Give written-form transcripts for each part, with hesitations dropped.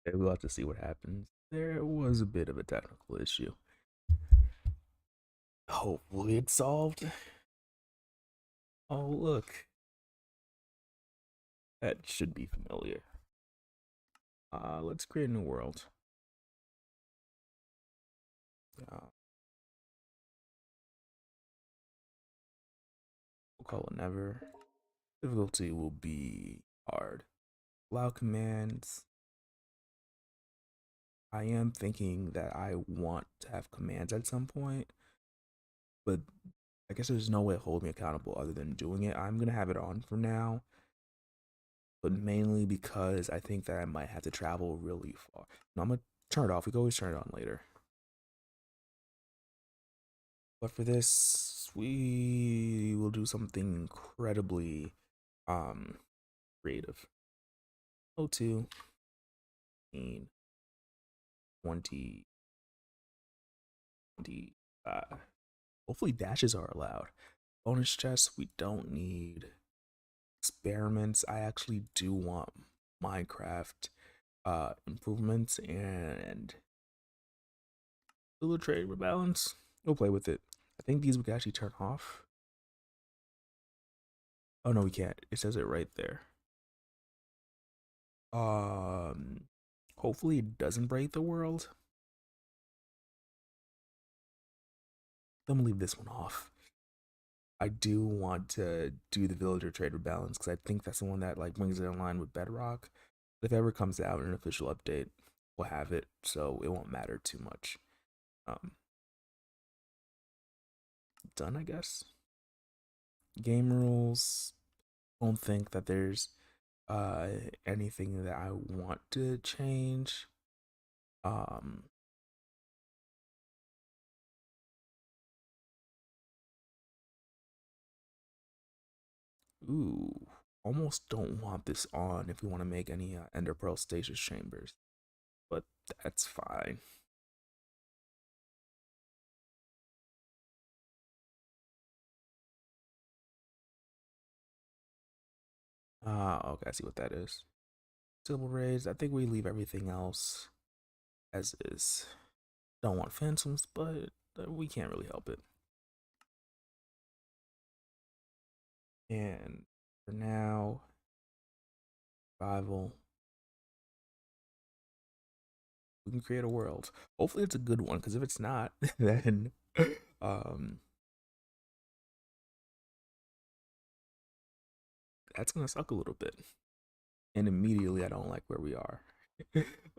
Okay, we'll have to see what happens. There was a bit of a technical issue. Hopefully it's solved. Oh, look. That should be familiar. Let's create a new world. Uh, we'll call it never. Difficulty will be hard. Allow commands. I am thinking that I want to have commands at some point, but I guess there's no way to hold me accountable other than doing it. I'm gonna have it on for now, but mainly because I think that I might have to travel really far. No, I'm gonna turn it off. We can always turn it on later. But for this, we will do something incredibly creative. 02, 20, 25. Hopefully dashes are allowed. Bonus chests, we don't need. Experiments, I actually do want Minecraft improvements and a little trade rebalance. We'll play with it. I think these we can actually turn off. Oh no, we can't. It says it right there. Um, hopefully it doesn't break the world. I'm gonna leave this one off. I do want to do the villager trade rebalance because I think that's the one that like brings it in line with Bedrock. If it ever comes out in an official update, we'll have it, so it won't matter too much. Um, Done, I guess. Game rules. Don't think that there's uh anything that I want to change. Um, ooh, almost don't want this on if we want to make any Ender Pearl stasis chambers, but that's fine. Okay, I see what that is. Civil rays. I think we leave everything else as is. Don't want phantoms, but we can't really help it. And for now, survival. We can create a world. Hopefully, it's a good one. Because if it's not, then um, that's gonna suck a little bit. And immediately, I don't like where we are.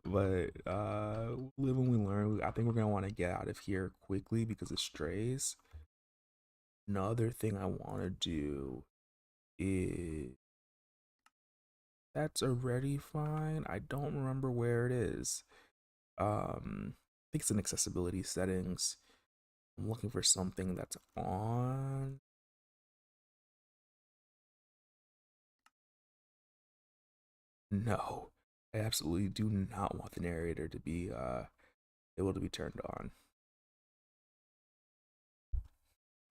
But live and we learn. I think we're gonna want to get out of here quickly because of strays. Another thing I want to do is that's already fine. I don't remember where it is. I think it's in accessibility settings. I'm looking for something that's on. No, I absolutely do not want the narrator to be able to be turned on.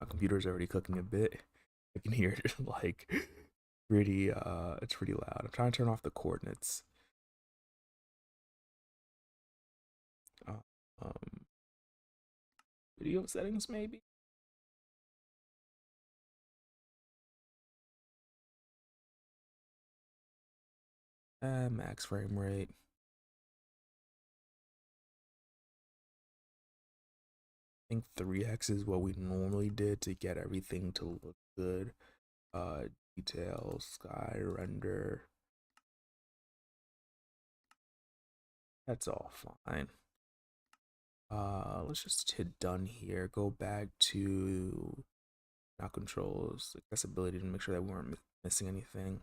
My computer's already cooking a bit. I can hear it like pretty it's pretty loud. I'm trying to turn off the coordinates. Uh, um Video settings maybe? Max frame rate. I think 3x is what we normally did to get everything to look good. Uh Details, sky render. That's all fine. Let's just hit done here. Go back to now controls, accessibility to make sure that we weren't missing anything.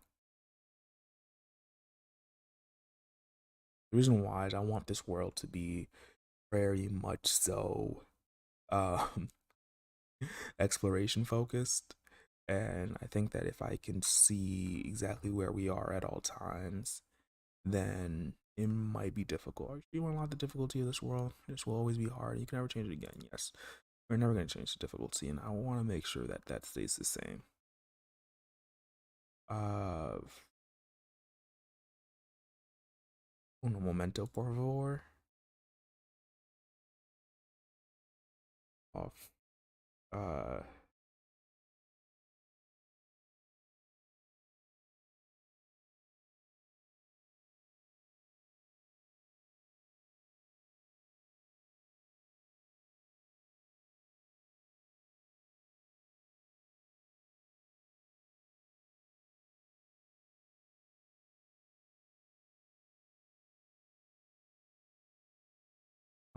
The reason why is I want this world to be very much so um exploration focused. And I think that if I can see exactly where we are at all times, then it might be difficult. You want to unlock the difficulty of this world? This will always be hard. You can never change it again. Yes, we're never going to change the difficulty, and I want to make sure that that stays the same. Uh, Un momento, por favor. Off. Uh,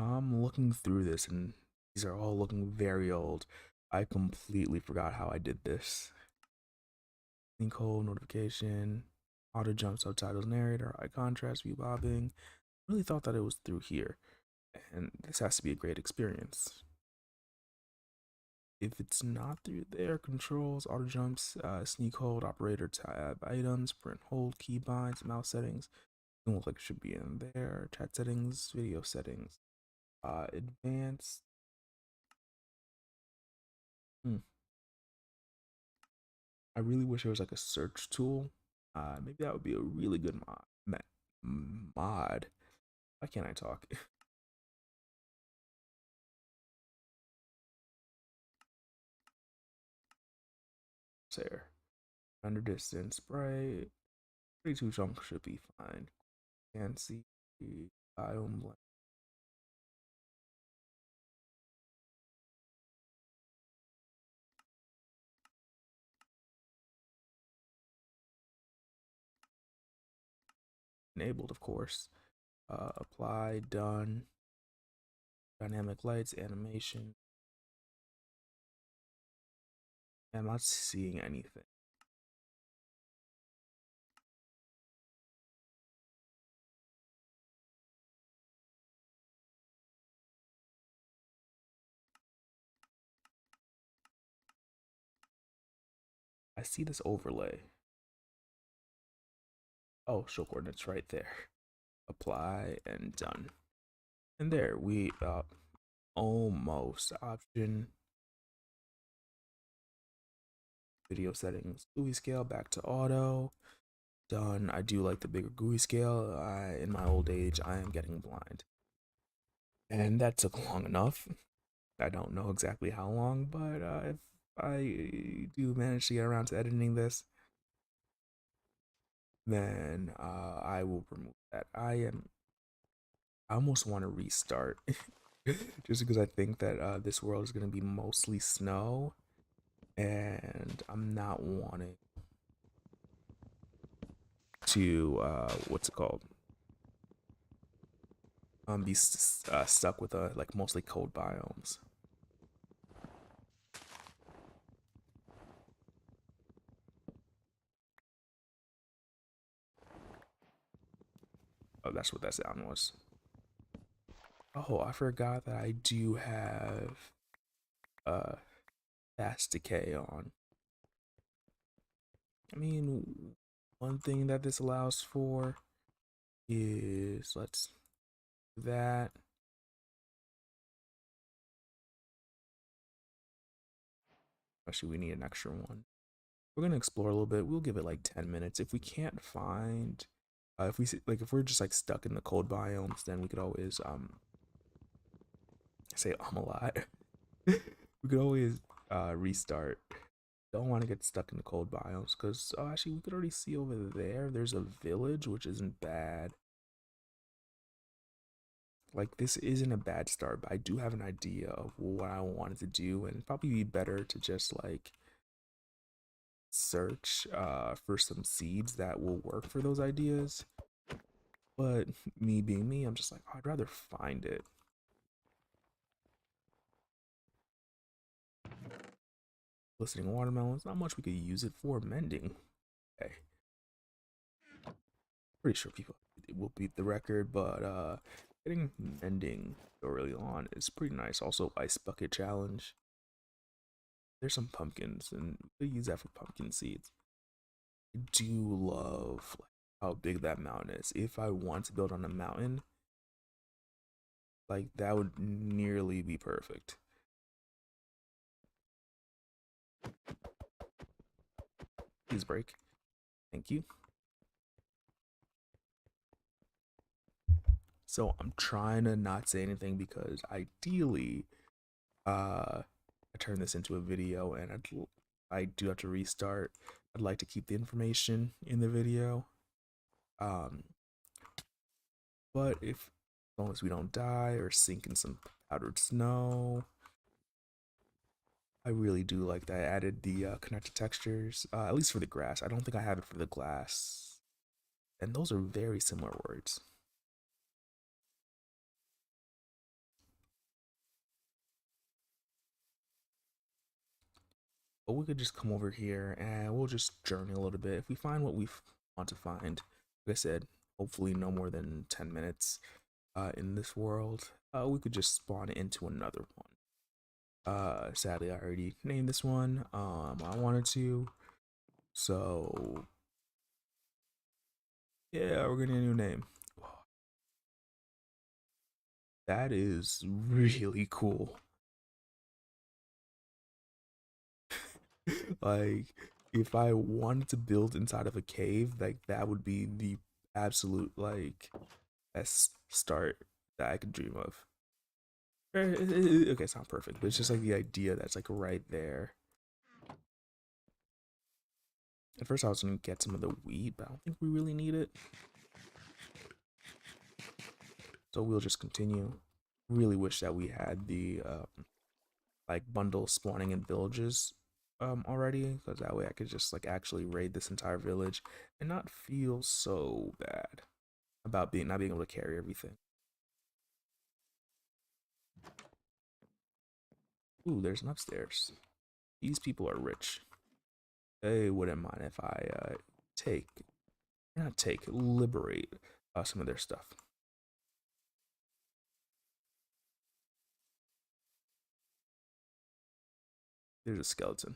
I'm looking through this, and these are all looking very old. I completely forgot how I did this. Link hold, notification, auto jump, subtitles, narrator, eye contrast, view bobbing. Really thought that it was through here, and this has to be a great experience. If it's not through there, controls, auto jumps, sneak hold, operator tab, items, print hold, keybinds, mouse settings. Doesn't look like it should be in there. Chat settings, video settings, advanced. Hmm. I really wish there was like a search tool. Maybe that would be a really good mod. Why can't I talk? There. Under distance, bright. 32 chunks should be fine. Can't see biome blank. Enabled, of course. Apply, done. Dynamic lights, animation. I'm not seeing anything. I see this overlay. Oh, show coordinates right there. Apply and done. And there we almost option video settings, GUI scale back to auto. Done. I do like the bigger GUI scale. In my old age, I am getting blind. And that took long enough. I don't know exactly how long, but if I do manage to get around to editing this, then I will remove that. I almost want to restart just because I think that this world is going to be mostly snow, and I'm not wanting to what's it called? Be stuck with like mostly cold biomes. Oh, that's what that sound was. Oh, I forgot that I do have uh fast decay on. I mean, one thing that this allows for is let's do that. Actually, we need an extra one. We're gonna explore a little bit. We'll give it like 10 minutes. If we can't find, if we like, if we're just like stuck in the cold biomes, then we could always say a lot. We could always restart. Don't want to get stuck in the cold biomes because actually we could already see over there. There's a village, which isn't bad. Like this isn't a bad start, but I do have an idea of what I wanted to do, and probably be better to just like search for some seeds that will work for those ideas. But me being me, I'm just like, oh, I'd rather find it. Listening watermelons, not much we could use it for. Mending. Okay. Pretty sure people will beat the record, but getting mending early on is pretty nice. Also, ice bucket challenge. There's some pumpkins, and we use that for pumpkin seeds. I do love like, how big that mountain is. If I want to build on a mountain, like that would nearly be perfect. Please break. Thank you. So I'm trying to not say anything because ideally, I turn this into a video and I do have to restart. I'd like to keep the information in the video. Um, but if as long as we don't die or sink in some powdered snow, I really do like that I added the connected textures, at least for the grass. I don't think I have it for the glass. And those are very similar words. But we could just come over here and we'll just journey a little bit. If we find what we want to find, like I said, hopefully no more than 10 minutes in this world, we could just spawn into another one. Sadly, I already named this one. I wanted to. So, yeah, we're getting a new name. That is really cool. Like, if I wanted to build inside of a cave, like that would be the absolute like best start that I could dream of. Okay, it's not perfect, but it's just like the idea that's like right there. At first, I was gonna get some of the wheat, but I don't think we really need it. So we'll just continue. Really wish that we had the like bundle spawning in villages already, because that way I could just like actually raid this entire village and not feel so bad about being not being able to carry everything. Ooh, there's an upstairs. These people are rich. They wouldn't mind if I take, not take, liberate some of their stuff. There's a skeleton.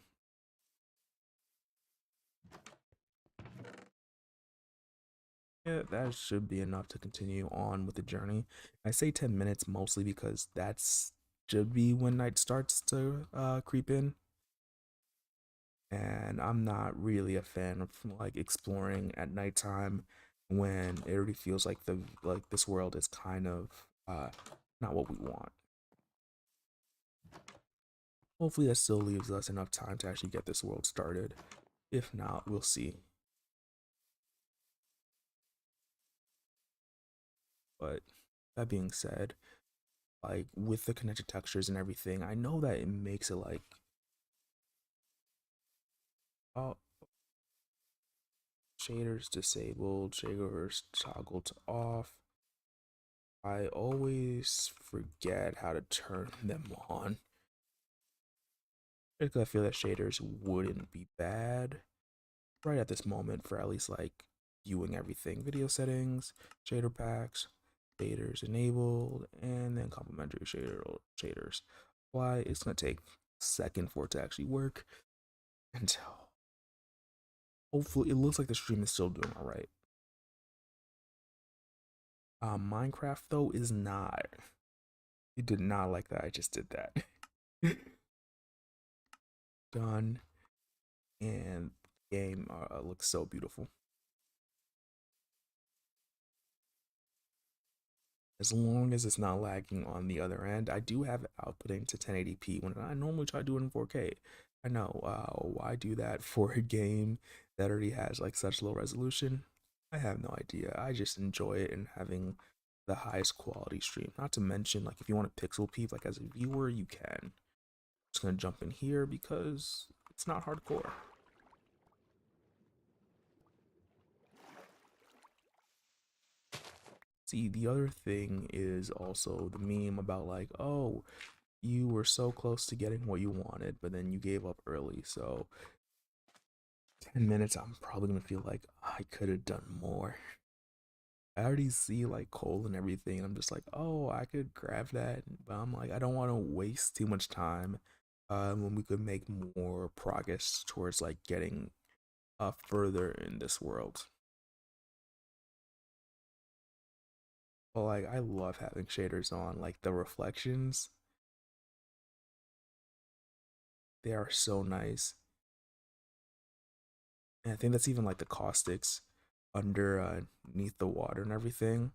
Yeah, that should be enough to continue on with the journey. I say 10 minutes mostly because that's should be when night starts to creep in. And I'm not really a fan of like exploring at nighttime when it already feels like this world is kind of not what we want. Hopefully that still leaves us enough time to actually get this world started. If not, we'll see. But that being said, like with the connected textures and everything, I know that it makes it like oh, shaders disabled, shaders toggled off. I always forget how to turn them on. Because I feel that shaders wouldn't be bad right at this moment for at least like viewing everything. Video settings, shader packs, shaders enabled, and then complementary shaders. Why it's gonna take a second for it to actually work until hopefully it looks like the stream is still doing all right. Minecraft though is not. It did not like that. I just did that. Done, and the game looks so beautiful. As long as it's not lagging on the other end. I do have it outputting to 1080p when I normally try to do it in 4K. I know, why do that for a game that already has like such low resolution? I have no idea. I just enjoy it and having the highest quality stream. Not to mention, like if you want to pixel peep, like as a viewer, you can. I'm just gonna jump in here because it's not hardcore. See, the other thing is also the meme about like, oh, you were so close to getting what you wanted, but then you gave up early. So 10 minutes, I'm probably gonna feel like I could have done more. I already see like coal and everything. And I'm just like, oh, I could grab that, but I'm like, I don't want to waste too much time when we could make more progress towards like getting further in this world. But like, I love having shaders on, like the reflections. They are so nice. And I think that's even like the caustics underneath the water and everything.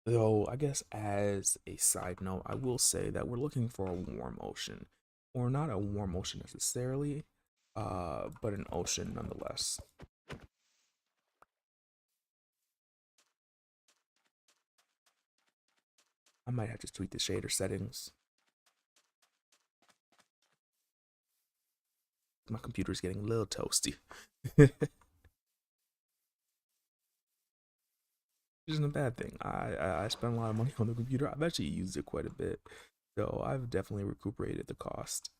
Though I guess as a side note, I will say that we're looking for a warm ocean, or not a warm ocean necessarily, but an ocean nonetheless. I might have to tweak the shader settings. My computer's getting a little toasty. Which isn't a bad thing. I spent a lot of money on the computer. I've actually used it quite a bit, so I've definitely recuperated the cost.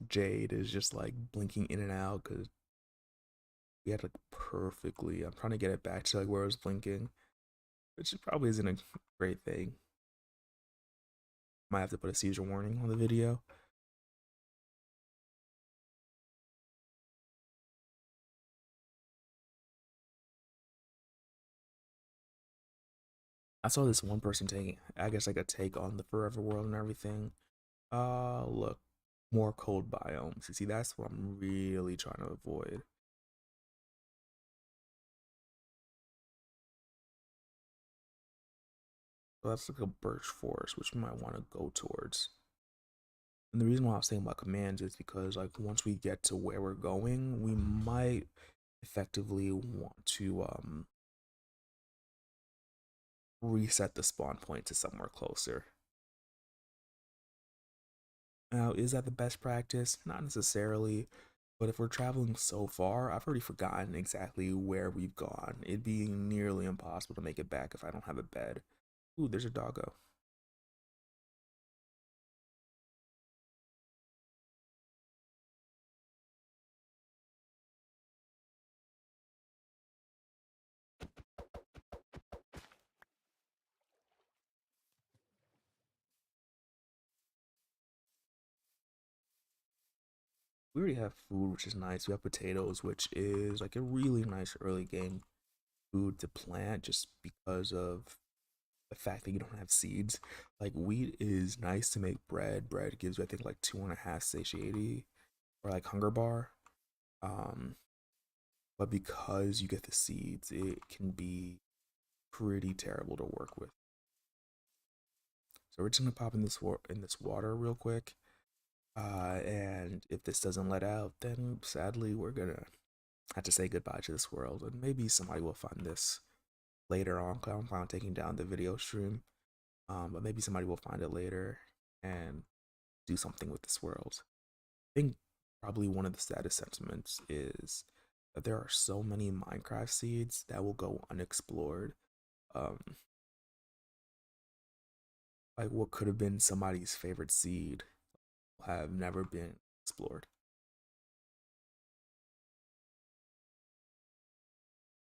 Jade is just like blinking in and out because we had like perfectly. I'm trying to get it back to like where it was blinking, which probably isn't a great thing. Might have to put a seizure warning on the video. I saw this one person taking, I guess, like a take on the Forever World and everything. Look, more cold biomes. You see, that's what I'm really trying to avoid. So that's like a birch forest, which we might want to go towards. And the reason why I was saying about commands is because like once we get to where we're going, we might effectively want to reset the spawn point to somewhere closer. Now, is that the best practice? Not necessarily, but if we're traveling so far, I've already forgotten exactly where we've gone. It'd be nearly impossible to make it back if I don't have a bed. Ooh, there's a doggo. We already have food, which is nice. We have potatoes, which is like a really nice early game food to plant just because of the fact that you don't have seeds. Like wheat is nice to make bread. Bread gives you, I think, like 2.5 satiety or like hunger bar. Um, but because you get the seeds, it can be pretty terrible to work with. So we're just gonna pop in this water real quick. And if this doesn't let out, then sadly we're gonna have to say goodbye to this world. And maybe somebody will find this later on. 'Cause I'm planning on taking down the video stream. But maybe somebody will find it later and do something with this world. I think probably one of the saddest sentiments is that there are so many Minecraft seeds that will go unexplored. Um, like what could have been somebody's favorite seed have never been explored.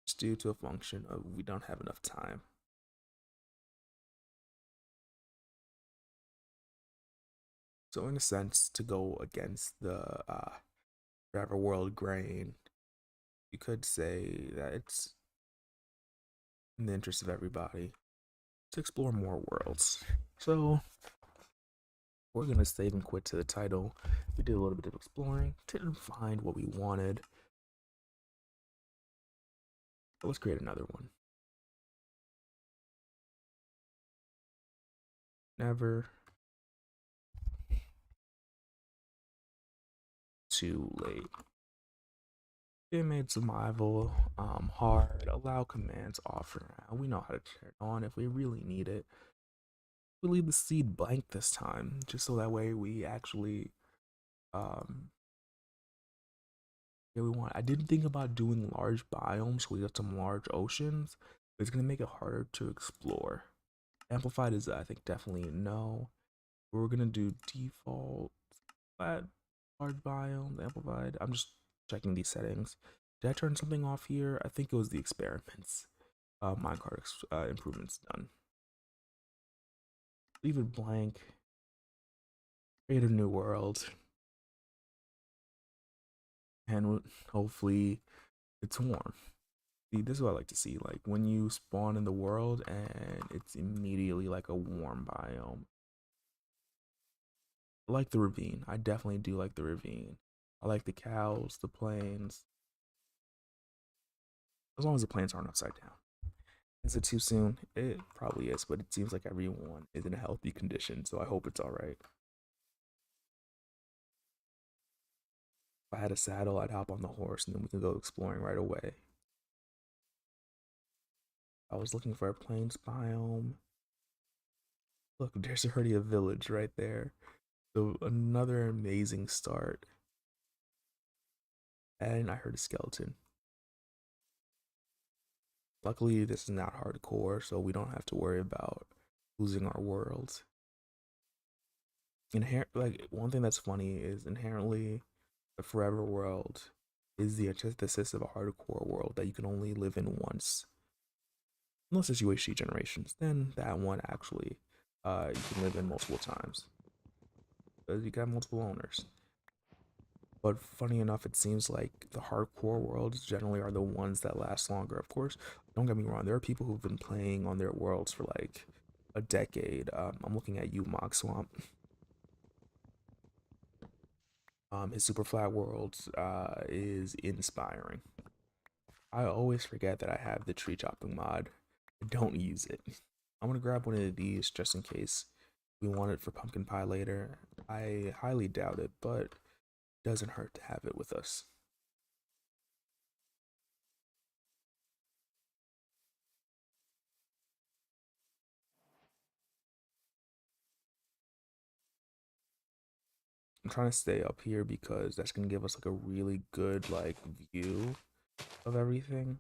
Just due to a function of we don't have enough time. So in a sense, to go against the Forever World grain, you could say that it's in the interest of everybody to explore more worlds. So we're gonna save and quit to the title. We did a little bit of exploring, didn't find what we wanted. But let's create another one. Never too late. It made survival hard. Allow commands off for now. We know how to turn it on if we really need it. We leave the seed blank this time, just so that way we actually um yeah, we want. I didn't think about doing large biomes, so we got some large oceans, but it's gonna make it harder to explore. Amplified is, I think, definitely a no. We're gonna do default flat large biomes, amplified. I'm just checking these settings. Did I turn something off here? I think it was the experiments. Minecart improvements done. Leave it blank. Create a new world, and hopefully it's warm. See, this is what I like to see. Like when you spawn in the world and it's immediately like a warm biome. I like the ravine. I definitely do like the ravine. I like the cows, the plains, as long as the plains aren't upside down. Is it too soon? It probably is, but it seems like everyone is in a healthy condition, so I hope it's all right. If I had a saddle, I'd hop on the horse and then we can go exploring right away. I was looking for a plains biome. Look, there's already a village right there. So another amazing start. And I heard a skeleton. Luckily, this is not hardcore, so we don't have to worry about losing our world. Like one thing that's funny is inherently the forever world is the antithesis of a hardcore world that you can only live in once. Unless it's UHC generations, then that one actually you can live in multiple times. Because you can have multiple owners. But funny enough, it seems like the hardcore worlds generally are the ones that last longer. Of course, don't get me wrong, there are people who've been playing on their worlds for like a decade. I'm looking at you, Mog Swamp. His Super Flat World is inspiring. I always forget that I have the tree chopping mod. I don't use it. I'm gonna grab one of these just in case we want it for pumpkin pie later. I highly doubt it, but doesn't hurt to have it with us. I'm trying to stay up here because that's gonna give us like a really good like view of everything.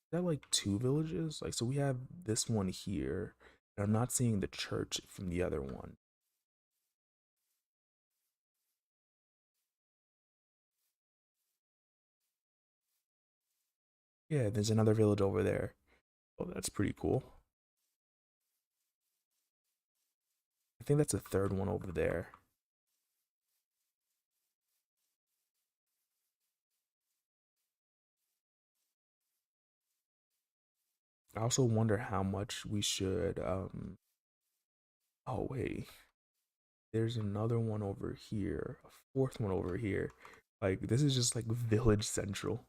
Is that like two villages? Like so we have this one here, and I'm not seeing the church from the other one. Yeah, there's another village over there. Oh, that's pretty cool. I think that's a third one over there. I also wonder how much we should oh wait. There's another one over here, a fourth one over here. Like this is just like village central.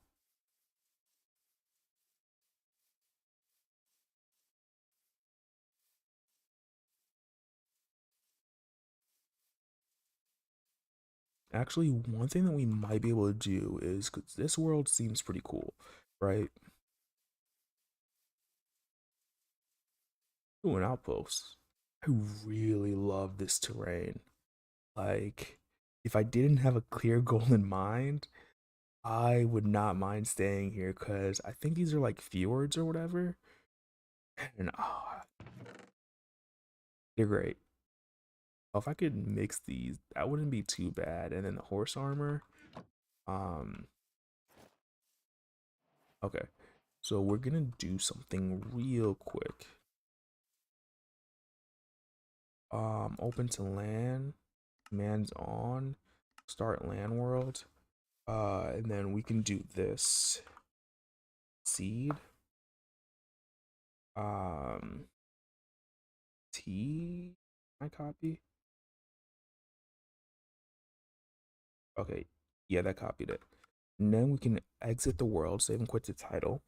Actually, one thing that we might be able to do is because this world seems pretty cool, right? Ooh, an outpost. I really love this terrain. Like, if I didn't have a clear goal in mind, I would not mind staying here because I think these are like fjords or whatever. And oh, they're great. Oh, if I could mix these, that wouldn't be too bad. And then the horse armor. Um, okay. So we're gonna do something real quick. Open to land, commands on, start land world. And then we can do this seed. Um, T. I copy. Okay, yeah, that copied it. And then we can exit the world, save and quit the title.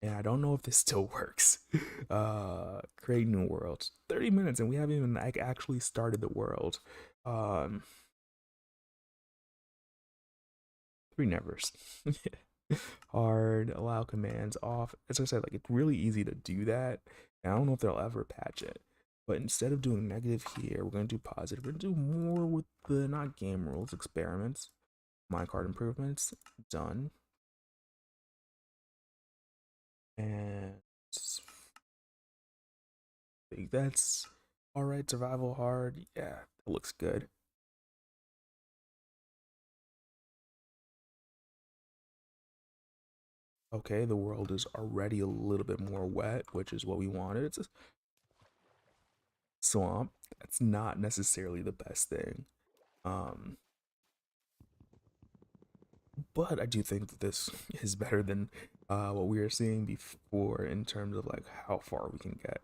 And I don't know if this still works. Create new worlds. 30 minutes and we haven't even like actually started the world. Um, three nevers. Hard, allow commands off. As I said, like it's really easy to do that. And I don't know if they'll ever patch it. But instead of doing negative here, we're gonna do positive. We're gonna do more with the not game rules, experiments, minecart improvements, done. And I think that's all right. Survival hard. Yeah, that looks good. Okay, the world is already a little bit more wet, which is what we wanted. It's a swamp. That's not necessarily the best thing. Um, but I do think that this is better than what we were seeing before in terms of like how far we can get.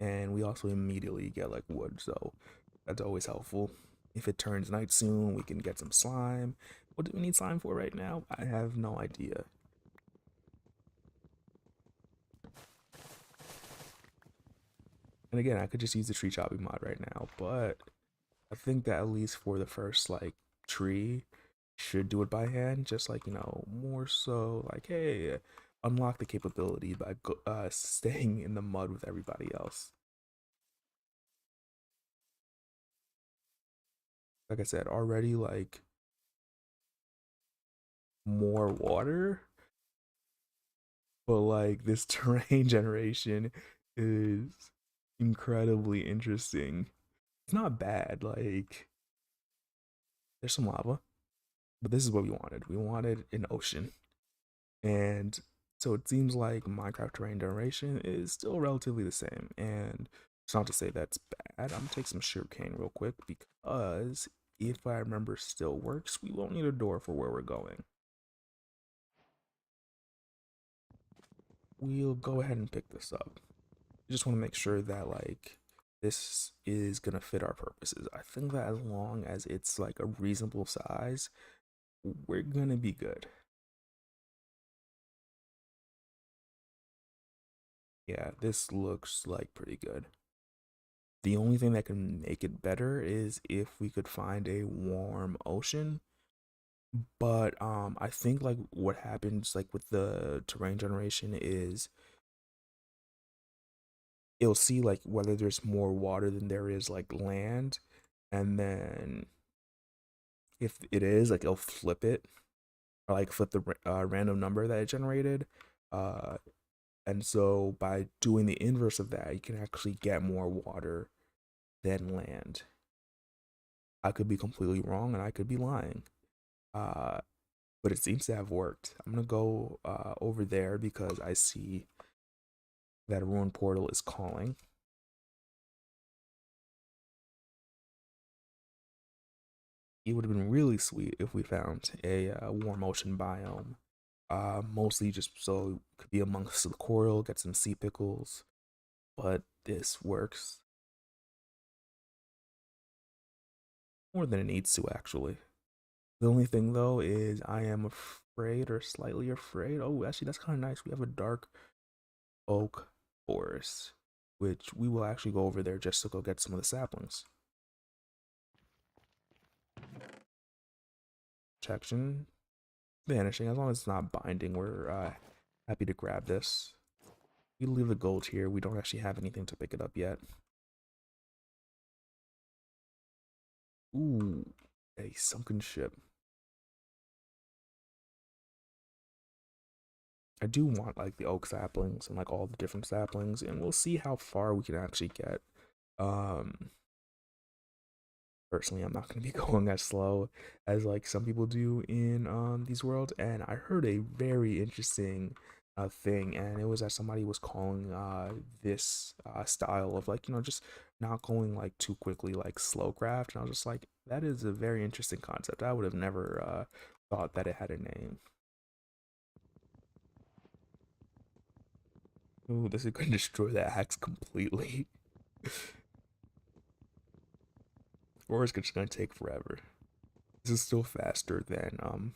and we also immediately get like wood, so that's always helpful. If it turns night soon, we can get some slime. What do we need slime for right now? I have no idea. And again, I could just use the tree chopping mod right now, but I think that at least for the first like tree, should do it by hand, just like, more so like, hey, unlock the capability by staying in the mud with everybody else. Like I said, already like more water, but like this terrain generation is incredibly interesting. It's not bad. Like there's some lava, but this is what we wanted. We wanted an ocean. And so it seems like Minecraft terrain generation is still relatively the same. And it's not to say that's bad. I'm gonna take some sugarcane real quick because if I remember still works, we won't need a door for where we're going. We'll go ahead and pick this up. Just want to make sure that like this is gonna fit our purposes. I think that as long as it's like a reasonable size, we're gonna be good. Yeah, this looks like pretty good. The only thing that can make it better is if we could find a warm ocean. But I think like what happens like with the terrain generation is it'll see like whether there's more water than there is like land, and then if it is like it'll flip it, or like flip the random number that it generated. Uh, and so by doing the inverse of that, you can actually get more water than land. I could be completely wrong and I could be lying. Uh, but it seems to have worked. I'm gonna go over there because I see that a ruin portal is calling. It would have been really sweet if we found a warm ocean biome. Mostly just so it could be amongst the coral, get some sea pickles. But this works more than it needs to, actually. The only thing though is I am afraid or slightly afraid. Oh, actually, that's kind of nice. We have a dark oak forest, which we will actually go over there just to go get some of the saplings. Protection vanishing. As long as it's not binding, we're happy to grab this. We leave the gold here. We don't actually have anything to pick it up yet. Ooh, a sunken ship. I do want like the oak saplings and like all the different saplings, and we'll see how far we can actually get. Um, Personally, I'm not going to be going as slow as like some people do in these worlds. And I heard a very interesting thing, and it was that somebody was calling this style of like, just not going like too quickly, like slow craft. And I was just like, that is a very interesting concept. I would have never thought that it had a name. Ooh, this is going to destroy that axe completely. Or it's just going to take forever. This is still faster than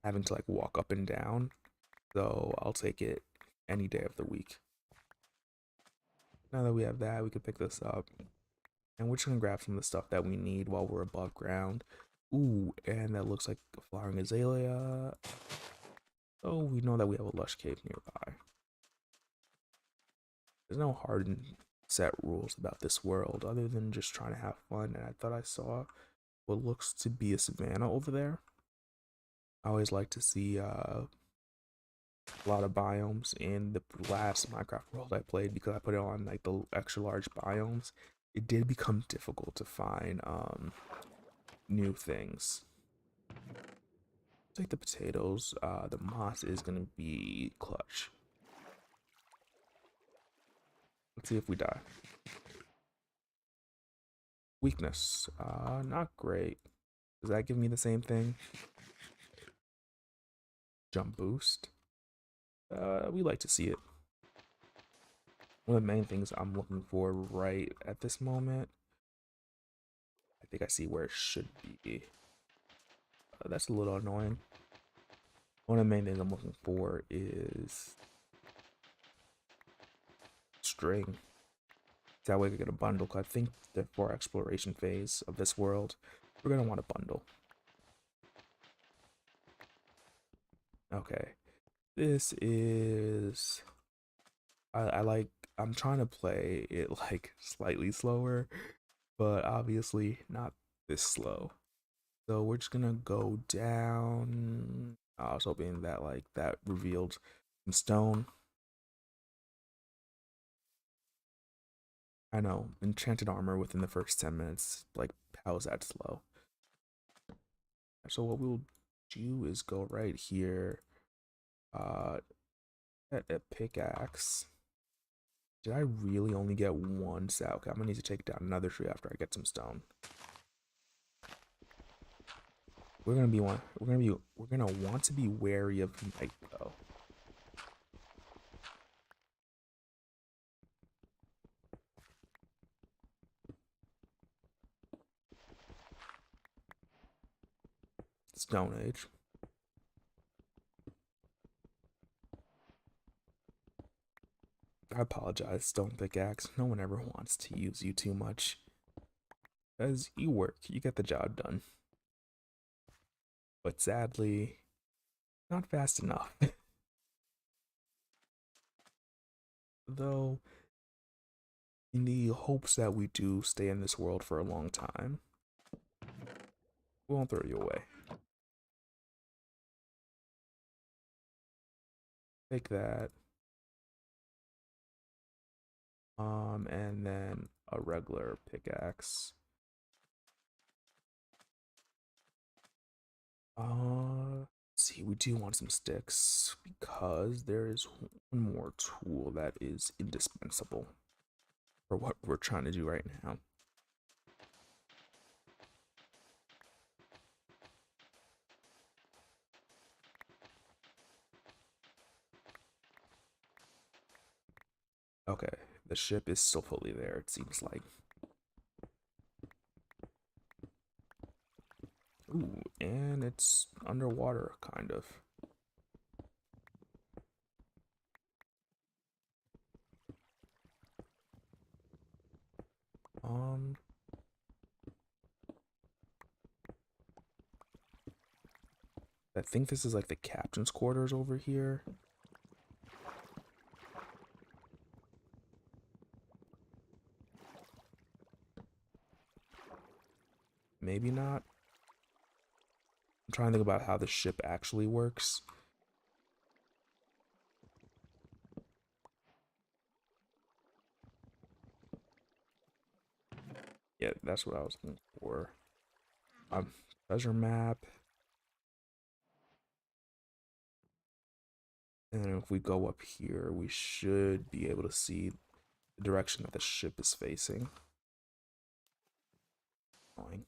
having to like walk up and down. So I'll take it any day of the week. Now that we have that, we can pick this up. And we're just gonna grab some of the stuff that we need while we're above ground. Ooh, and that looks like a flowering azalea. Oh, we know that we have a lush cave nearby. There's no hard and set rules about this world other than just trying to have fun. And I thought I saw what looks to be a savanna over there. I always like to see a lot of biomes in the last Minecraft world I played because I put it on like the extra large biomes. It did become difficult to find new things. Take the potatoes. The moss is gonna be clutch. Let's see if we die. Weakness. Not great. Does that give me the same thing? Jump boost. We like to see it. one of the main things I'm looking for right at this moment. I think I see where it should be. That's a little annoying. One of the main things I'm looking for is string. That way I can get a bundle. Cause I think that for our exploration phase of this world, we're gonna want a bundle. Okay, this is. I like. I'm trying to play it like slightly slower, but obviously not this slow. So we're just gonna go down. I was hoping that like that revealed some stone. I know, enchanted armor within the first 10 minutes. Like, how is that slow? So what we'll do is go right here. At a pickaxe. Did I really only get one set? Okay, I'm gonna need to take down another tree after I get some stone. We're gonna want to be wary of night though. Stone Age. I apologize, Stone Pickaxe. No one ever wants to use you too much. As you work, you get the job done. But sadly, not fast enough. Though, in the hopes that we do stay in this world for a long time, we won't throw you away. Take that. And then a regular pickaxe. Let's see, we do want some sticks because there is one more tool that is indispensable for what we're trying to do right now. Okay, the ship is still fully there, it seems like. Ooh, and it's underwater, kind of. Um, I think this is like the captain's quarters over here. Maybe not. I'm trying to think about how the ship actually works. Yeah, that's what I was looking for. Treasure map. And then if we go up here, we should be able to see the direction that the ship is facing. Fine.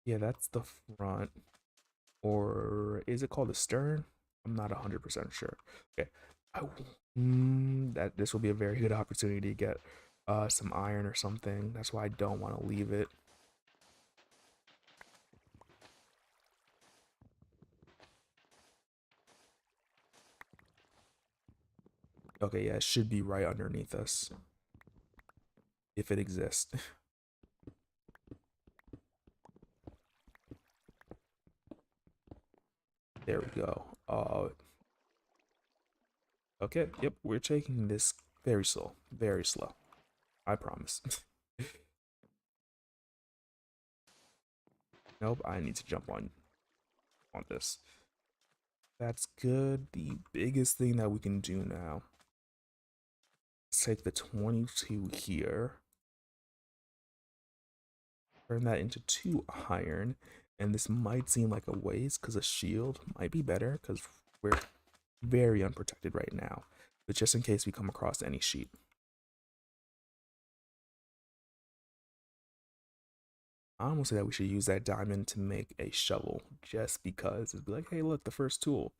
Yeah, that's the front. Or is it called the stern? I'm not 100% sure. Okay. That this will be a very good opportunity to get some iron or something. That's why I don't want to leave it. Okay, yeah, it should be right underneath us. If it exists. There we go. Okay, yep, we're taking this very slow. Very slow. I promise. Nope, I need to jump on this. That's good. The biggest thing that we can do now is take the 22 here, turn that into 2 iron, and this might seem like a waste because a shield might be better because we're very unprotected right now, but just in case we come across any sheep. I almost say that we should use that diamond to make a shovel, just because it'd be like, hey, look, the first tool.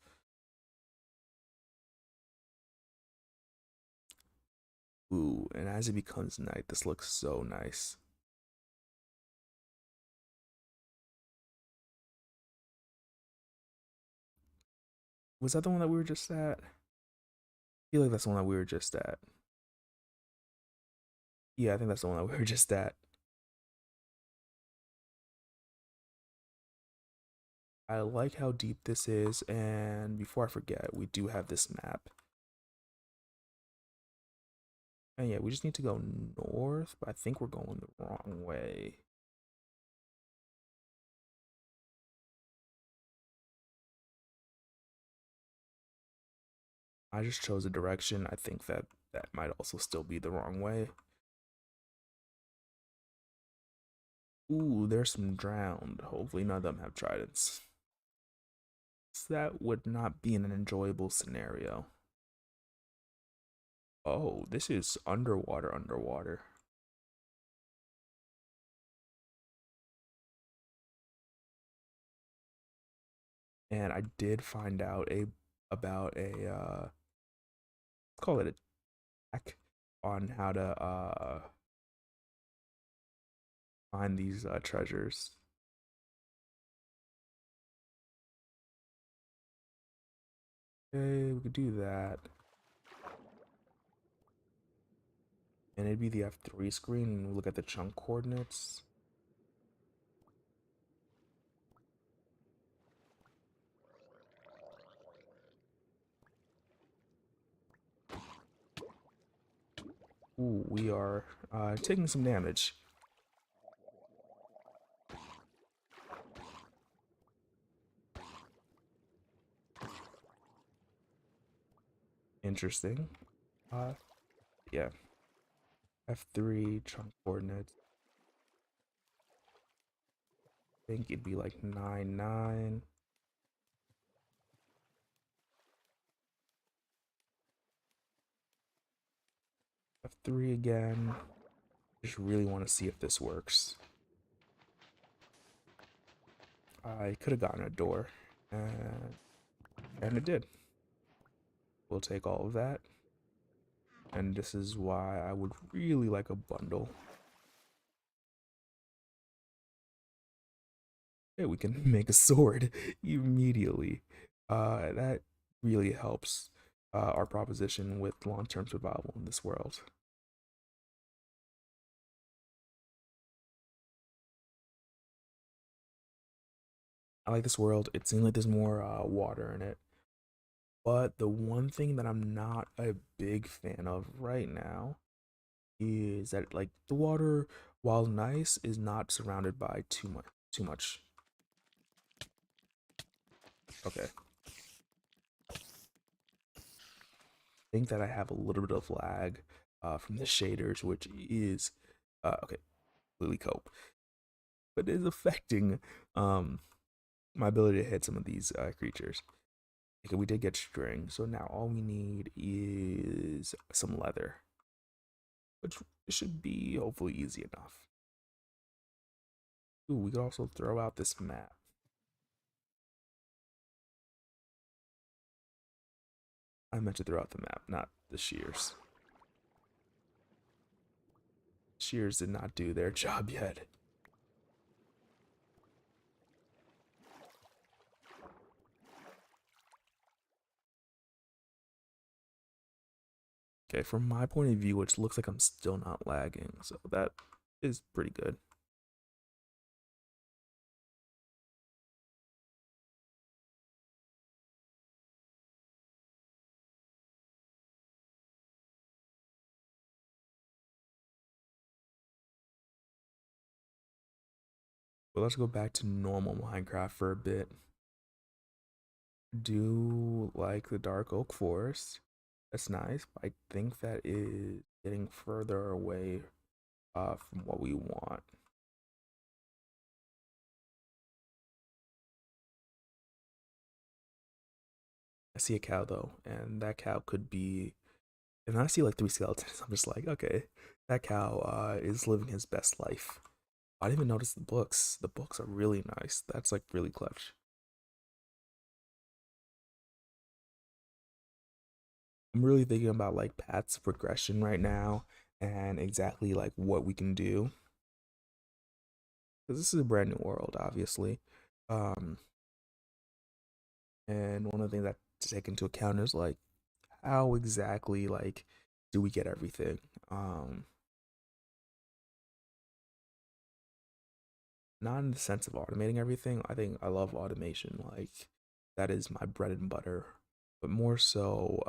Ooh, and as it becomes night, this looks so nice. Was that the one that we were just at? I feel like that's the one that we were just at. Yeah, I think that's the one that we were just at. I like how deep this is, and before I forget, we do have this map. And yeah, we just need to go north, but I think we're going the wrong way. I just chose a direction. I think that that might also still be the wrong way. Ooh, there's some drowned. Hopefully none of them have tridents. So that would not be an enjoyable scenario. Oh, this is underwater. And I did find out about a call it a hack on how to find these treasures. Okay, we could do that. And it'd be the F3 screen and we look at the chunk coordinates. Ooh, we are taking some damage. Interesting. Uh, yeah. F3 chunk coordinates. I think it'd be like 9, 9. F3 again. Just really want to see if this works. I could have gotten a door, and it did. We'll take all of that. And this is why I would really like a bundle. Yeah, we can make a sword immediately. That really helps our proposition with long-term survival in this world. I like this world. It seems like there's more water in it. But the one thing that I'm not a big fan of right now is that like the water, while nice, is not surrounded by too much. Okay. I think that I have a little bit of lag from the shaders, which is okay, completely cope, but is affecting um my ability to hit some of these creatures. Okay, we did get string, so now all we need is some leather, which should be hopefully easy enough. Ooh, we could also throw out this map. I meant to throw out the map, not the shears. Shears did not do their job yet. Okay, from my point of view, it looks like I'm still not lagging, so that is pretty good. But let's go back to normal Minecraft for a bit. Do like the dark oak forest. That's nice, but I think that is getting further away from what we want. I see a cow though, and that cow could be. And I see like three skeletons. I'm just like, okay, that cow is living his best life. I didn't even notice the books. The books are really nice. That's like really clutch. I'm really thinking about like paths of progression right now and exactly like what we can do. Because this is a brand new world, obviously. Um, and one of the things that to take into account is like how exactly like do we get everything? Um, Not in the sense of automating everything. I think I love automation, like that is my bread and butter. But more so,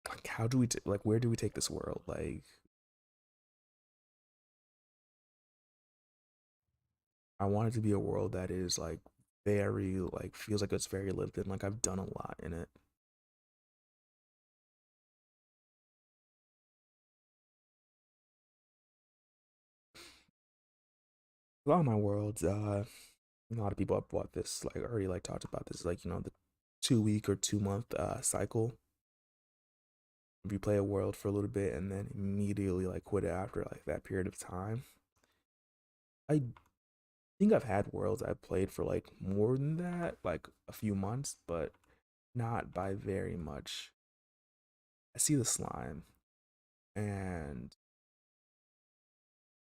like how do we like where do we take this world? Like I want it to be a world that is like very like feels like it's very lived in. Like I've done a lot in it. A lot of my worlds, a lot of people have bought this, like already like talked about this, like the 2 week or 2 month cycle. If you play a world for a little bit and then immediately like quit it after like that period of time. I think I've had worlds I've played for like more than that, like a few months, but not by very much. I see the slime, and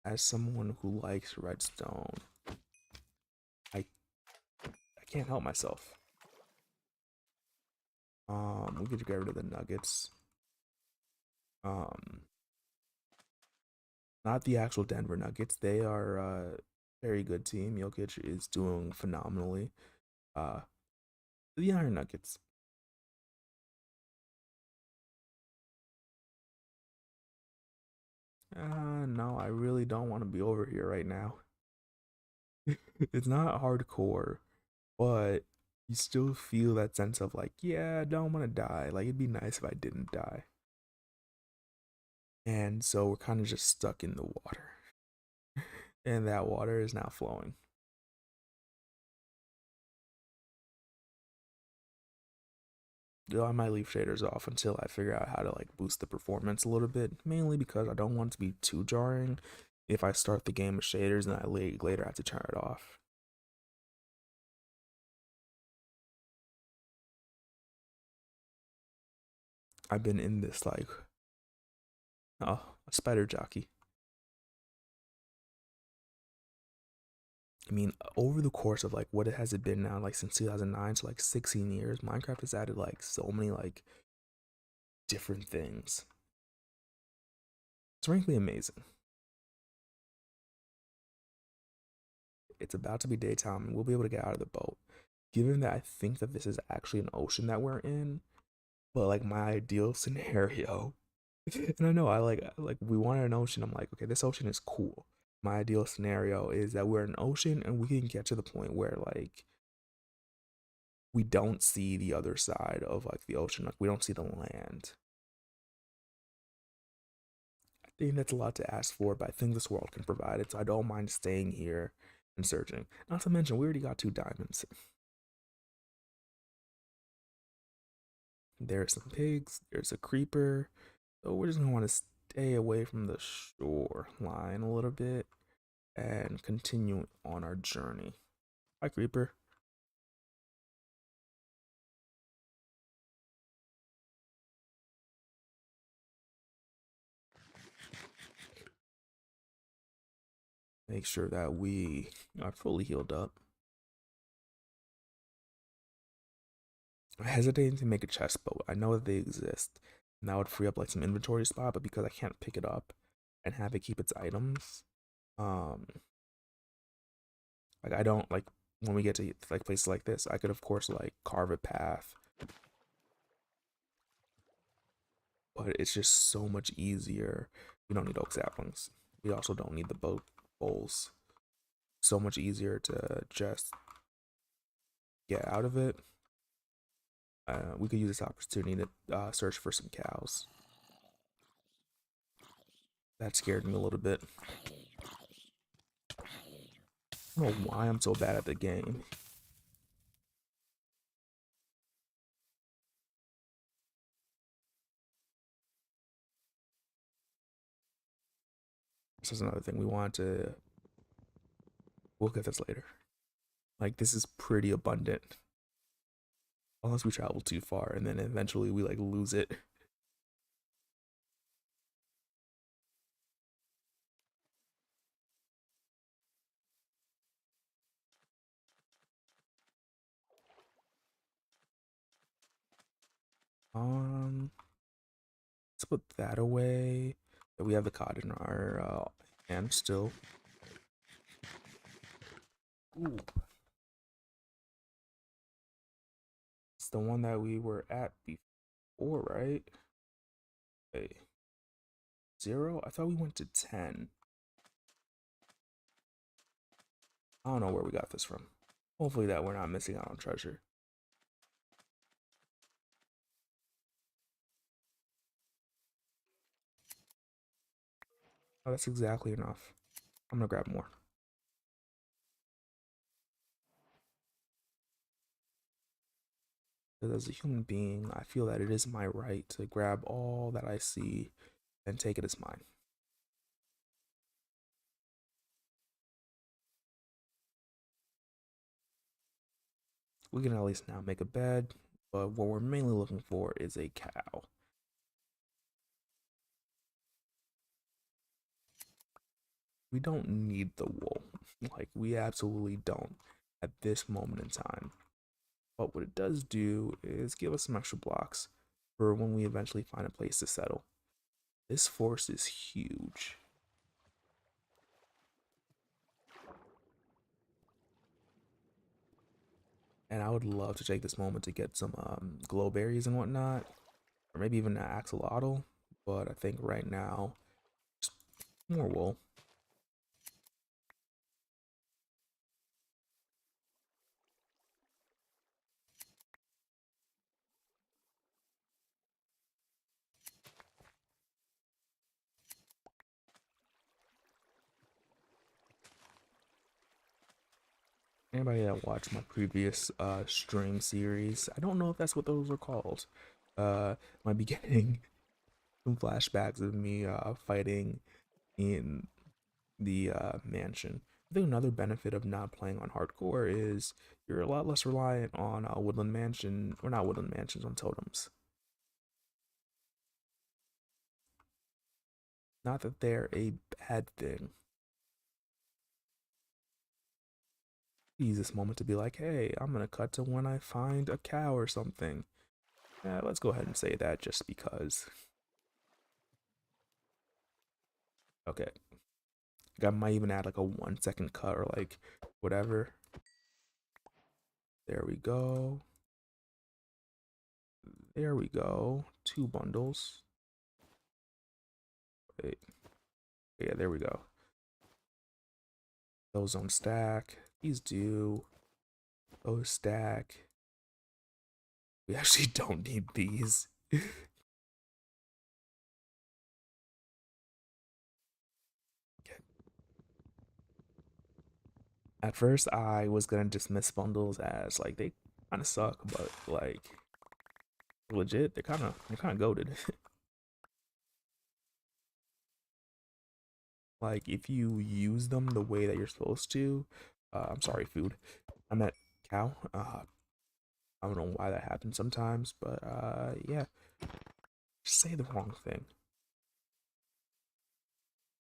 as someone who likes redstone, I can't help myself. We could get rid of the nuggets. Um, Not the actual Denver Nuggets. They are very good team. Jokic is doing phenomenally. Uh, the Iron Nuggets. No, I really don't want to be over here right now. It's not hardcore, but you still feel that sense of like, yeah, I don't want to die. Like it'd be nice if I didn't die. And so we're kind of just stuck in the water. And that water is now flowing. Though I might leave shaders off until I figure out how to like boost the performance a little bit, mainly because I don't want it to be too jarring if I start the game with shaders and I later have to turn it off. I've been in this like, oh, a spider jockey. I mean, over the course of like what it has it been now, like since 2009, so like 16 years, Minecraft has added like so many like different things. It's frankly amazing. It's about to be daytime and we'll be able to get out of the boat. Given that I think that this is actually an ocean that we're in, but like my ideal scenario, and I know I like we wanted an ocean. I'm like, okay, this ocean is cool. My ideal scenario is that we're in an ocean and we can get to the point where like we don't see the other side of like the ocean, like we don't see the land. I think that's a lot to ask for, but I think this world can provide it, so I don't mind staying here and searching. Not to mention, we already got 2 diamonds. There's some pigs, there's a creeper, so we're just gonna want to stay away from the shore line a little bit and continue on our journey. Hi, creeper. Make sure that we are fully healed up. I'm hesitating to make a chest boat. I know that they exist, and that would free up like some inventory spot, but because I can't pick it up and have it keep its items, um, like I don't like when we get to like places like this, I could of course like carve a path, but it's just so much easier. We don't need oak saplings. We also don't need the boat bowls. So much easier to just get out of it. We could use this opportunity to search for some cows. That scared me a little bit. I don't know why I'm so bad at the game. This is another thing we want to. We'll get this later. Like this is pretty abundant, unless we travel too far, and then eventually we like lose it. Let's put that away. Yeah, we have the cod in our hand still. Ooh, it's the one that we were at before, right? Okay. 0? I thought we went to 10. I don't know where we got this from. Hopefully that we're not missing out on treasure. Oh, that's exactly enough. I'm gonna grab more. Because as a human being, I feel that it is my right to grab all that I see and take it as mine. We can at least now make a bed, but what we're mainly looking for is a cow. We don't need the wool. Like, we absolutely don't at this moment in time. But what it does do is give us some extra blocks for when we eventually find a place to settle. This forest is huge. And I would love to take this moment to get some glowberries and whatnot, or maybe even an axolotl. But I think right now, just more wool. Anybody that watched my previous stream series, I don't know if that's what those are called. Might be getting some flashbacks of me fighting in the mansion. I think another benefit of not playing on hardcore is you're a lot less reliant on woodland mansion, or not woodland mansions, on totems. Not that they're a bad thing. Use this moment to be like, hey, I'm gonna cut to when I find a cow or something. Yeah, let's go ahead and say that just because. Okay, I might even add like a 1 second cut or like whatever. There we go. There we go. 2 bundles. Wait. Yeah, there we go. Those don't stack. These do. Those stack. We actually don't need these. Okay. At first, I was gonna dismiss bundles as like they kind of suck, but like legit, they're kind of goated. Like if you use them the way that you're supposed to, I'm sorry, food. I meant cow. I don't know why that happens sometimes, but yeah, just say the wrong thing.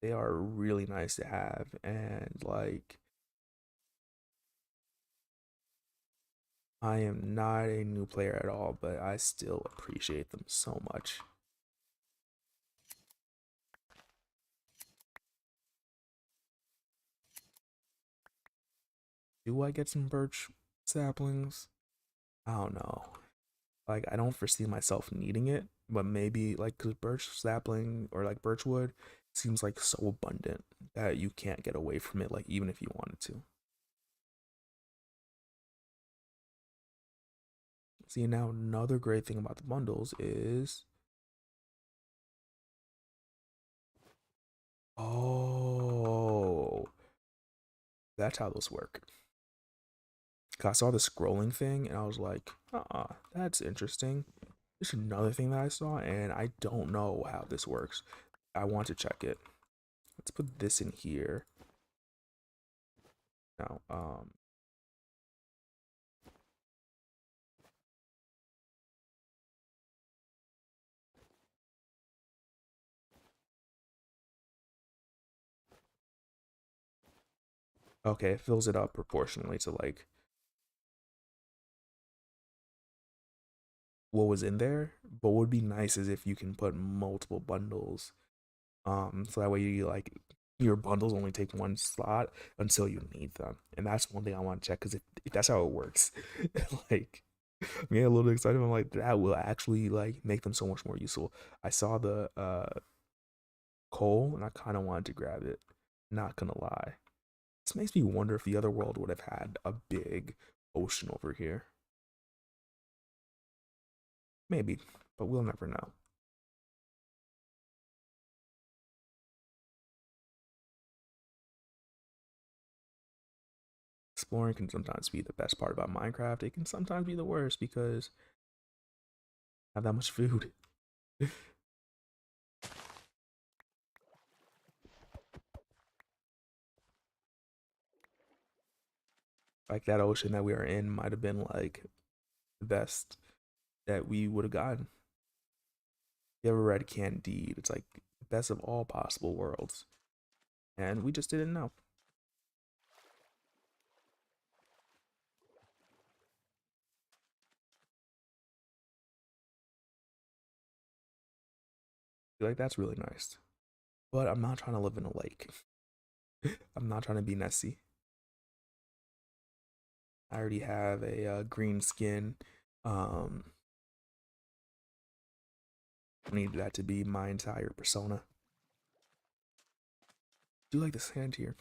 They are really nice to have, and like I am not a new player at all, but I still appreciate them so much. Do I get some birch saplings? I don't know. Like I don't foresee myself needing it, but maybe like because birch sapling or like birchwood seems like so abundant that you can't get away from it, like even if you wanted to. See, now another great thing about the bundles is, oh, that's how those work. 'Cause I saw the scrolling thing and I was like, that's interesting. There's another thing that I saw and I don't know how this works. I want to check it. let's put this in here. Now, okay, it fills it up proportionally to like what was in there. But what would be nice is if you can put multiple bundles. So that way you like your bundles only take one slot until you need them. And that's one thing I want to check because if that's how it works, like I'm getting a little excited. I'm like, that will actually like make them so much more useful. I saw the coal and I kind of wanted to grab it. Not gonna lie. This makes me wonder if the other world would have had a big ocean over here. Maybe, but we'll never know. Exploring can sometimes be the best part about Minecraft. It can sometimes be the worst because I have that much food. Like that ocean that we are in might have been like the best that we would have gotten. You ever read Candide? It's like the best of all possible worlds. And we just didn't know. Like that's really nice. But I'm not trying to live in a lake. I'm not trying to be Nessie. I already have a green skin. Um, I need that to be my entire persona. Do you like the sand here?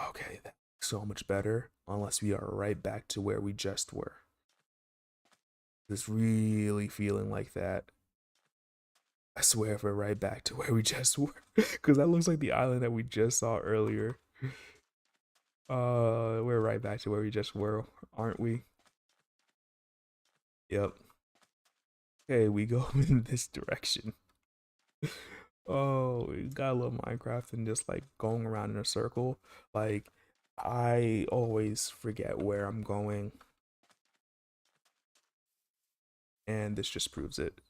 Okay, that's so much better. Unless we are right back to where we just were. It's really feeling like that. I swear if we're right back to where we just were. Because that looks like the island that we just saw earlier. We're right back to where we just were, aren't we? Yep. Okay, we go in this direction. Oh, you gotta love Minecraft and just like going around in a circle. Like, I always forget where I'm going, and this just proves it.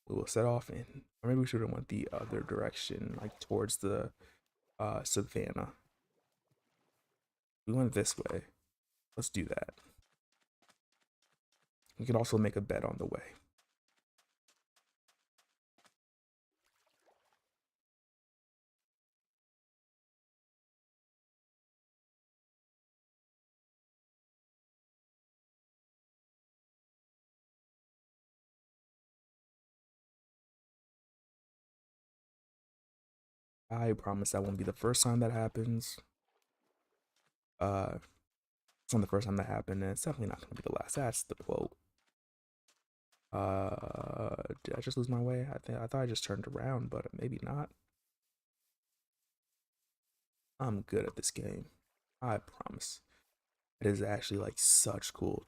We will set off in, or maybe we should have went the other direction, like towards the savannah. We went this way. Let's do that. We can also make a bet on the way. I promise that won't be the first time that happens. Uh, it's not the first time that happened, and it's definitely not gonna be the last. That's the quote. Did I just lose my way? I thought I just turned around, but maybe not. I'm good at this game. I promise. It is actually like such cool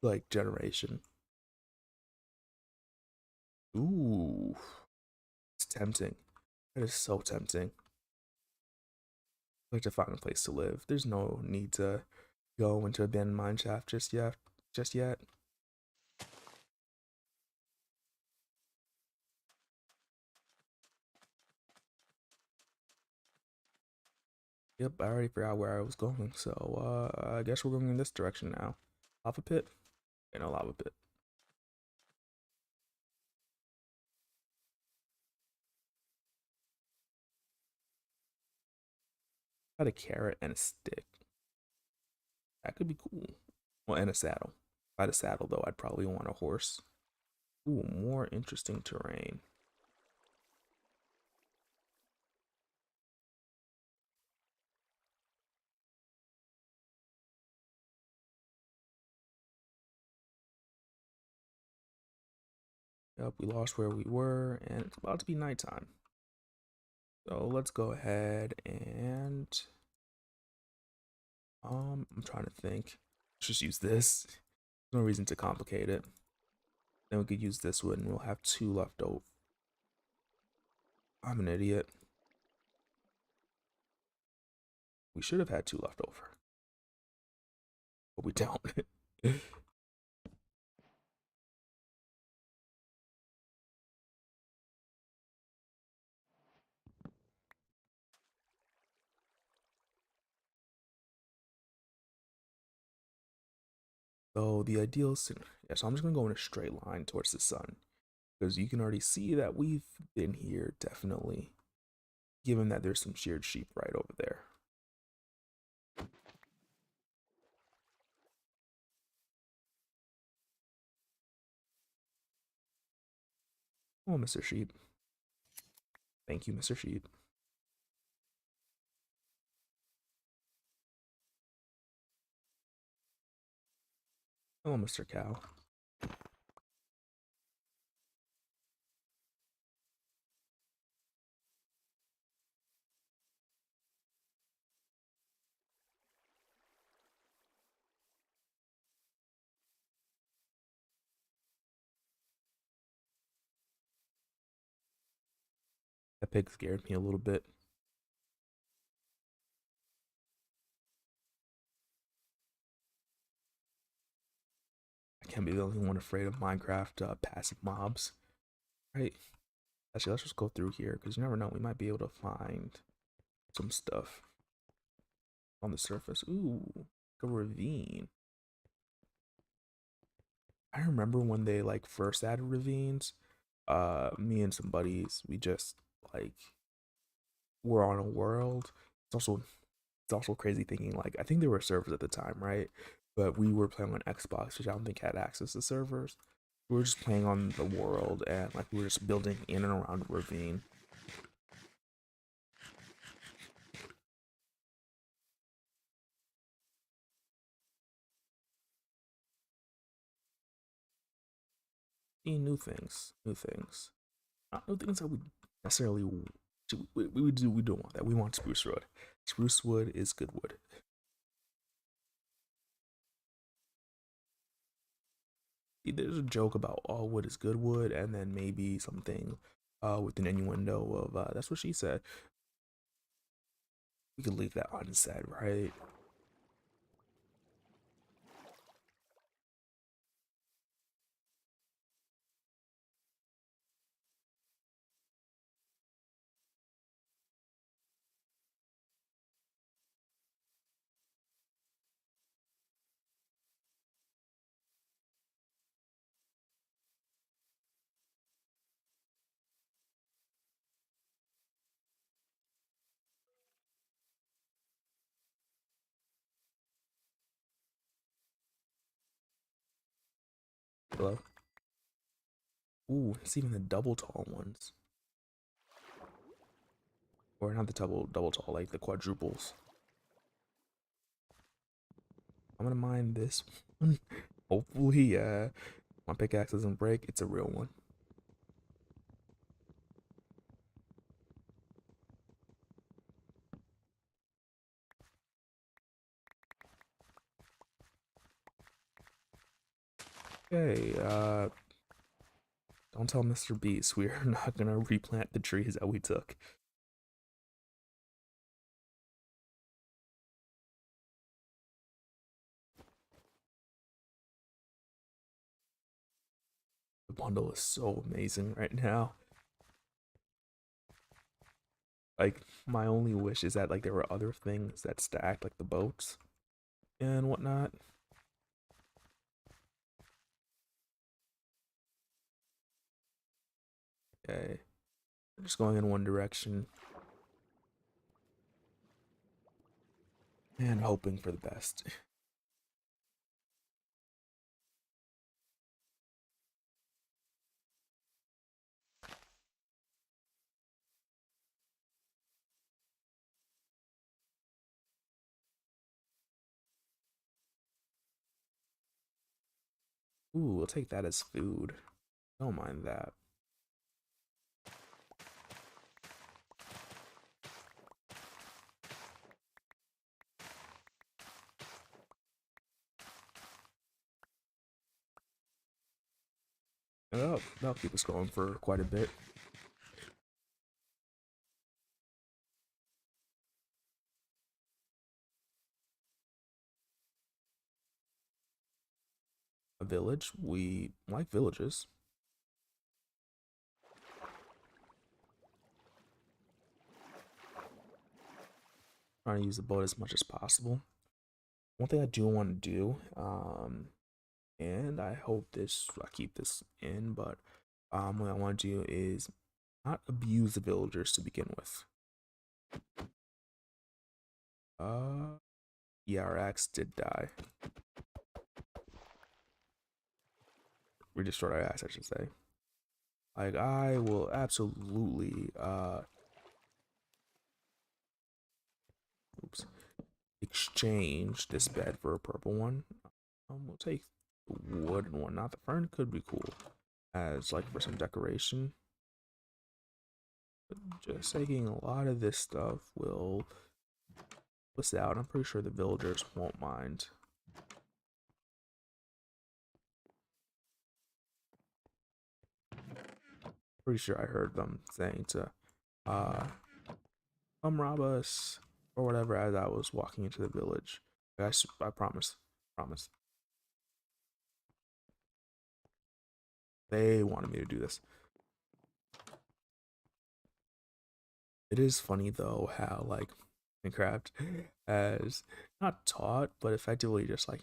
like generation. Ooh, it's tempting. It is so tempting. Like to find a place to live. There's no need to go into abandoned mine shaft just yet. Just yet. Yep, I already forgot where I was going, so I guess we're going in this direction now. Lava pit? In a lava pit. Got a carrot and a stick. That could be cool. Well, and a saddle. If I had a saddle though, I'd probably want a horse. Ooh, more interesting terrain. Yep, we lost where we were, and it's about to be nighttime. So let's go ahead and I'm trying to think. Let's just use this. No reason to complicate it. Then we could use this one and we'll have 2 left over. I'm an idiot. We should have had 2 left over, but we don't. So the ideal yeah, so I'm just gonna go in a straight line towards the sun because you can already see that we've been here definitely, given that there's some sheared sheep right over there. Oh, Mr. Sheep. Thank you, Mr. Sheep. Oh, Mr. Cow. That pig scared me a little bit. I can't be the only one afraid of Minecraft passive mobs, right? Actually, let's just go through here because you never know. We might be able to find some stuff on the surface. Ooh, a ravine. I remember when they like first added ravines. Me and some buddies, we just like were on a world. It's also crazy thinking like I think there were servers at the time, right? But we were playing on Xbox, which I don't think had access to servers. We were just playing on the world and like we were just building in and around a ravine. Seeing new things, not new things that we necessarily we don't want that. We want spruce wood. Spruce wood is good wood. There's a joke about all wood is good wood, and then maybe something with an innuendo of that's what she said. We could leave that unsaid, right? Hello. Ooh, it's even the double tall ones, or not the double tall, like the quadruples. I'm gonna mine this one. Hopefully, my pickaxe doesn't break. It's a real one. Okay, don't tell Mr. Beast we are not gonna replant the trees that we took. The bundle is so amazing right now. Like, my only wish is that like there were other things that stacked, like the boats and whatnot. Okay, we're just going in one direction and hoping for the best. Ooh, we'll take that as food. Don't mind that. And that'll keep us going for quite a bit. A village. We like villages. Trying to use the boat as much as possible. One thing I do want to do, and I hope I keep this in, but what I want to do is not abuse the villagers to begin with. Yeah, our axe did die. We destroyed our axe, I should say. Like, I will absolutely, oops, exchange this bed for a purple one. We'll take the wooden one. Not the fern could be cool as like for some decoration. But just taking a lot of this stuff will push out. I'm pretty sure the villagers won't mind. Pretty sure I heard them saying to uh come rob us or whatever as I was walking into the village. I promise. Promise. They wanted me to do this. It is funny though how like Minecraft has not taught, but effectively just like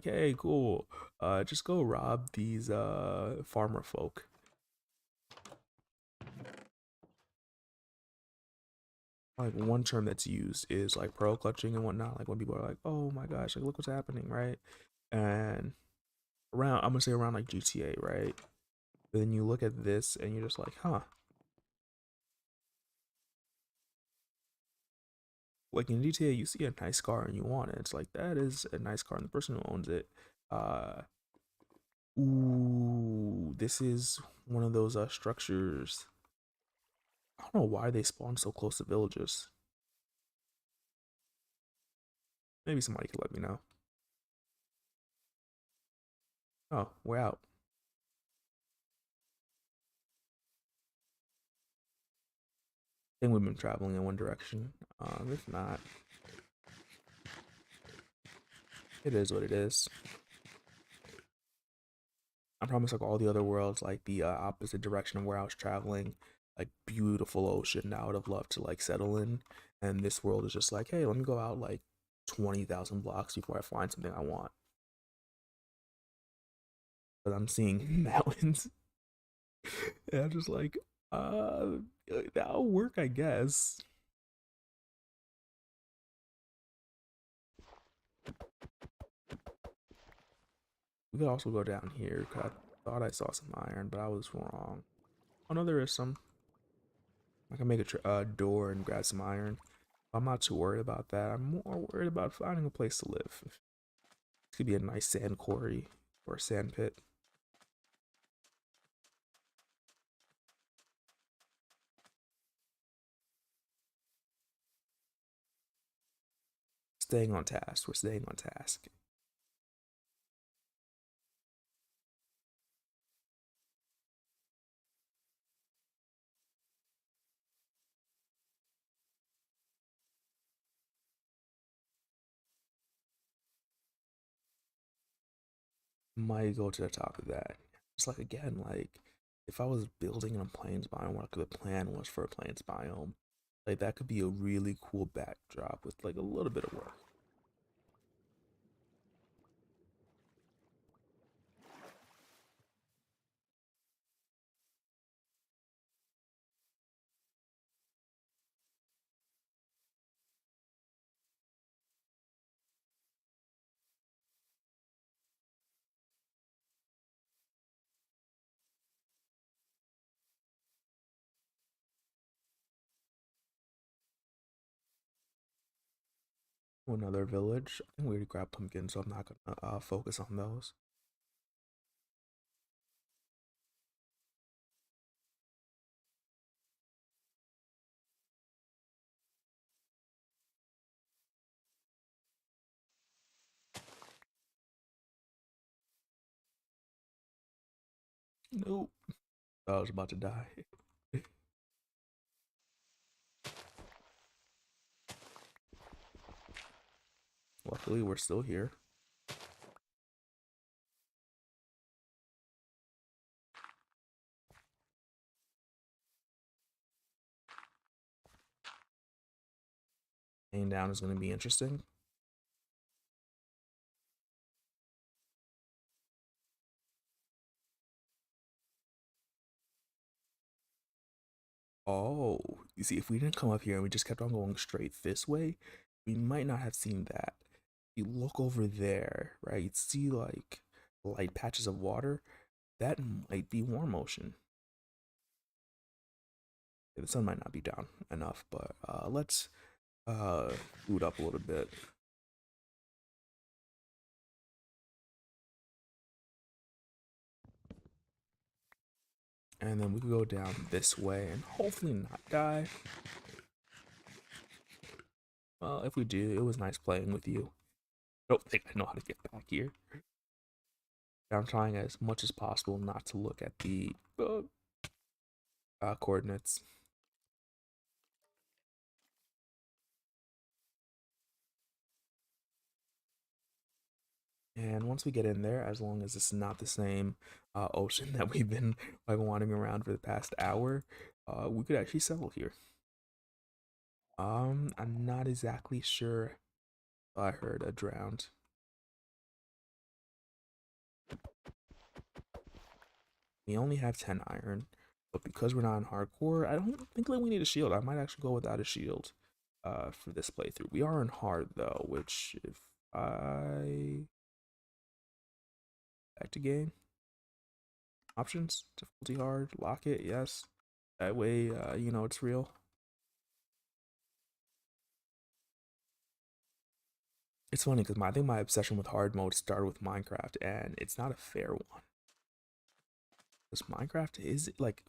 hey, cool. Just go rob these farmer folk. Like one term that's used is like pearl clutching and whatnot. Like when people are like, oh my gosh, like look what's happening, right? And around I'm gonna say around like GTA, right? But then you look at this and you're just like, huh. Like in GTA, you see a nice car and you want it. It's like that is a nice car, and the person who owns it, uh, ooh, this is one of those structures. I don't know why they spawn so close to villages. Maybe somebody could let me know. Oh, we're out. I think we've been traveling in one direction. If not, it is what it is. I promise, like all the other worlds, like the opposite direction of where I was traveling, like beautiful ocean that I would have loved to like settle in. And this world is just like, hey, let me go out like 20,000 blocks before I find something I want. But I'm seeing mountains, and I'm just like, that'll work, I guess. We could also go down here. 'Cause I thought I saw some iron, but I was wrong. Oh no, there is some. I can make a door and grab some iron. I'm not too worried about that. I'm more worried about finding a place to live. This could be a nice sand quarry or a sand pit. Staying on task. We're staying on task. Might go to the top of that. It's like again, like if I was building in a plains biome, what the plan was for a plains biome, like that could be a really cool backdrop with like a little bit of work. Another village. I think we already grabbed pumpkins, so I'm not gonna focus on those. Nope. I was about to die. Luckily, we're still here. Staying down is going to be interesting. Oh, you see, if we didn't come up here and we just kept on going straight this way, we might not have seen that. You look over there, right? You'd see like light patches of water. That might be warm ocean. The sun might not be down enough, but let's boot up a little bit. And then we could go down this way and hopefully not die. Well, if we do, it was nice playing with you. I don't think I know how to get back here. I'm trying as much as possible not to look at the coordinates. And once we get in there, as long as it's not the same ocean that we've been like wandering around for the past hour, we could actually settle here. I'm not exactly sure. I heard a drowned. We only have 10 iron, but because we're not in hardcore, I don't think that we need a shield. I might actually go without a shield for this playthrough. We are in hard though, which if I back to game options, difficulty hard, lock it, yes. That way, you know it's real. It's funny because I think my obsession with hard mode started with Minecraft, and it's not a fair one. Because Minecraft is like,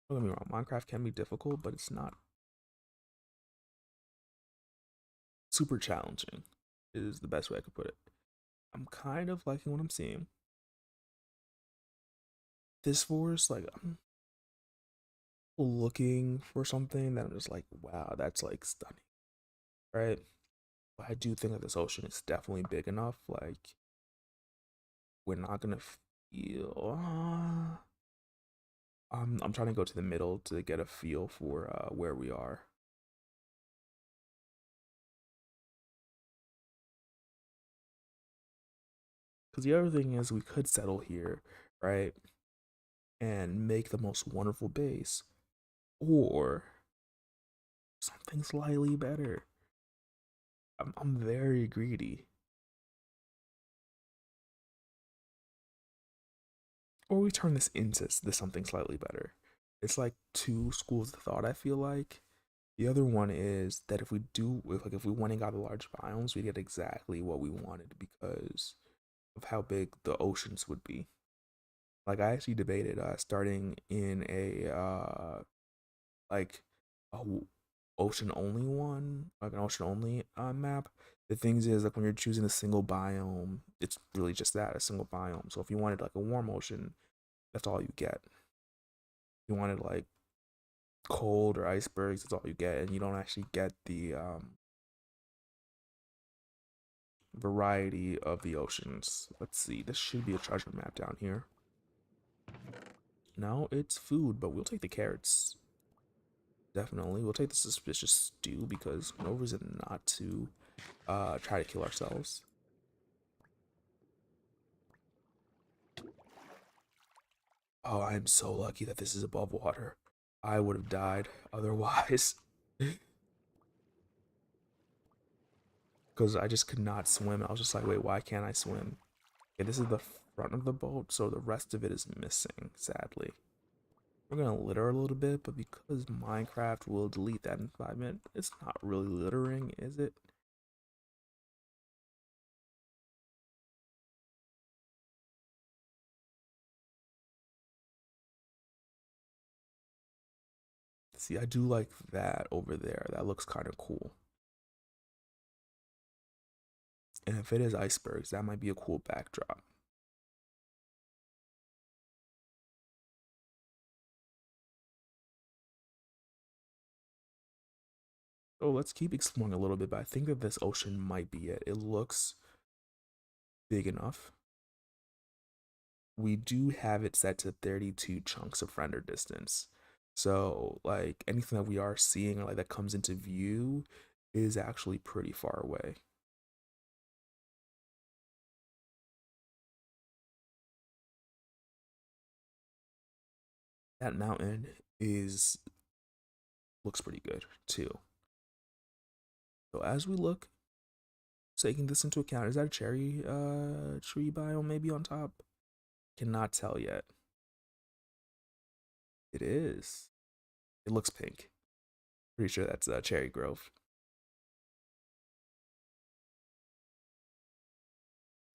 don't get me wrong, Minecraft can be difficult, but it's not super challenging. Is the best way I could put it. I'm kind of liking what I'm seeing. This forest, like, I'm looking for something that I'm just like, wow, that's like stunning, right? But I do think that this ocean is definitely big enough. Like, we're not gonna feel. I'm trying to go to the middle to get a feel for where we are. Because the other thing is, we could settle here, right, and make the most wonderful base, or something slightly better. I'm very greedy. Or we turn this into something slightly better. It's like two schools of thought. I feel like the other one is that if we went and got the large biomes, we get exactly what we wanted because of how big the oceans would be. Like I actually debated starting in a like a ocean only one, like an ocean only map. The things is like when you're choosing a single biome, it's really just that, a single biome. So if you wanted like a warm ocean, that's all you get. If you wanted like cold or icebergs, that's all you get, and you don't actually get the variety of the oceans. Let's see, this should be a treasure map down here. No, it's food, but we'll take the carrots. Definitely, we'll take the suspicious stew because no reason not to try to kill ourselves. Oh, I'm so lucky that this is above water. I would have died otherwise. Because I just could not swim. I was just like, wait, why can't I swim? Okay, this is the front of the boat, so the rest of it is missing, sadly. We're gonna litter a little bit, but because Minecraft will delete that in 5 minutes, it's not really littering, is it? See, I do like that over there. That looks kind of cool. And if it is icebergs, that might be a cool backdrop. So let's keep exploring a little bit, but I think that this ocean might be it. It looks big enough. We do have it set to 32 chunks of render distance. So like anything that we are seeing or like that comes into view is actually pretty far away. That mountain is looks pretty good too. So as we look, taking this into account, is that a cherry tree biome maybe on top? Cannot tell yet. It is. It looks pink. Pretty sure that's Cherry Grove.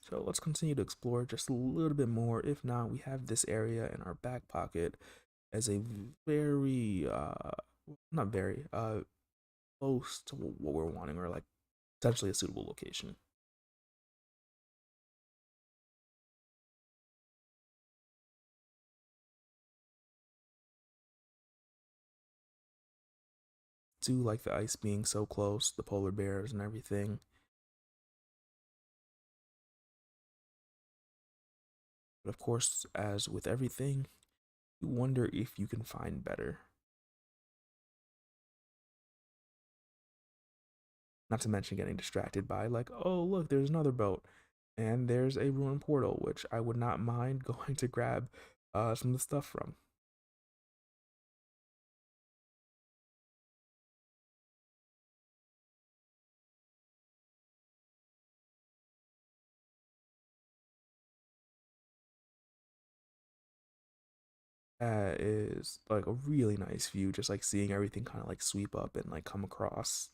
So let's continue to explore just a little bit more. If not, we have this area in our back pocket as a very, not very, close to what we're wanting, or like potentially a suitable location. Do like the ice being so close, the polar bears and everything. But of course, as with everything, you wonder if you can find better. Not to mention getting distracted by, like, oh, look, there's another boat. And there's a ruined portal, which I would not mind going to grab some of the stuff from. That is like a really nice view, just like seeing everything kind of like sweep up and like come across.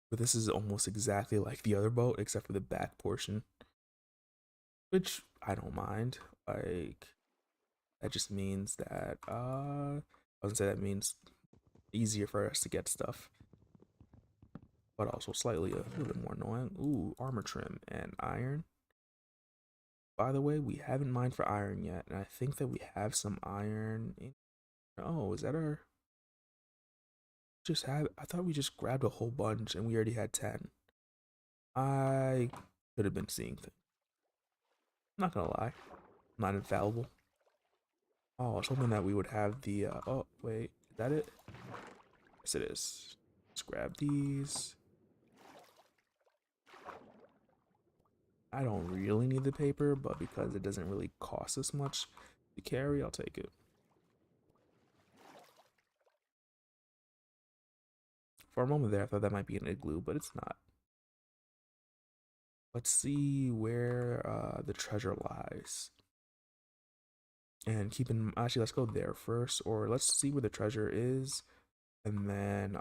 But this is almost exactly like the other boat, except for the back portion, which I don't mind. Like, that just means that, I would say that means easier for us to get stuff, but also slightly a little bit more annoying. Ooh, armor trim and iron. By the way, we haven't mined for iron yet, and I think that we have some iron in. Oh, is that our? Just have. I thought we just grabbed a whole bunch and we already had 10. I could have been seeing things. I'm not gonna lie. I'm not infallible. Oh, I was hoping that we would have the. Oh, wait. Is that it? Yes, it is. Let's grab these. I don't really need the paper, but because it doesn't really cost us much to carry, I'll take it. For a moment there, I thought that might be an igloo, but it's not. Let's see where the treasure lies. And keep in actually, let's go there first, or let's see where the treasure is, and then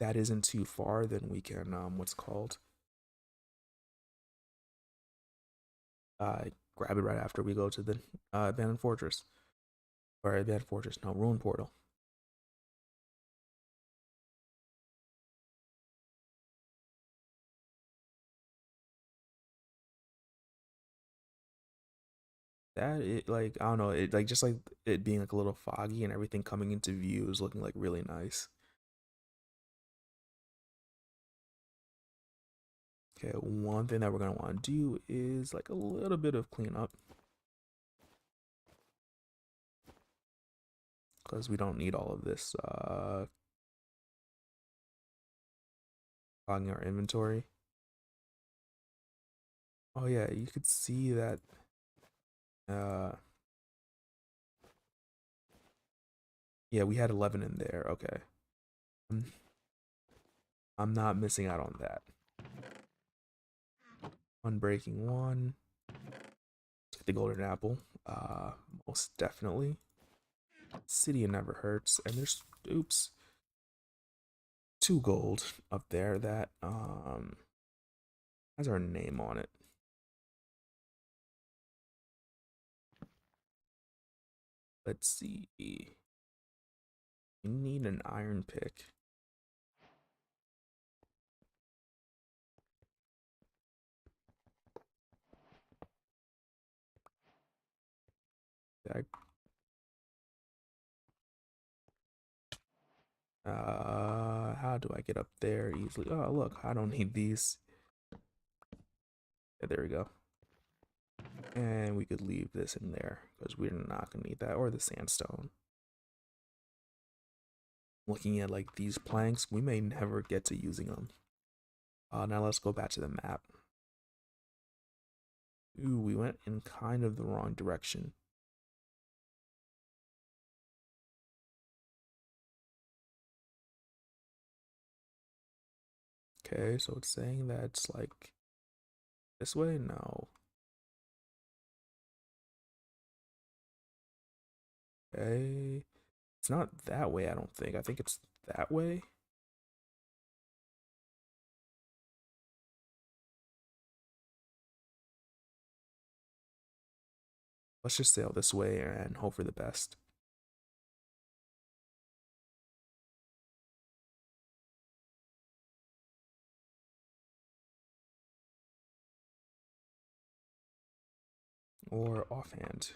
that isn't too far, then we can what's called uh grab it right after we go to the abandoned fortress, or abandoned fortress, no, ruin portal. That it like I don't know, it like just like it being like a little foggy and everything coming into view is looking like really nice. Okay, one thing that we're gonna want to do is like a little bit of cleanup because we don't need all of this clogging our inventory. Oh yeah, you could see that uh yeah, we had 11 in there. Okay. I'm, I'm not missing out on that. Unbreaking one. Take the golden apple. Most definitely. City never hurts. And there's oops. 2 gold up there that has our name on it. Let's see. We need an iron pick. How do I get up there easily? Oh, look, I don't need these. Yeah, there we go. And we could leave this in there because we're not gonna need that, or the sandstone. Looking at like these planks, we may never get to using them. Now let's go back to the map. Ooh, we went in kind of the wrong direction. Okay, so it's saying that it's like this way? No. Okay. It's not that way, I don't think. I think it's that way. Let's just sail this way and hope for the best. Or offhand.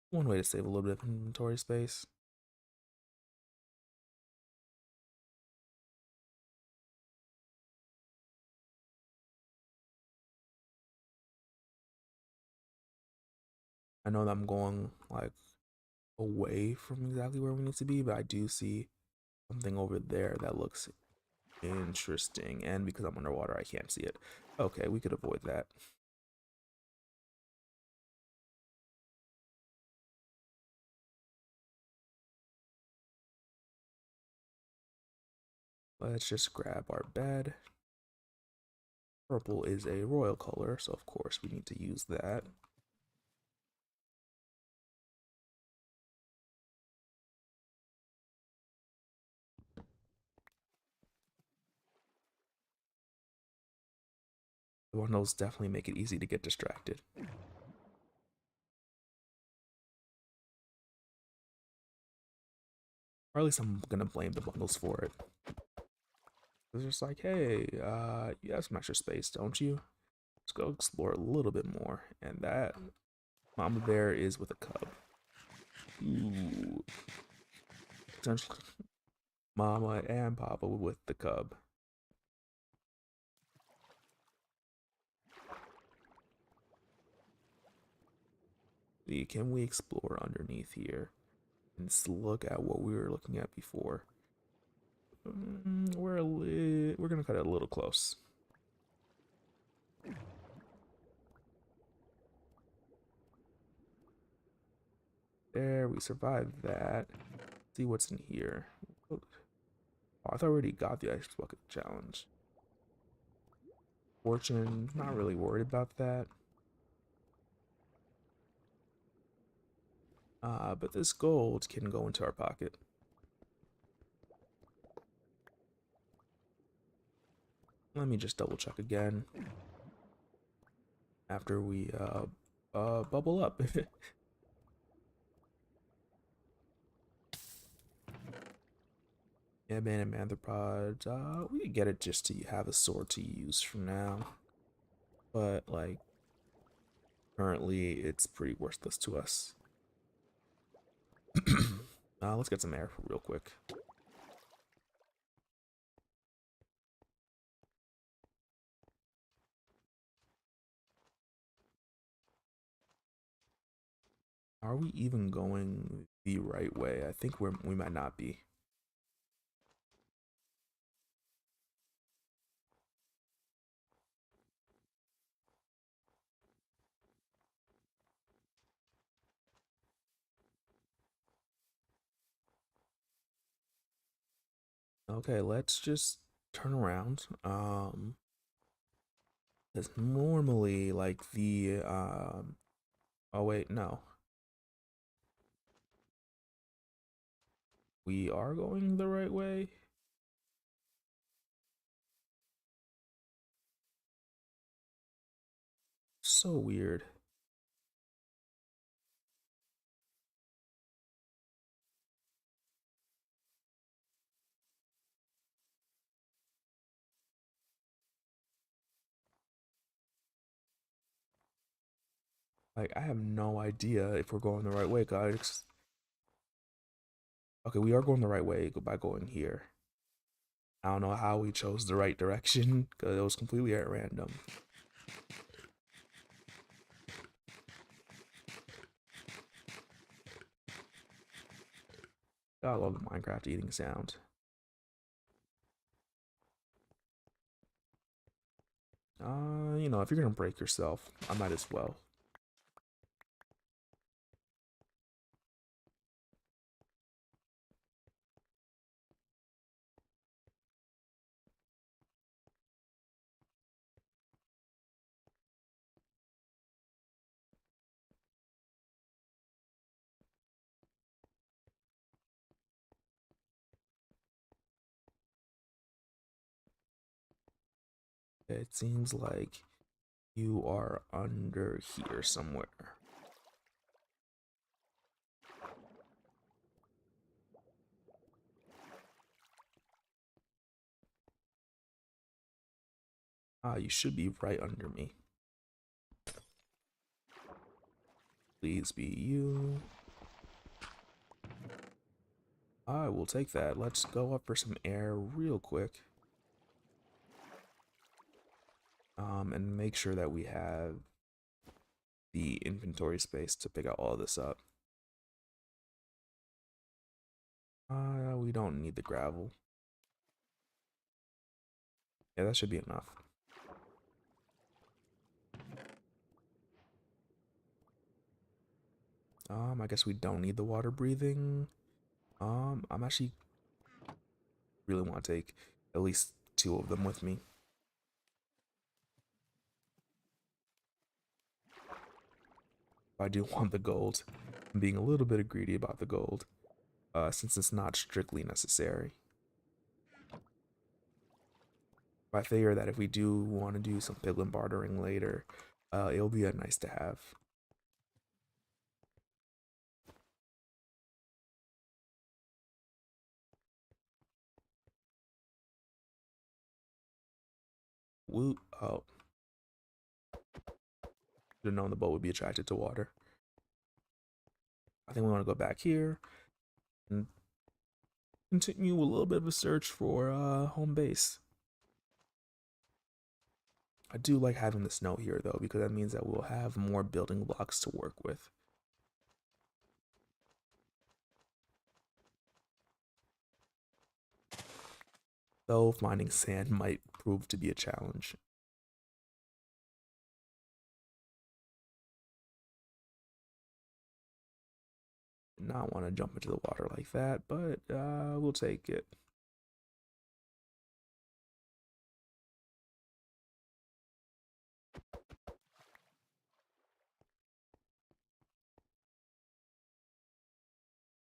One way to save a little bit of inventory space. I know that I'm going like away from exactly where we need to be, but I do see something over there that looks interesting. And because I'm underwater, I can't see it. Okay, we could avoid that. Let's just grab our bed. Purple is a royal color, so of course we need to use that. The bundles definitely make it easy to get distracted. Or at least I'm gonna blame the bundles for it. It's just like, hey, you have some extra space, don't you? Let's go explore a little bit more. And that mama bear is with a cub. Ooh. Potentially mama and papa with the cub. Can we explore underneath here and look at what we were looking at before? We're gonna cut it a little close. There, we survived that. Let's see what's in here. Oh, I thought we already got the ice bucket challenge. Fortune, not really worried about that. But this gold can go into our pocket. Let me just double check again after we bubble up. Yeah, abandoned manthropod. We could get it just to have a sword to use for now, but like currently it's pretty worthless to us. Let's get some air real quick. Are we even going the right way? I think we might not be. Okay, let's just turn around. Because normally like the oh wait, no. We are going the right way. So weird. Like, I have no idea if we're going the right way, guys. Okay, we are going the right way by going here. I don't know how we chose the right direction because it was completely at random. I love the Minecraft eating sound. You know, if you're gonna break yourself, I might as well. It seems like you are under here somewhere. Ah, you should be right under me. Please be you. I will take that. Let's go up for some air real quick. And make sure that we have the inventory space to pick out all this up. We don't need the gravel. Yeah, that should be enough. I guess we don't need the water breathing. I'm actually really want to take at least 2 of them with me. I do want the gold. I'm being a little bit greedy about the gold, since it's not strictly necessary. I figure that if we do want to do some piglin bartering later, it'll be a nice to have. Woo! Oh, should have known the boat would be attracted to water. I think we want to go back here and continue a little bit of a search for home base. I do like having the snow here though, because that means that we'll have more building blocks to work with. Though finding sand might prove to be a challenge. Not want to jump into the water like that, but we'll take it.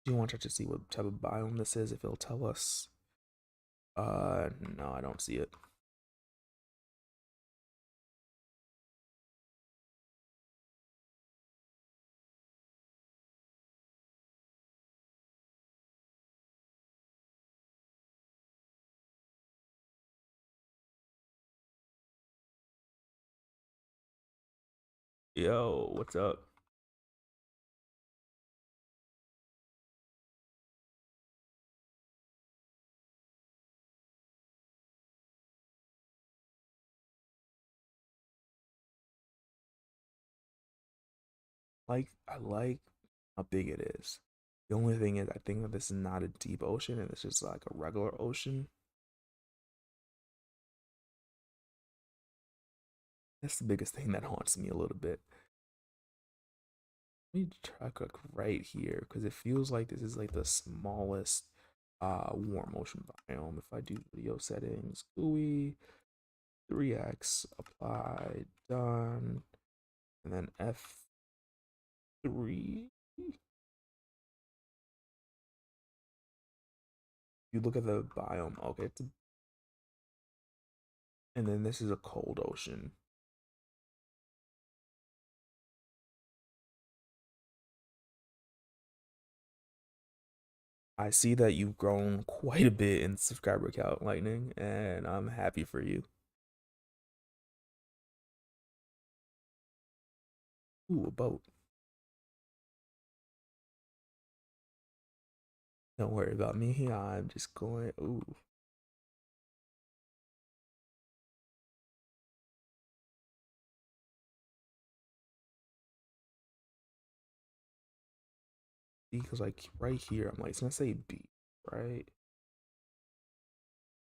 Do you want to see what type of biome this is? If it'll tell us. No, I don't see it. Yo, what's up? I like how big it is. The only thing is, I think that this is not a deep ocean, and it's just like a regular ocean. That's the biggest thing that haunts me a little bit. Let me try to look right here because it feels like this is like the smallest warm ocean biome. If I do video settings, GUI, 3x, apply, done, and then F3. You look at the biome, okay, and then this is a cold ocean. I see that you've grown quite a bit in subscriber count, Lightning, and I'm happy for you. Ooh, a boat. Don't worry about me. I'm just going. Ooh, because like right here, I'm like, it's gonna say B, right?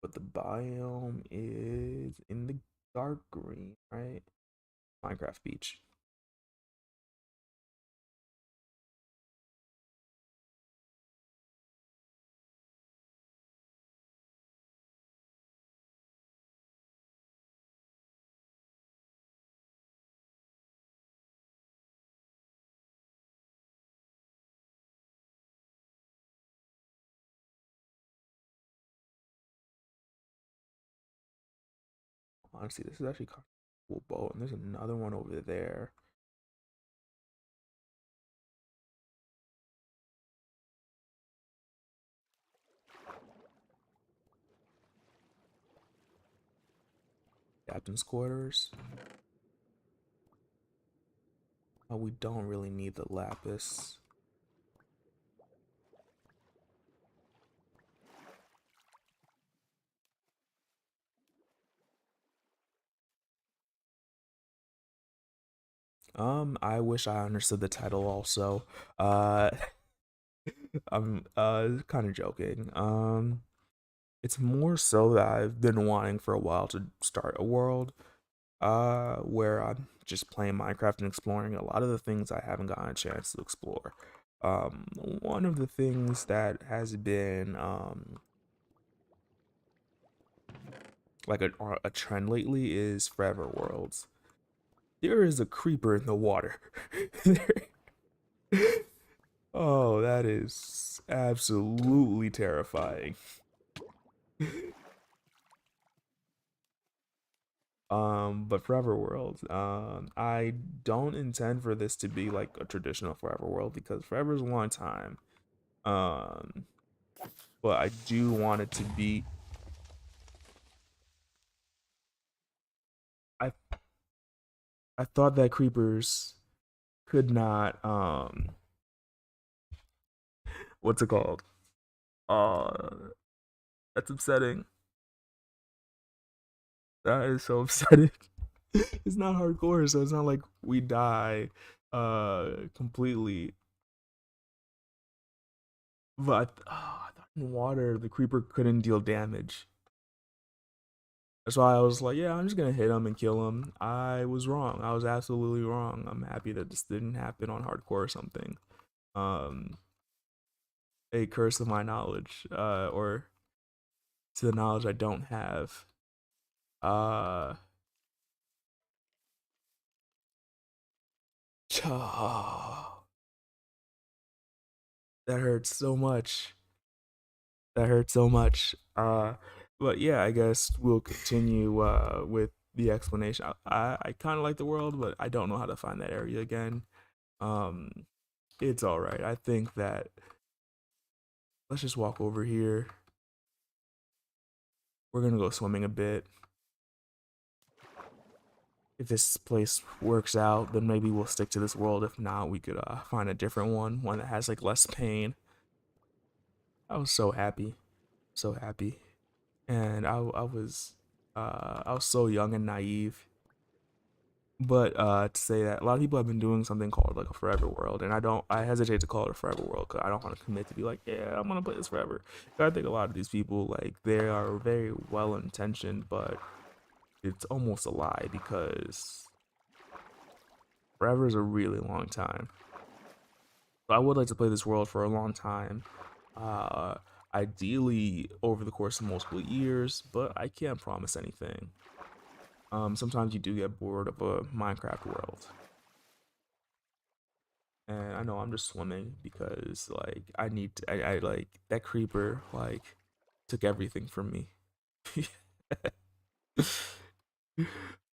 But the biome is in the dark green, right? Minecraft Beach. Honestly, this is actually kind of a cool boat, and there's another one over there. Captain's quarters. Oh, we don't really need the lapis. I wish I understood the title also. Uh, I'm kind of joking. It's more so that I've been wanting for a while to start a world, where I'm just playing Minecraft and exploring a lot of the things I haven't gotten a chance to explore. One of the things that has been like a trend lately is Forever Worlds. There is a creeper in the water. Oh, that is absolutely terrifying. But Forever World, I don't intend for this to be like a traditional Forever World because Forever is a long time. Um, but I do want it to be. I I thought that creepers could not what's it called? That's upsetting. That is so upsetting. It's not hardcore, so it's not like we die completely. But I thought in water the creeper couldn't deal damage. That's why I was like, yeah, I'm just gonna hit him and kill him. I was wrong. I was absolutely wrong. I'm happy that this didn't happen on hardcore or something. Um, a curse of my knowledge, or to the knowledge I don't have. Uh, that hurts so much. That hurts so much. But yeah, I guess we'll continue with the explanation. I kind of like the world, but I don't know how to find that area again. Um, it's all right. I think that let's just walk over here. We're gonna go swimming a bit. If this place works out, then maybe we'll stick to this world. If not, we could find a different one that has like less pain. I was so happy, so happy, and I was so young and naive. But to say that a lot of people have been doing something called like a forever world, and I hesitate to call it a forever world because I don't want to commit to be like, yeah, I'm gonna play this forever. I think a lot of these people like they are very well intentioned, but it's almost a lie because forever is a really long time. So I would like to play this world for a long time. Uh, Ideally over the course of multiple years, but I can't promise anything. Sometimes you do get bored of a Minecraft world. And I know I'm just swimming because like I like that creeper like took everything from me.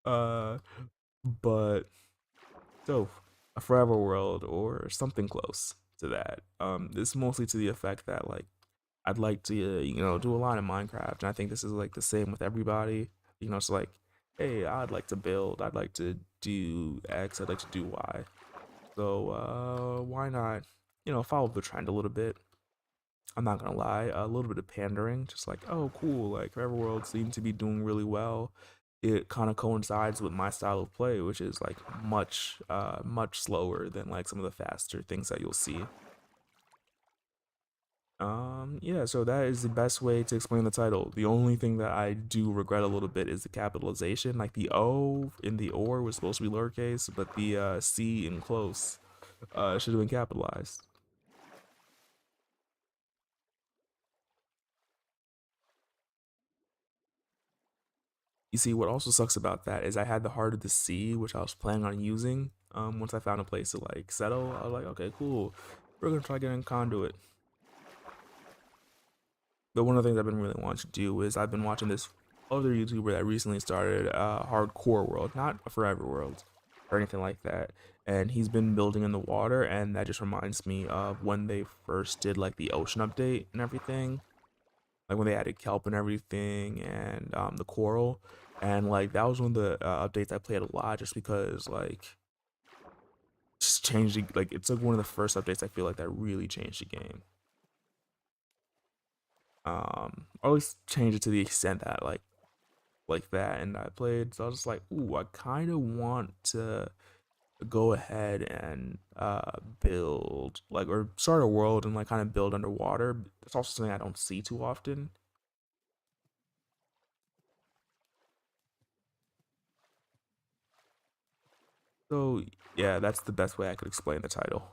uh but so a forever world or something close to that. This is mostly to the effect that like I'd like to do a lot in Minecraft, and I think this is like the same with everybody. It's like, hey, I'd like to build, I'd like to do X, I'd like to do Y. So why not, follow the trend a little bit? I'm not gonna lie, a little bit of pandering, just like, oh, cool, like Forever World seems to be doing really well. It kind of coincides with my style of play, which is like much slower than like some of the faster things that you'll see. Yeah, so that is the best way to explain the title. The only thing that I do regret a little bit is the capitalization. Like the O in the or was supposed to be lowercase, but the C in close should have been capitalized. You see, what also sucks about that is I had the heart of the sea, which I was planning on using. Once I found a place to like settle, I was like, okay, cool. We're gonna try getting conduit. But one of the things I've been really wanting to do is I've been watching this other YouTuber that recently started Hardcore World, not a Forever World or anything like that. And he's been building in the water, and that just reminds me of when they first did like the ocean update and everything, like when they added kelp and everything, and the coral, and like that was one of the updates I played a lot, just because like just changed like it's like one of the first updates I feel like that really changed the game. Or at least changed it to the extent that like that, and I played. So I was just like, ooh, I kind of want to go ahead and build like or start a world and like kind of build underwater. It's also something I don't see too often. So yeah, that's the best way I could explain the title.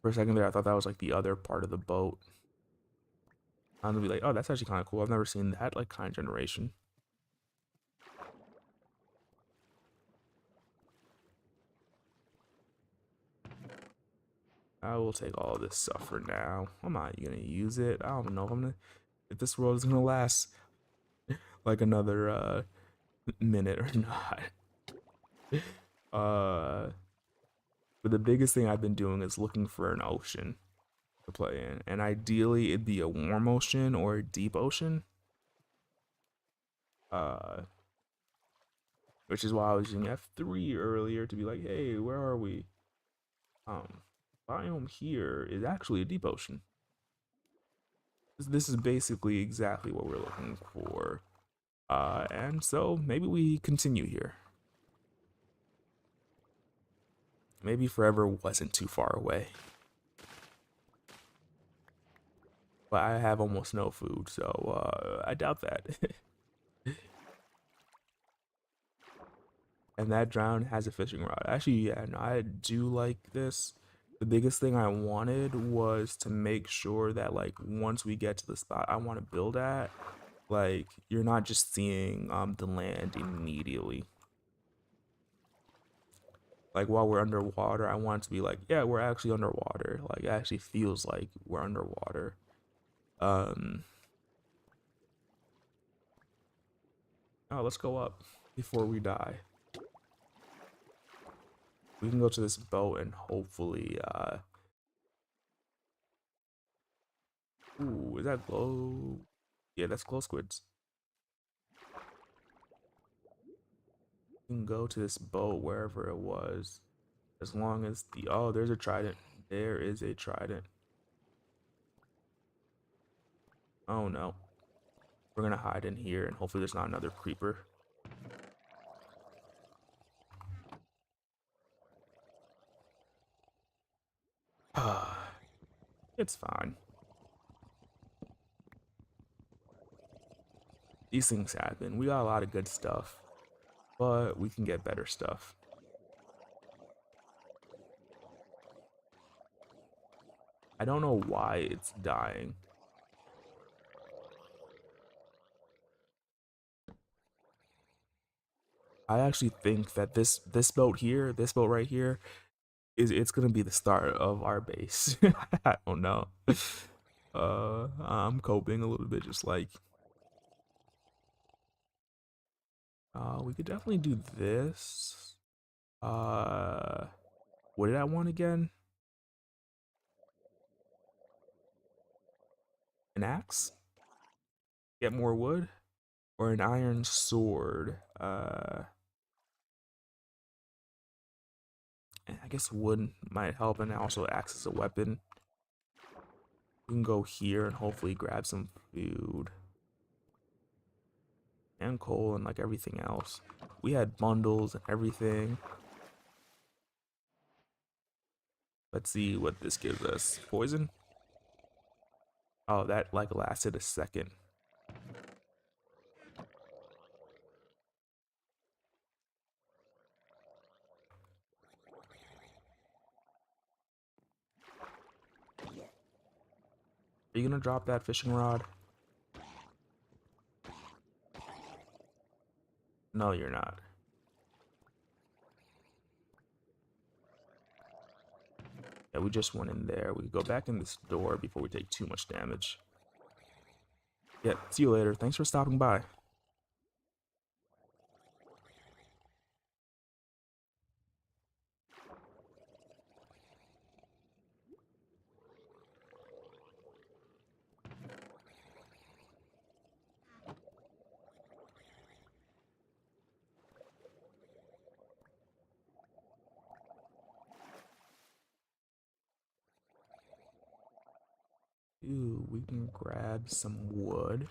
For a second there, I thought that was like the other part of the boat. I'm gonna be like, oh, that's actually kind of cool. I've never seen that like kind of generation. I will take all this stuff for now. I'm not gonna use it. I don't know if this world is gonna last like another minute or not. Uh, but the biggest thing I've been doing is looking for an ocean to play in, and ideally it'd be a warm ocean or a deep ocean. Uh, which is why I was using F3 earlier to be like, hey, where are we? Um, biome here is actually a deep ocean. This is basically exactly what we're looking for. And so maybe we continue here. Maybe Forever wasn't too far away. But I have almost no food, so I doubt that. And that drown has a fishing rod. Actually, yeah, no, I do like this. The biggest thing I wanted was to make sure that like once we get to the spot I want to build at, like you're not just seeing the land immediately. Like while we're underwater, I want it to be like, yeah, we're actually underwater. Like it actually feels like we're underwater. Um, oh, let's go up before we die. We can go to this boat and hopefully, ooh, is that glow? Yeah, that's glow squids. We can go to this boat wherever it was, as long as oh, there's a trident. There is a trident. Oh no, we're gonna hide in here and hopefully there's not another creeper. It's fine. These things happen. We got a lot of good stuff, but we can get better stuff. I don't know why it's dying. I actually think that this boat here, this boat right here, is it's gonna be the start of our base. I don't know. I'm coping a little bit, just like we could definitely do this. Uh, what did I want again? An axe? Get more wood or an iron sword. I guess wood might help, and it also acts as a weapon. We can go here and hopefully grab some food and coal and like everything else. We had bundles and everything. Let's see what this gives us. Poison? Oh, that like lasted a second. Are you gonna drop that fishing rod? No, you're not. Yeah, we just went in there. We go back in this door before we take too much damage. Yeah, see you later. Thanks for stopping by. Ooh, we can grab some wood.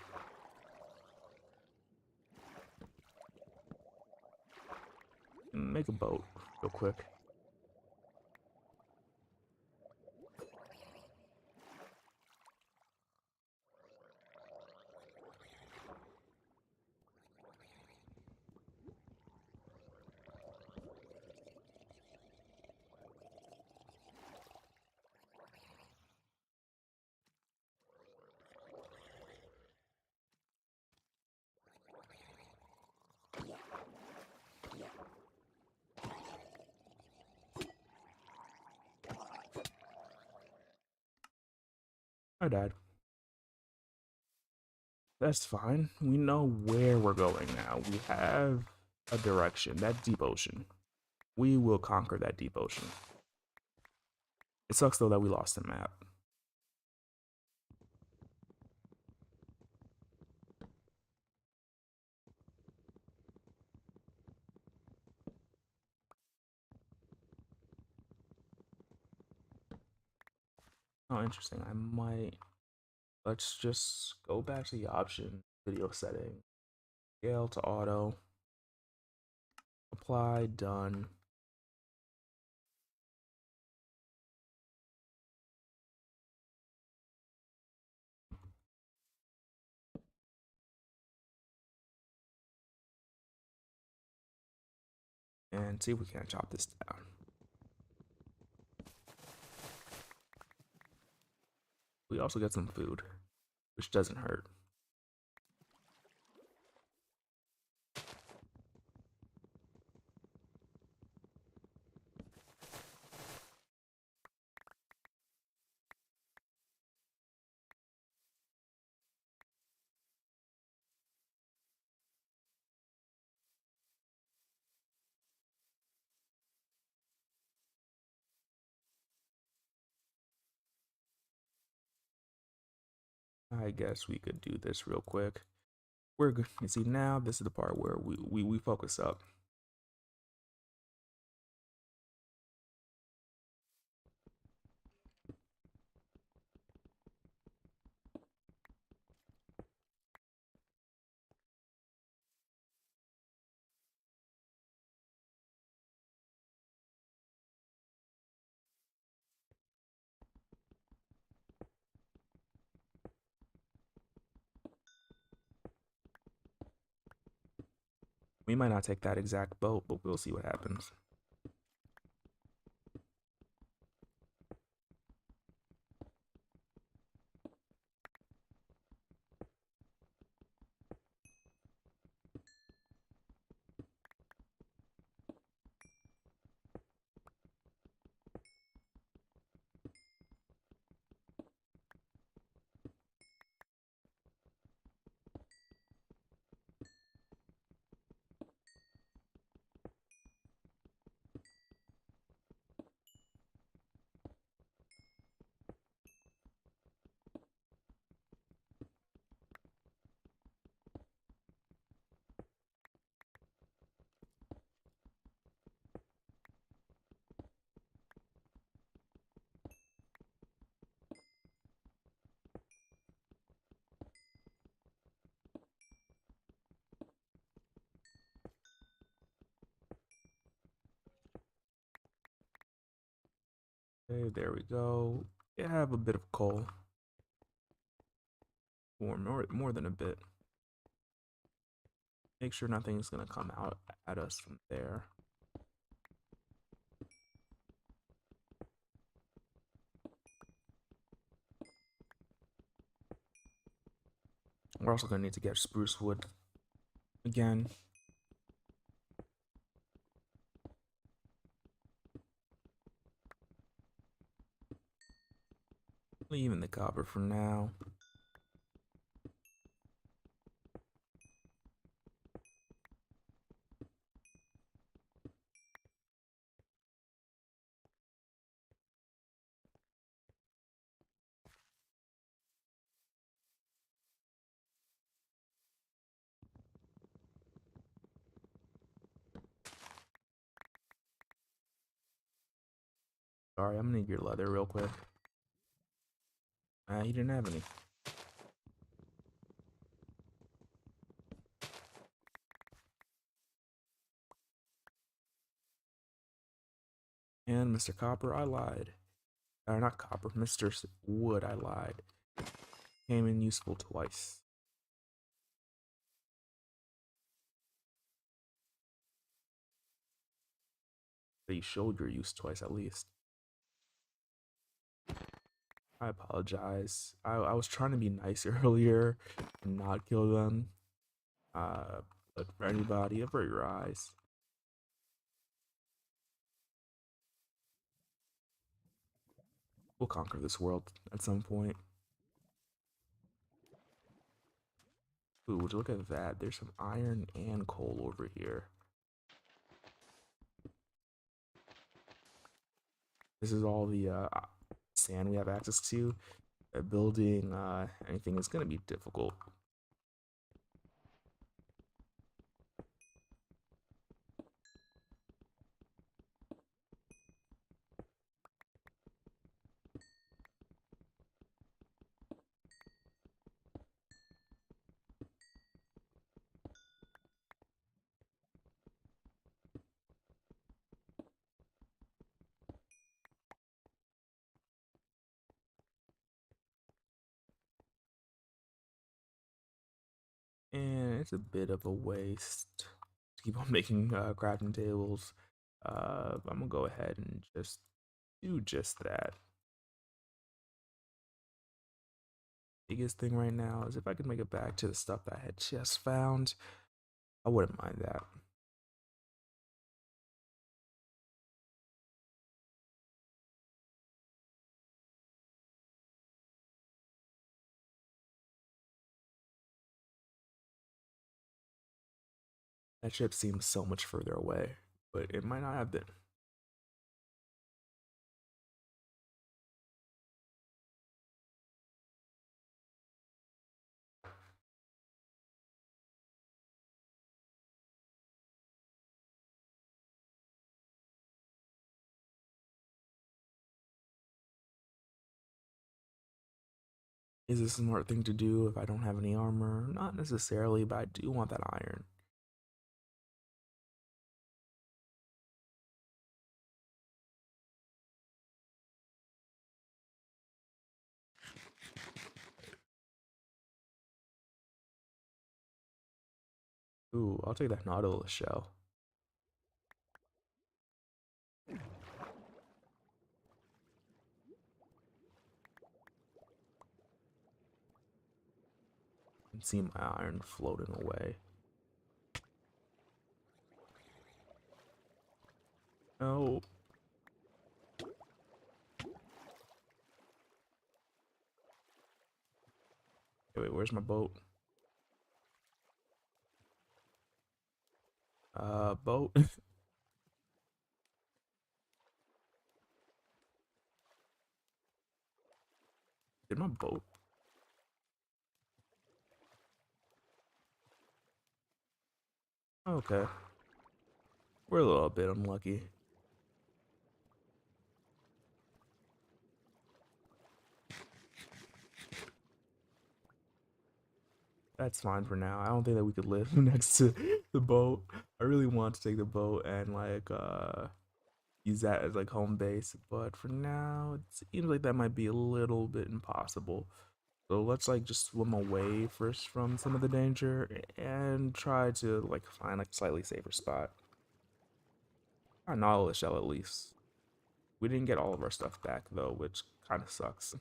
Make a boat real quick. I died. That's fine. We know where we're going now. We have a direction. That deep ocean. We will conquer that deep ocean. It sucks though that we lost the map. Oh, interesting. I might. Let's just go back to the option video setting. Scale to auto. Apply. Done. And see if we can chop this down. We also get some food, which doesn't hurt. I guess we could do this real quick. We're good. You see, now this is the part where we focus up. We might not take that exact boat, but we'll see what happens. Okay, there we go. Yeah, I have a bit of coal. Or more than a bit. Make sure nothing's gonna come out at us from there. We're also gonna need to get spruce wood again. Leaving the copper for now. Sorry, I'm gonna need your leather real quick. You didn't have any. And Mr. Copper, I lied. Not Copper, Mr. Wood, I lied. Came in useful twice. But you showed your use twice at least. I apologize. I was trying to be nice earlier and not kill them. But for anybody, avert your eyes. We'll conquer this world at some point. Ooh, would you look at that? There's some iron and coal over here. This is all the sand we have access to. Building anything is going to be difficult. And it's a bit of a waste to keep on making crafting tables. I'm gonna go ahead and just do just that. Biggest thing right now is if I could make it back to the stuff that I had just found, I wouldn't mind that. That ship seems so much further away, but it might not have been. Is this a smart thing to do if I don't have any armor? Not necessarily, but I do want that iron. Ooh, I'll take that Nautilus shell. I can see my iron floating away. No. Wait, where's my boat? Boat. Did my boat? Okay. We're a little bit unlucky. That's fine for now. I don't think that we could live next to the boat. I really want to take the boat and like use that as like home base. But for now, it seems like that might be a little bit impossible. So let's like just swim away first from some of the danger and try to like find like a slightly safer spot. Our Nautilus shell at least. We didn't get all of our stuff back though, which kind of sucks.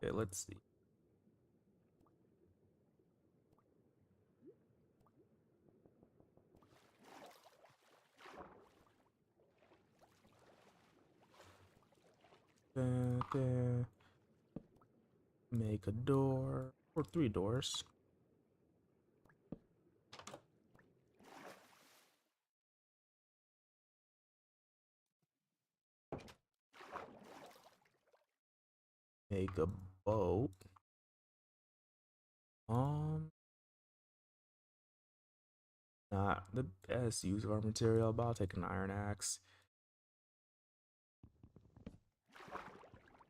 Okay, let's see. Da. Make a door or 3 doors. Make a boat. Um, Not the best use of our material, but I'll take an iron axe.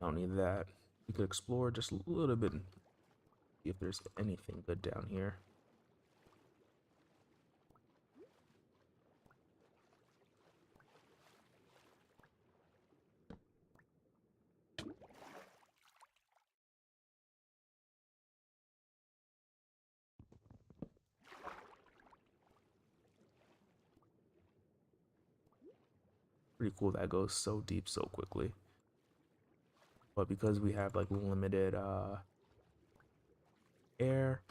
Don't need that. We could explore just a little bit and see if there's anything good down here. Pretty cool that goes so deep so quickly. But because we have like limited air,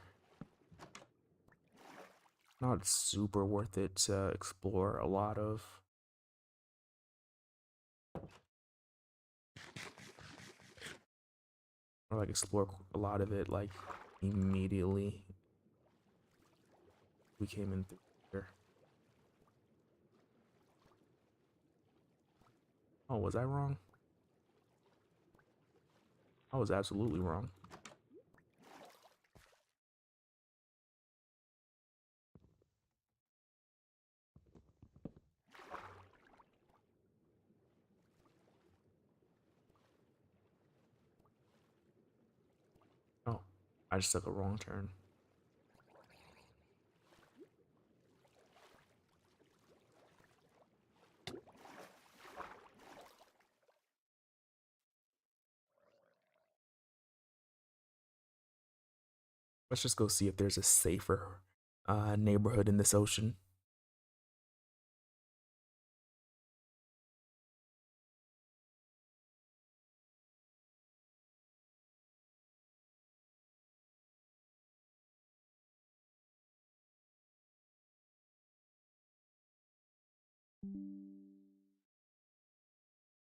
not super worth it to explore a lot of. Or like explore a lot of it like immediately we came in through here. Oh, was I wrong? I was absolutely wrong. Oh, I just took a wrong turn. Let's just go see if there's a safer neighborhood in this ocean.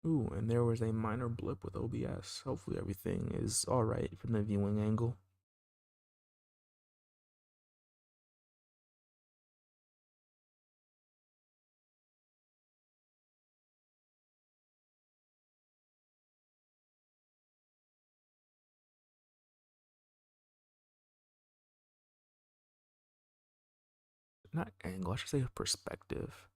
Ooh, and there was a minor blip with OBS. Hopefully everything is alright from the viewing angle. Not angle, I should say perspective.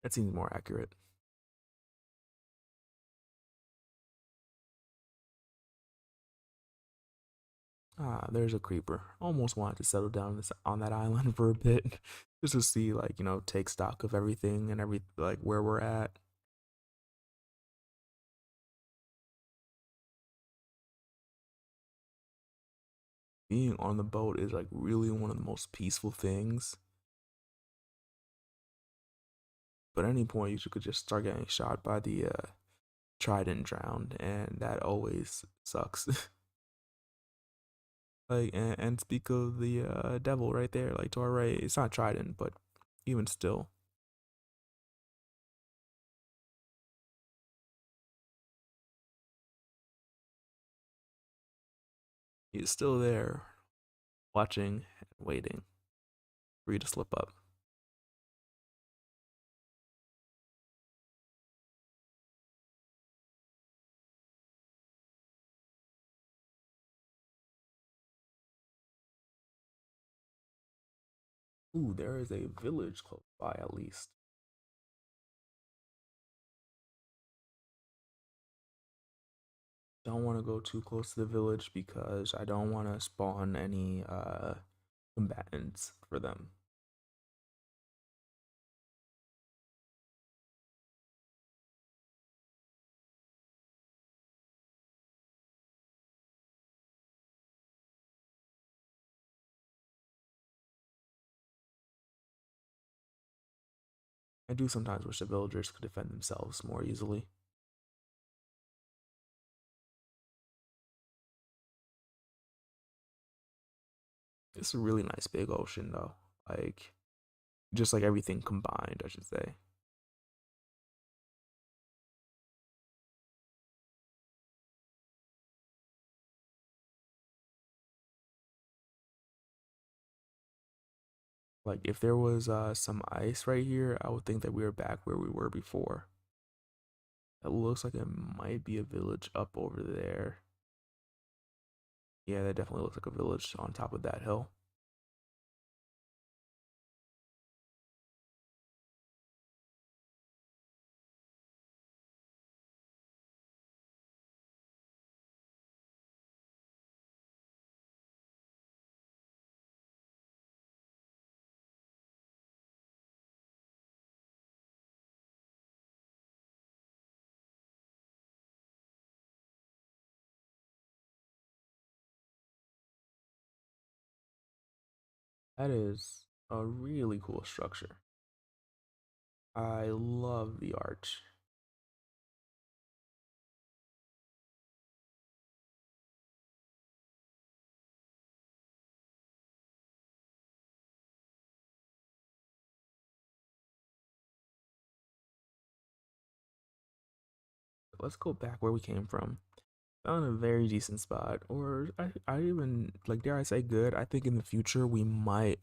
That seems more accurate. Ah, there's a creeper. Almost wanted to settle down on that island for a bit, just to see, like, take stock of everything and like where we're at. Being on the boat is like really one of the most peaceful things. But at any point, you could just start getting shot by the trident drowned, and that always sucks. Like, and speak of the devil right there, like to our right. It's not trident, but even still, he's still there, watching and waiting for you to slip up. Ooh, there is a village close by at least. Don't want to go too close to the village because I don't want to spawn any combatants for them. I do sometimes wish the villagers could defend themselves more easily. It's a really nice big ocean though. Like just like everything combined, I should say. Like if there was some ice right here, I would think that we were back where we were before. It looks like it might be a village up over there. Yeah, that definitely looks like a village on top of that hill. That is a really cool structure. I love the arch. Let's go back where we came from. Found a very decent spot, or I even like dare I say good. I think in the future we might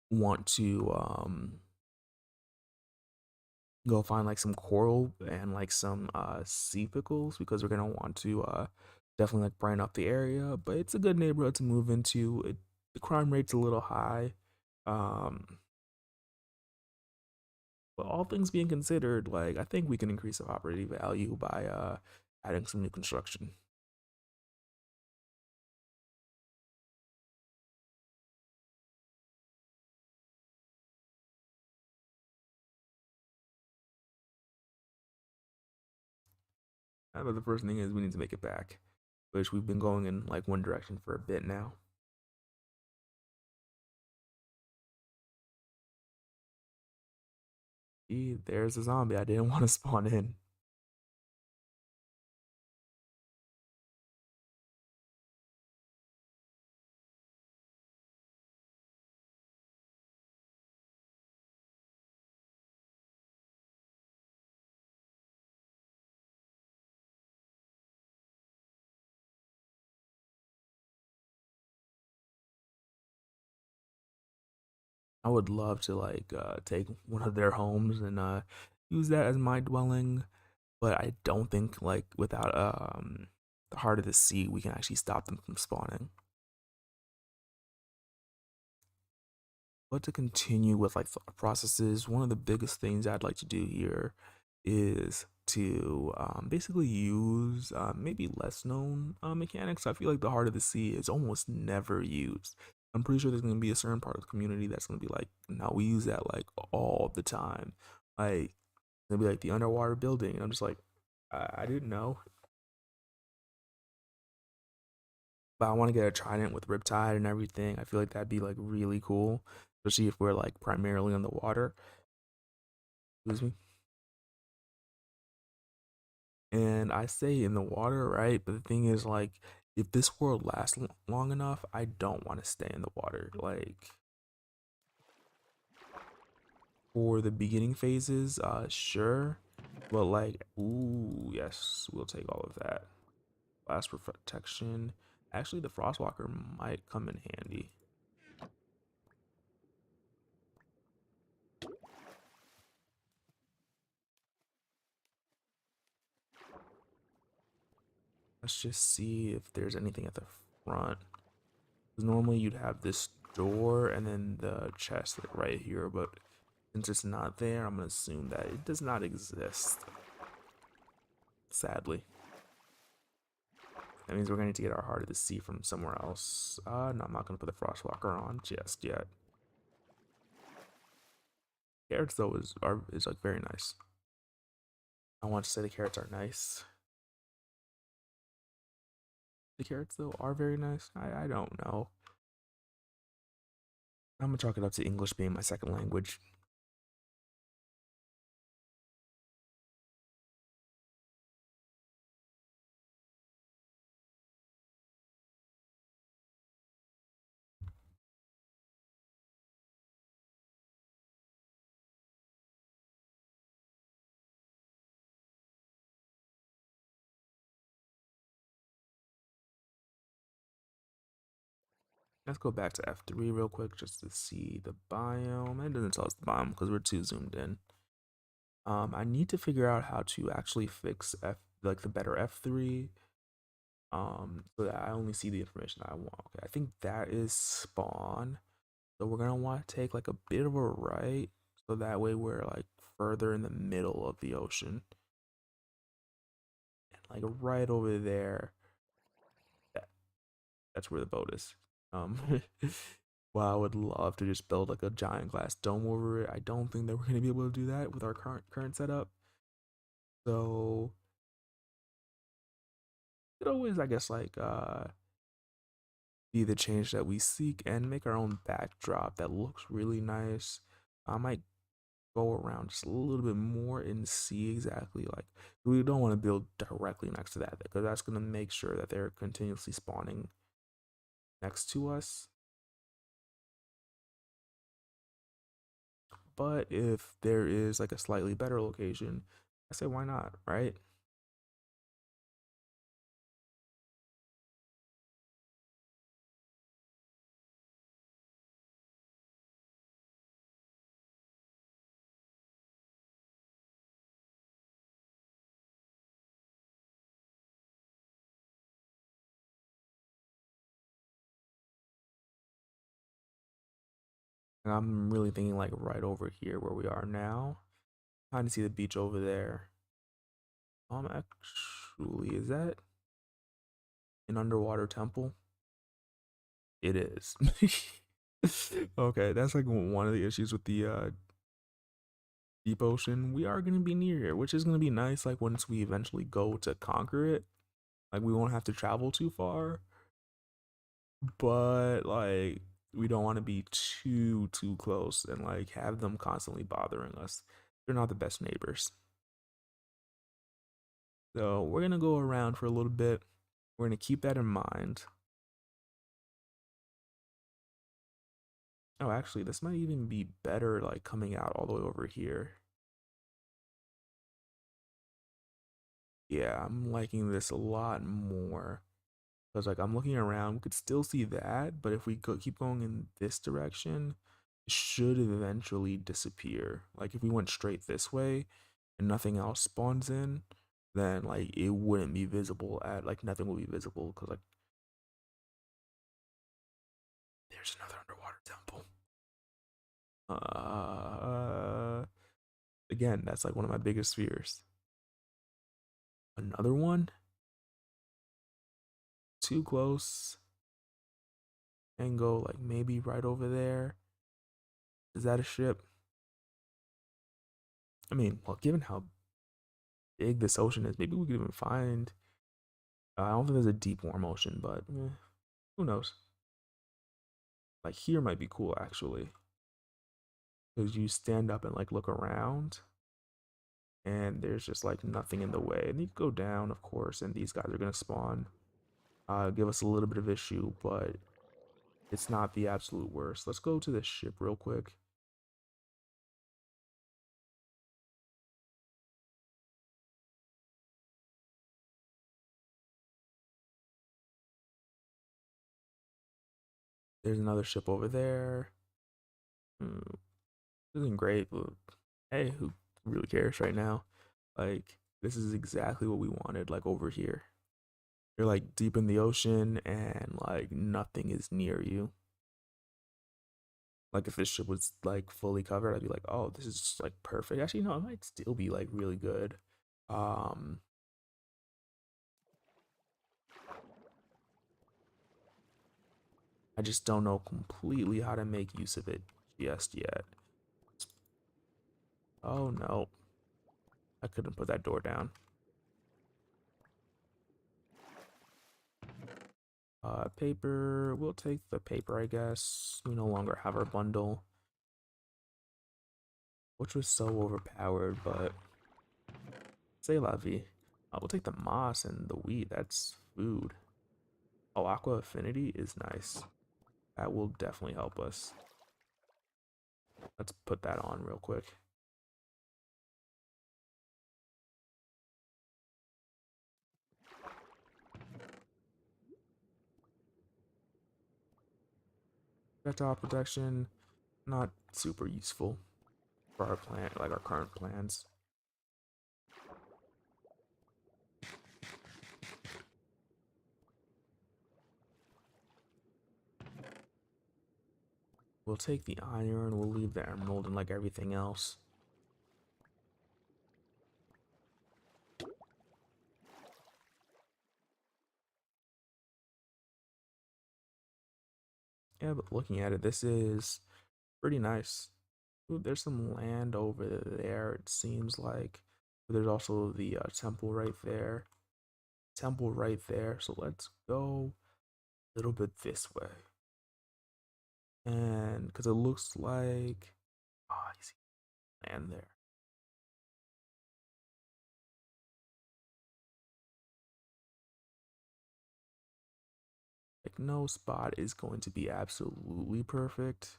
want to go find like some coral and like some sea pickles because we're gonna want to definitely like brighten up the area. But it's a good neighborhood to move into. The crime rate's a little high. Um, but all things being considered, like I think we can increase the property value by adding some new construction. But the first thing is we need to make it back, which we've been going in like one direction for a bit now. See, there's a zombie I didn't want to spawn in. I would love to like take one of their homes and use that as my dwelling, but I don't think like without the heart of the sea we can actually stop them from spawning. But to continue with like thought processes, one of the biggest things I'd like to do here is to basically use maybe less known mechanics. I feel like the heart of the sea is almost never used. I'm pretty sure there's going to be a certain part of the community that's going to be like, no, we use that like all the time. Like, it's going to be like the underwater building. And I'm just like, I didn't know. But I want to get a trident with Riptide and everything. I feel like that'd be like really cool, especially if we're like primarily on the water. Excuse me. And I say in the water, right? But the thing is, like, if this world lasts long enough, I don't want to stay in the water. Like, for the beginning phases, sure. But, like, ooh, yes, we'll take all of that. Blast protection. Actually, the Frostwalker might come in handy. Let's just see if there's anything at the front. Because normally you'd have this door and then the chest like right here, but since it's not there, I'm gonna assume that it does not exist. Sadly. That means we're gonna need to get our Heart of the Sea from somewhere else. No, I'm not gonna put the Frostwalker on just yet. Carrots though is like very nice. I want to say the carrots are nice. The carrots though are very nice. I don't know. I'm gonna chalk it up to English being my second language. Let's go back to F3 real quick just to see the biome. It doesn't tell us the biome because we're too zoomed in. I need to figure out how to actually fix like the better F3. So that I only see the information that I want. Okay, I think that is spawn. So we're gonna want to take like a bit of a right, so that way we're like further in the middle of the ocean. And like right over there, that, that's where the boat is. Um, Well, I would love to just build like a giant glass dome over it. I don't think that we're gonna be able to do that with our current setup. So it always, I guess, like be the change that we seek and make our own backdrop that looks really nice. I might go around just a little bit more and see exactly like we don't want to build directly next to that because that's gonna make sure that they're continuously spawning next to us. But if there is like a slightly better location, I say why not, right? And I'm really thinking like right over here where we are now. Trying to see the beach over there. Actually, is that an underwater temple? It is. Okay, that's like one of the issues with the deep ocean. We are gonna be near here, which is gonna be nice. Like once we eventually go to conquer it, like we won't have to travel too far. But like we don't want to be too close and like have them constantly bothering us. They're not the best neighbors. So we're gonna go around for a little bit. We're gonna keep that in mind. Oh, actually, this might even be better like coming out all the way over here. Yeah, I'm liking this a lot more. Because like I'm looking around, we could still see that, but if we keep going in this direction, it should eventually disappear. Like if we went straight this way and nothing else spawns in, then like it wouldn't be visible at like nothing will be visible because like there's another underwater temple. Again, that's like one of my biggest fears. Another one? Too close and go like maybe right over there. Is that a ship? I mean, well, given how big this ocean is, maybe we could even find. I don't think there's a deep warm ocean, but who knows? Like here might be cool actually, because you stand up and like look around, and there's just like nothing in the way. And you go down, of course, and these guys are gonna spawn. Give us a little bit of issue, but it's not the absolute worst. Let's go to this ship real quick. There's another ship over there. Hmm, isn't great, but hey, who really cares right now? Like, this is exactly what we wanted, like over here. You're like deep in the ocean and like nothing is near you. Like if this ship was like fully covered, I'd be like, oh, this is like perfect. Actually, no, it might still be like really good. Um, I just don't know completely how to make use of it just yet. Oh no, I couldn't put that door down. Paper, we'll take the paper, I guess. We no longer have our bundle, which was so overpowered, but say la vie. We'll take the moss and the wheat, that's food. Oh, aqua affinity is nice. That will definitely help us. Let's put that on real quick. Projectile protection, not super useful for our plan, like our current plans. We'll take the iron, we'll leave the emerald and like everything else. Yeah, but looking at it, this is pretty nice. Ooh, there's some land over there, it seems like. But there's also the temple right there. Temple right there. So let's go a little bit this way. And because it looks like, oh, I see land there. Like, no spot is going to be absolutely perfect.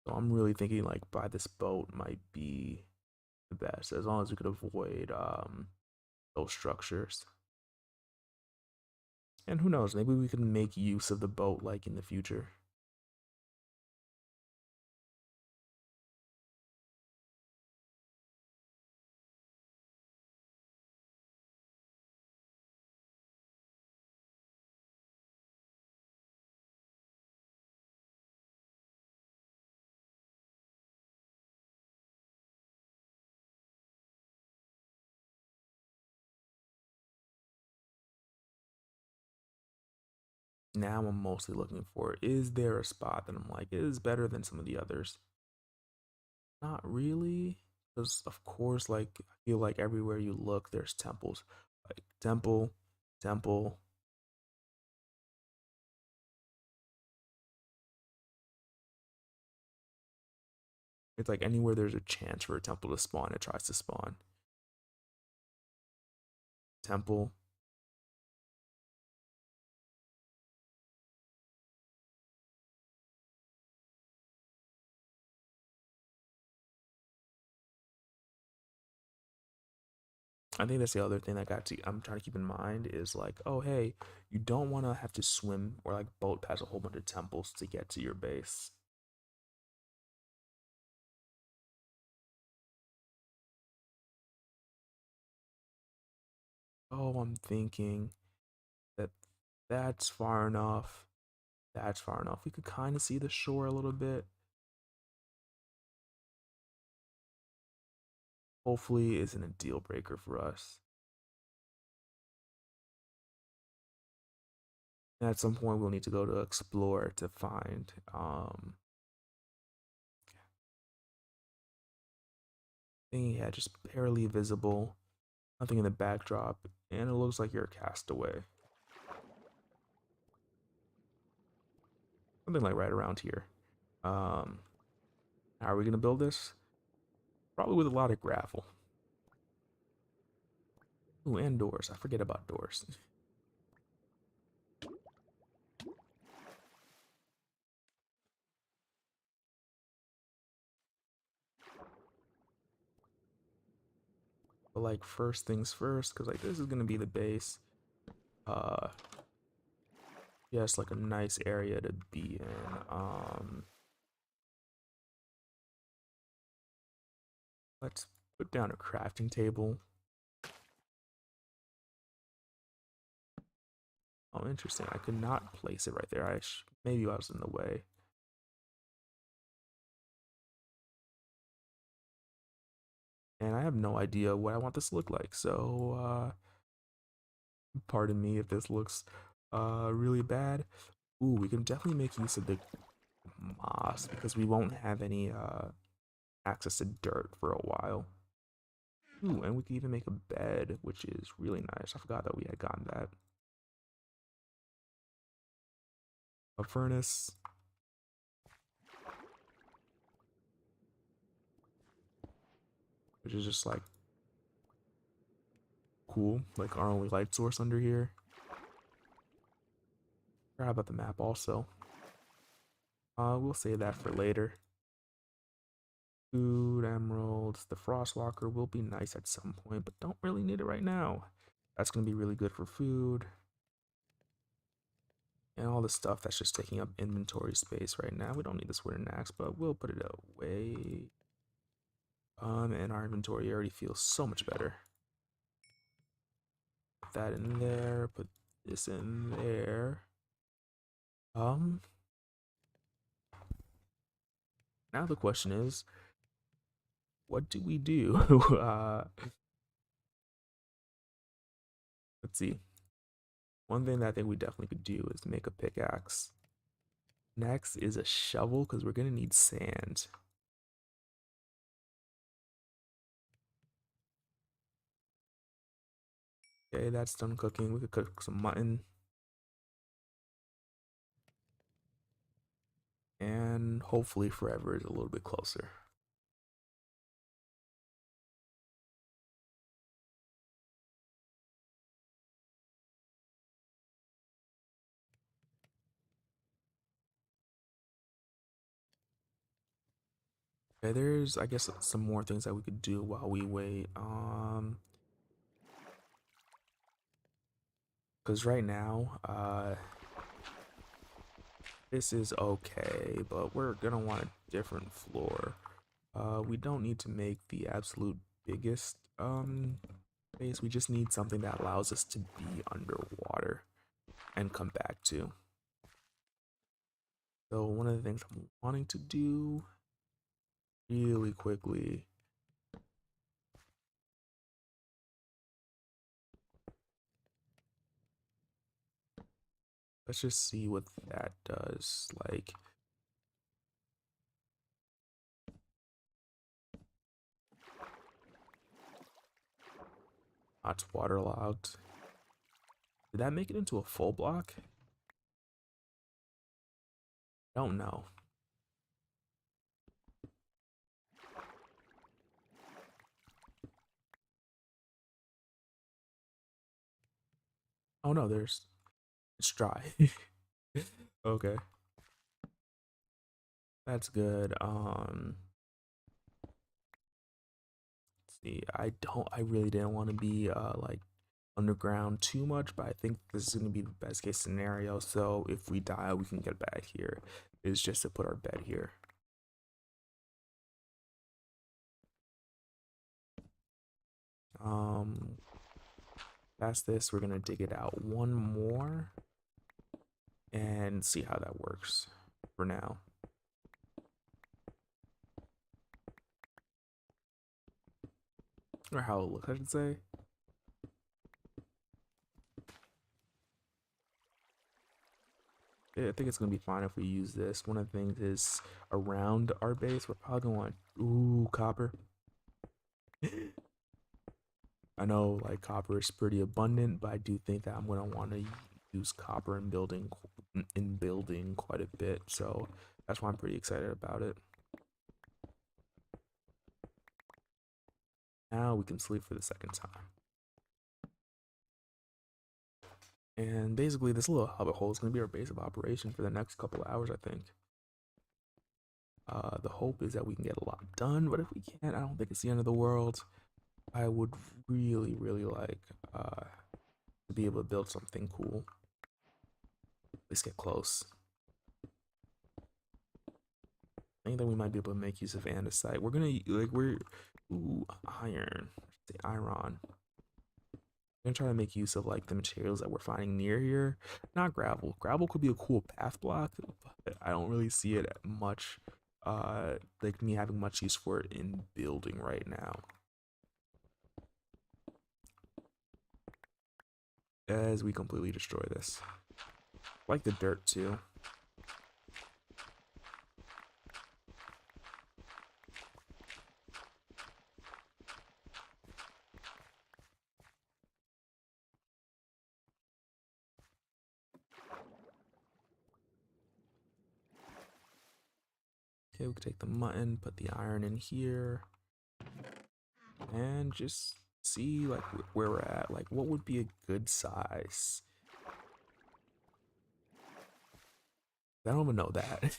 So I'm really thinking like by this boat might be the best, as long as we could avoid those structures. And who knows, maybe we can make use of the boat like in the future. Now I'm mostly looking for, is there a spot that I'm like, it is better than some of the others? Not really, because of course, like I feel like everywhere you look, there's temples. Like temple, temple. It's like anywhere there's a chance for a temple to spawn, it tries to spawn. Temple. I think that's the other thing I'm trying to keep in mind is like, oh hey, you don't want to have to swim or like boat past a whole bunch of temples to get to your base. Oh, I'm thinking that that's far enough. That's far enough. We could kind of see the shore a little bit. Hopefully, isn't a deal breaker for us. And at some point, we'll need to go to explore to find thing, yeah, just barely visible. Nothing in the backdrop, and it looks like you're a castaway. Something like right around here. Um, how are we gonna build this? Probably with a lot of gravel. Ooh, and doors. I forget about doors. But like first things first, because like this is gonna be the base. Uh, yeah, it's like a nice area to be in. Let's put down a crafting table. Oh, interesting. I could not place it right there. Maybe I was in the way. and I have no idea what I want this to look like. So pardon me if this looks really bad. Ooh, we can definitely make use of the moss because we won't have any access to dirt for a while. Ooh, and we can even make a bed, which is really nice. I forgot that we had gotten that. A furnace. Which is just like cool, like our only light source under here. Forgot about the map also. We'll save that for later. Food, emeralds, the frostwalker will be nice at some point, but don't really need it right now. That's gonna be really good for food. And all the stuff that's just taking up inventory space right now. We don't need this wooden axe, but we'll put it away. And our inventory already feels so much better. Put that in there, put this in there. Now the question is, what do we do? Let's see. One thing that I think we definitely could do is make a pickaxe. Next is a shovel because we're gonna need sand. Okay, that's done cooking. We could cook some mutton. And hopefully forever is a little bit closer. Okay, there's I guess some more things that we could do while we wait. Because right now, this is okay, but we're gonna want a different floor. We don't need to make the absolute biggest base. We just need something that allows us to be underwater and come back to. So one of the things I'm wanting to do really quickly. Let's just see what that does. Like, it's waterlogged. Did that make it into a full block? I don't know. Oh no, it's dry. Okay, that's good. Let's see. I really didn't want to be like underground too much, but I think this is gonna be the best case scenario. So if we die, we can get back here. It's just to put our bed here. Um, Past this, we're gonna dig it out one more and see how that works for now. Or how it looks, I should say. I think it's gonna be fine if we use this. One of the things is around our base, we're probably gonna want, ooh, copper. I know like copper is pretty abundant, but I do think that I'm gonna want to use copper in building quite a bit. So that's why I'm pretty excited about it. Now we can sleep for the second time. And basically, this little hobbit hole is going to be our base of operation for the next couple of hours, I think. The hope is that we can get a lot done, but if we can't, I don't think it's the end of the world. I would really, really like to be able to build something cool. Let's get close. I think that we might be able to make use of andesite. We're gonna ooh, iron, iron. I'm gonna try to make use of like the materials that we're finding near here. Not gravel. Gravel could be a cool path block, but I don't really see it much like me having much use for it in building right now. as we completely destroy this. Like the dirt too. Okay, we can take the mutton, put the iron in here, and just see like where we're at. Like what would be a good size? I don't even know that.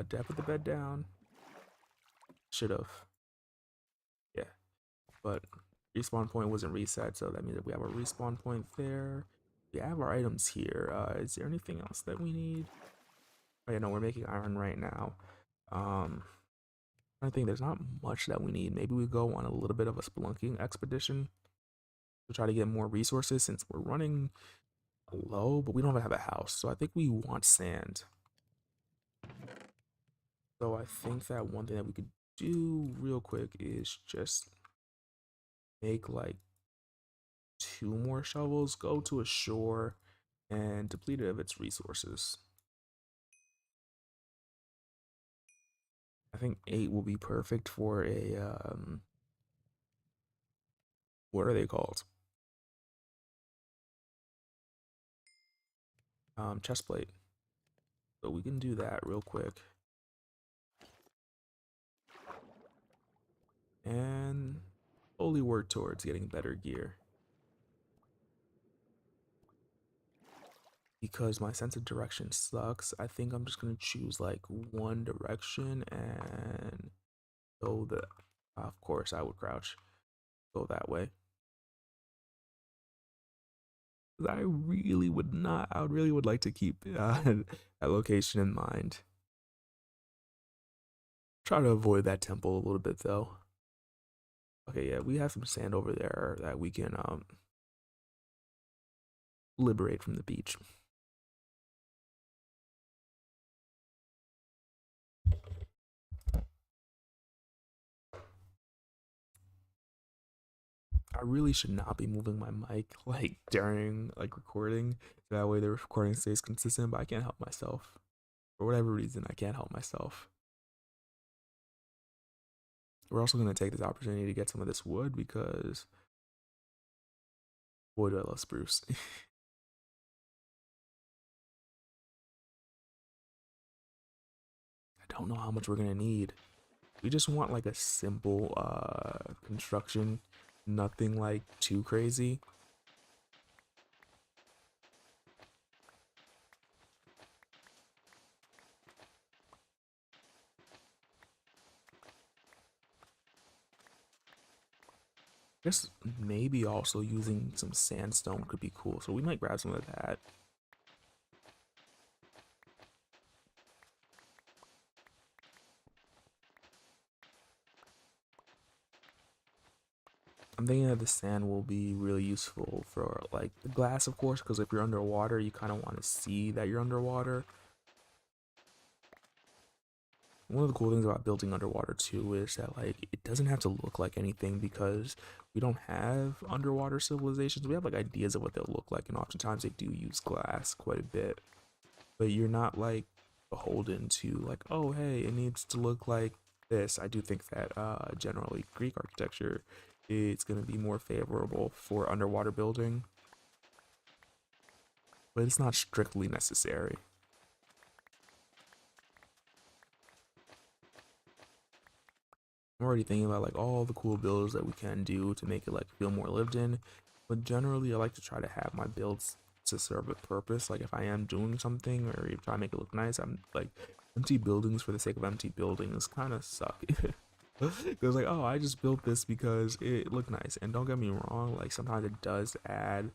Did I put the bed down? Should have. Yeah, but respawn point wasn't reset, so that means that we have a respawn point there. We have our items here. Is there anything else that we need? Oh yeah, no, we're making iron right now. I think there's not much that we need. Maybe we go on a little bit of a spelunking expedition to try to get more resources since we're running low, but we don't have a house. So I think we want sand. So I think that one thing that we could do real quick is just make like 2 more shovels, go to a shore, and deplete it of its resources. I think 8 will be perfect for a what are they called? Chest plate. So we can do that real quick. And slowly work towards getting better gear. Because my sense of direction sucks, I think I'm just gonna choose like one direction and go the, of course I would crouch, go that way. I really would not, I would really would like to keep that location in mind. Try to avoid that temple a little bit though. Okay, yeah, we have some sand over there that we can liberate from the beach. I really should not be moving my mic like during like recording. That way the recording stays consistent, but I can't help myself. For whatever reason, I can't help myself. We're also going to take this opportunity to get some of this wood because boy do I love spruce. I don't know how much we're going to need. We just want like a simple construction, nothing like too crazy. Just maybe also using some sandstone could be cool. So we might grab some of that. I'm thinking that the sand will be really useful for like the glass, of course, because if you're underwater, you kind of want to see that you're underwater. One of the cool things about building underwater too is that like it doesn't have to look like anything because we don't have underwater civilizations. We have like ideas of what they'll look like, and oftentimes they do use glass quite a bit. But you're not like beholden to like, oh hey, it needs to look like this. I do think that generally Greek architecture it's gonna be more favorable for underwater building, but it's not strictly necessary. I'm already thinking about like all the cool builds that we can do to make it like feel more lived in. But generally I like to try to have my builds to serve a purpose. Like if I am doing something or if I make it look nice, I'm like empty buildings for the sake of empty buildings kind of suck. Because like, oh, I just built this because it looked nice. And don't get me wrong, like sometimes it does add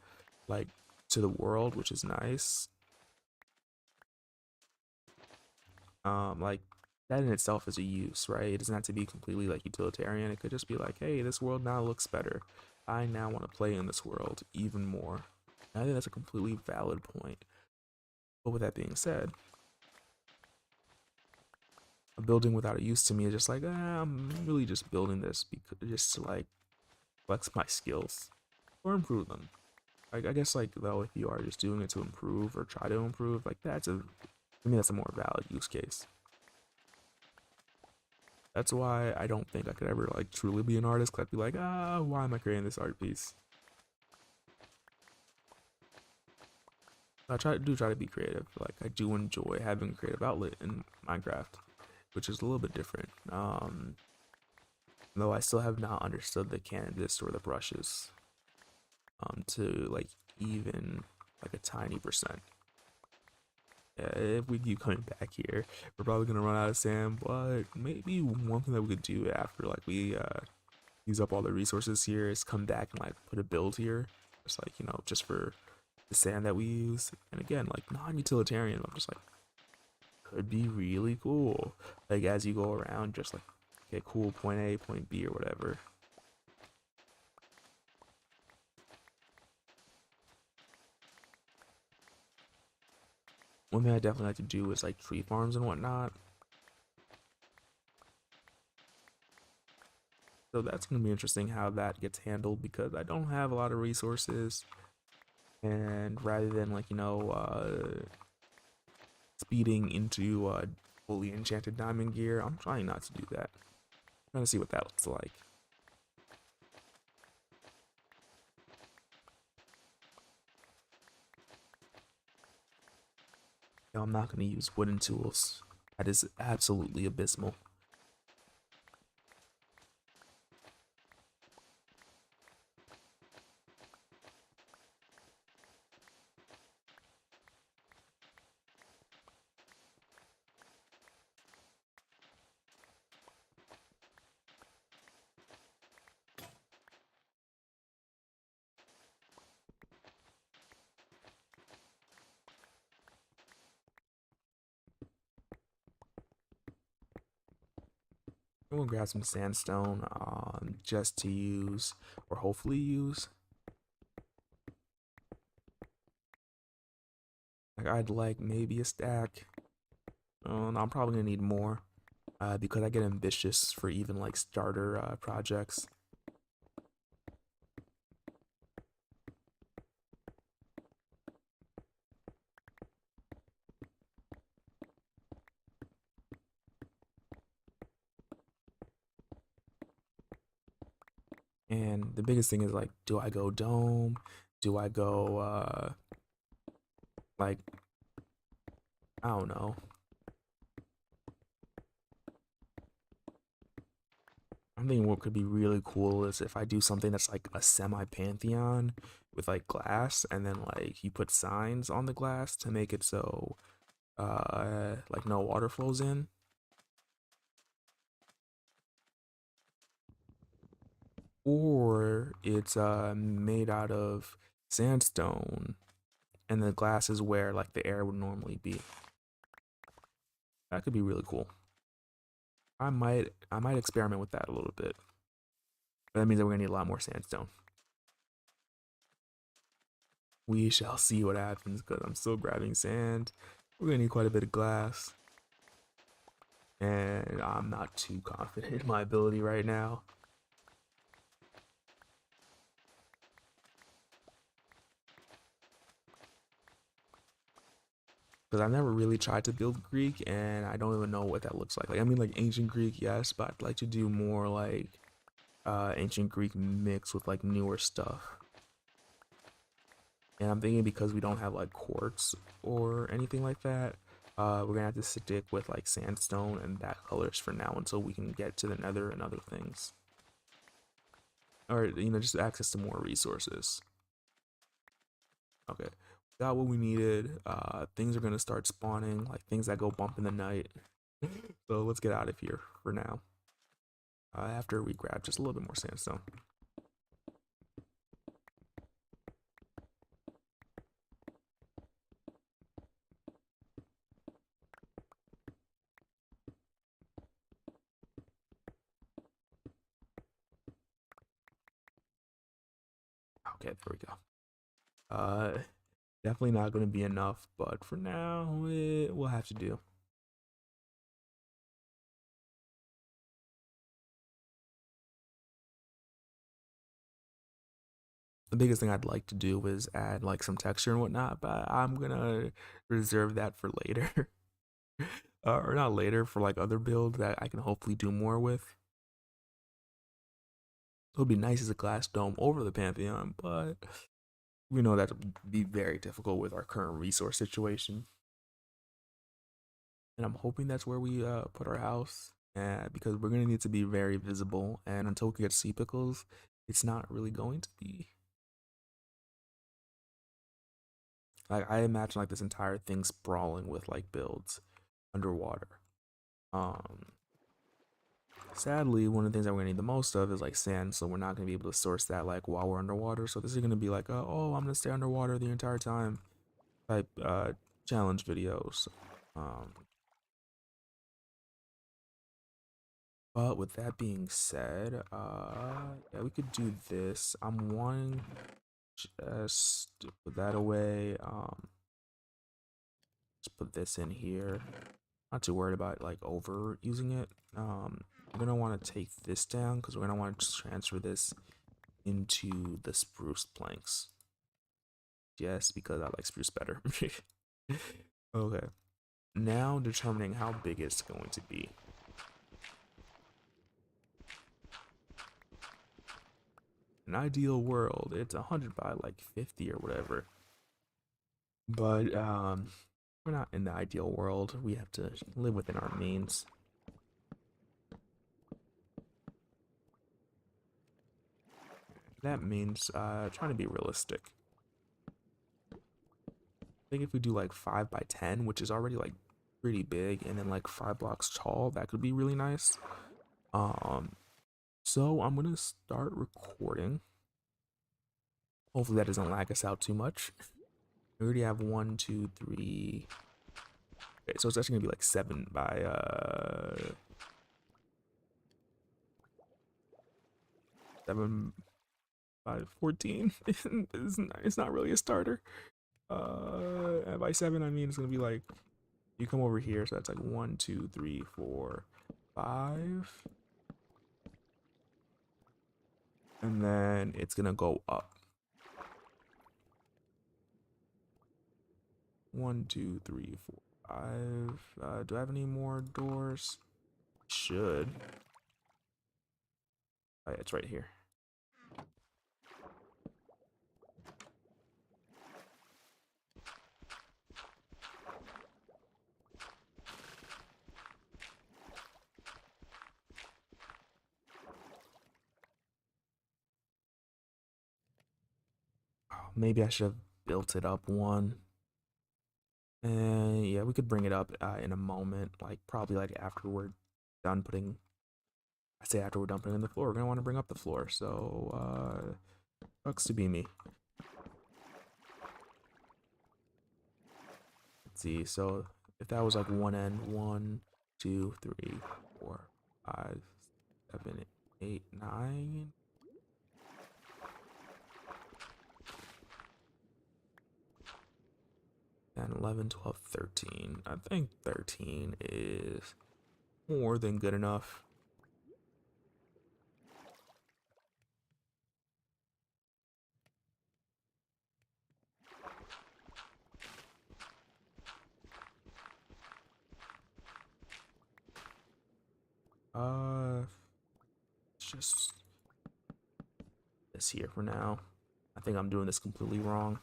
like to the world, which is nice. Like that in itself is a use, right? It doesn't have to be completely like utilitarian. It could just be like, hey, this world now looks better. I now want to play in this world even more. And I think that's a completely valid point. But with that being said, a building without a use to me is just like, I'm really just building this because just to like flex my skills. or improve them. I guess like though, if you are just doing it to improve or try to improve, like to me that's a more valid use case. That's why I don't think I could ever like truly be an artist. Cause I'd be like, why am I creating this art piece? I try to be creative. Like I do enjoy having a creative outlet in Minecraft, which is a little bit different. Though I still have not understood the canvas or the brushes, to like even like a tiny percent. Yeah, if we keep coming back here, we're probably gonna run out of sand. But maybe one thing that we could do after like we use up all the resources here is come back and like put a build here, just like just for the sand that we use. And again, like non-utilitarian, I'm just like could be really cool. Like as you go around, just like okay, cool, point A, point B, or whatever. One thing I definitely like to do is like tree farms and whatnot. So that's gonna be interesting how that gets handled because I don't have a lot of resources, and rather than like speeding into fully enchanted diamond gear, I'm trying not to do that. I'm trying to see what that looks like. No, I'm not gonna use wooden tools. That is absolutely abysmal. I'm gonna grab some sandstone, just to use, or hopefully use. Like I'd like maybe a stack. I'm probably gonna need more, because I get ambitious for even like starter projects. And the biggest thing is like, do I go dome? Do I go like I don't know. I'm thinking what could be really cool is if I do something that's like a semi pantheon with like glass, and then like you put signs on the glass to make it so like no water flows in, or it's made out of sandstone and the glass is where like the air would normally be. That could be really cool. I might experiment with that a little bit. But that means that we're gonna need a lot more sandstone. We shall see what happens because I'm still grabbing sand. We're gonna need quite a bit of glass. And I'm not too confident in my ability right now. Because I've never really tried to build Greek and I don't even know what that looks like. Like I mean like ancient Greek, yes, but I'd like to do more like ancient Greek mixed with like newer stuff. And I'm thinking because we don't have like quartz or anything like that, we're gonna have to stick with like sandstone and that colors for now until we can get to the nether and other things. Or just access to more resources. Okay. Got what we needed. Things are gonna start spawning, like things that go bump in the night. So let's get out of here for now. After we grab just a little bit more sandstone. Okay, there we go. Uh, Definitely not gonna be enough, but for now, it will have to do. The biggest thing I'd like to do is add like some texture and whatnot, but I'm gonna reserve that for later. Or not later, for like other builds that I can hopefully do more with. It would be nice as a glass dome over the Pantheon, but we know that would be very difficult with our current resource situation. And I'm hoping that's where we put our house, because we're gonna need to be very visible. And until we can get sea pickles, it's not really going to be. Like I imagine like this entire thing sprawling with like builds underwater. Um, Sadly, one of the things that we're gonna need the most of is like sand, so we're not gonna be able to source that like while we're underwater. So this is gonna be like, oh, I'm gonna stay underwater the entire time type challenge videos. Um, but with that being said, yeah, we could do this. I'm wanting just to put that away. Just put this in here. Not too worried about like over using it. We're gonna want to take this down because we're gonna want to transfer this into the spruce planks. Yes, because I like spruce better. Okay. Now determining how big it's going to be. An ideal world, it's 100 by like 50 or whatever. But we're not in the ideal world. We have to live within our means. That means trying to be realistic. I think if we do like 5 by 10, which is already like pretty big, and then like 5 blocks tall, that could be really nice. Um, so I'm gonna start recording. Hopefully that doesn't lag us out too much. We already have 1, 2, 3. Okay, so it's actually gonna be like 7 by 7 by 14. It's not really a starter. And by 7 I mean it's gonna be like you come over here, so that's like 1, 2, 3, 4, 5. And then it's gonna go up. 1, 2, 3, 4, 5. Do I have any more doors? Should. Oh, yeah, it's right here. Oh, maybe I should have built it up one. And yeah, we could bring it up in a moment, like probably like after we're done putting. I say after we're done putting in the floor, we're gonna want to bring up the floor. So sucks to be me. Let's see. So if that was like one end, 1, 2, 3, 4, 5, 7, 8, 9. 10, 11, 12, 13. I think 13 is more than good enough. It's just this here for now. I think I'm doing this completely wrong.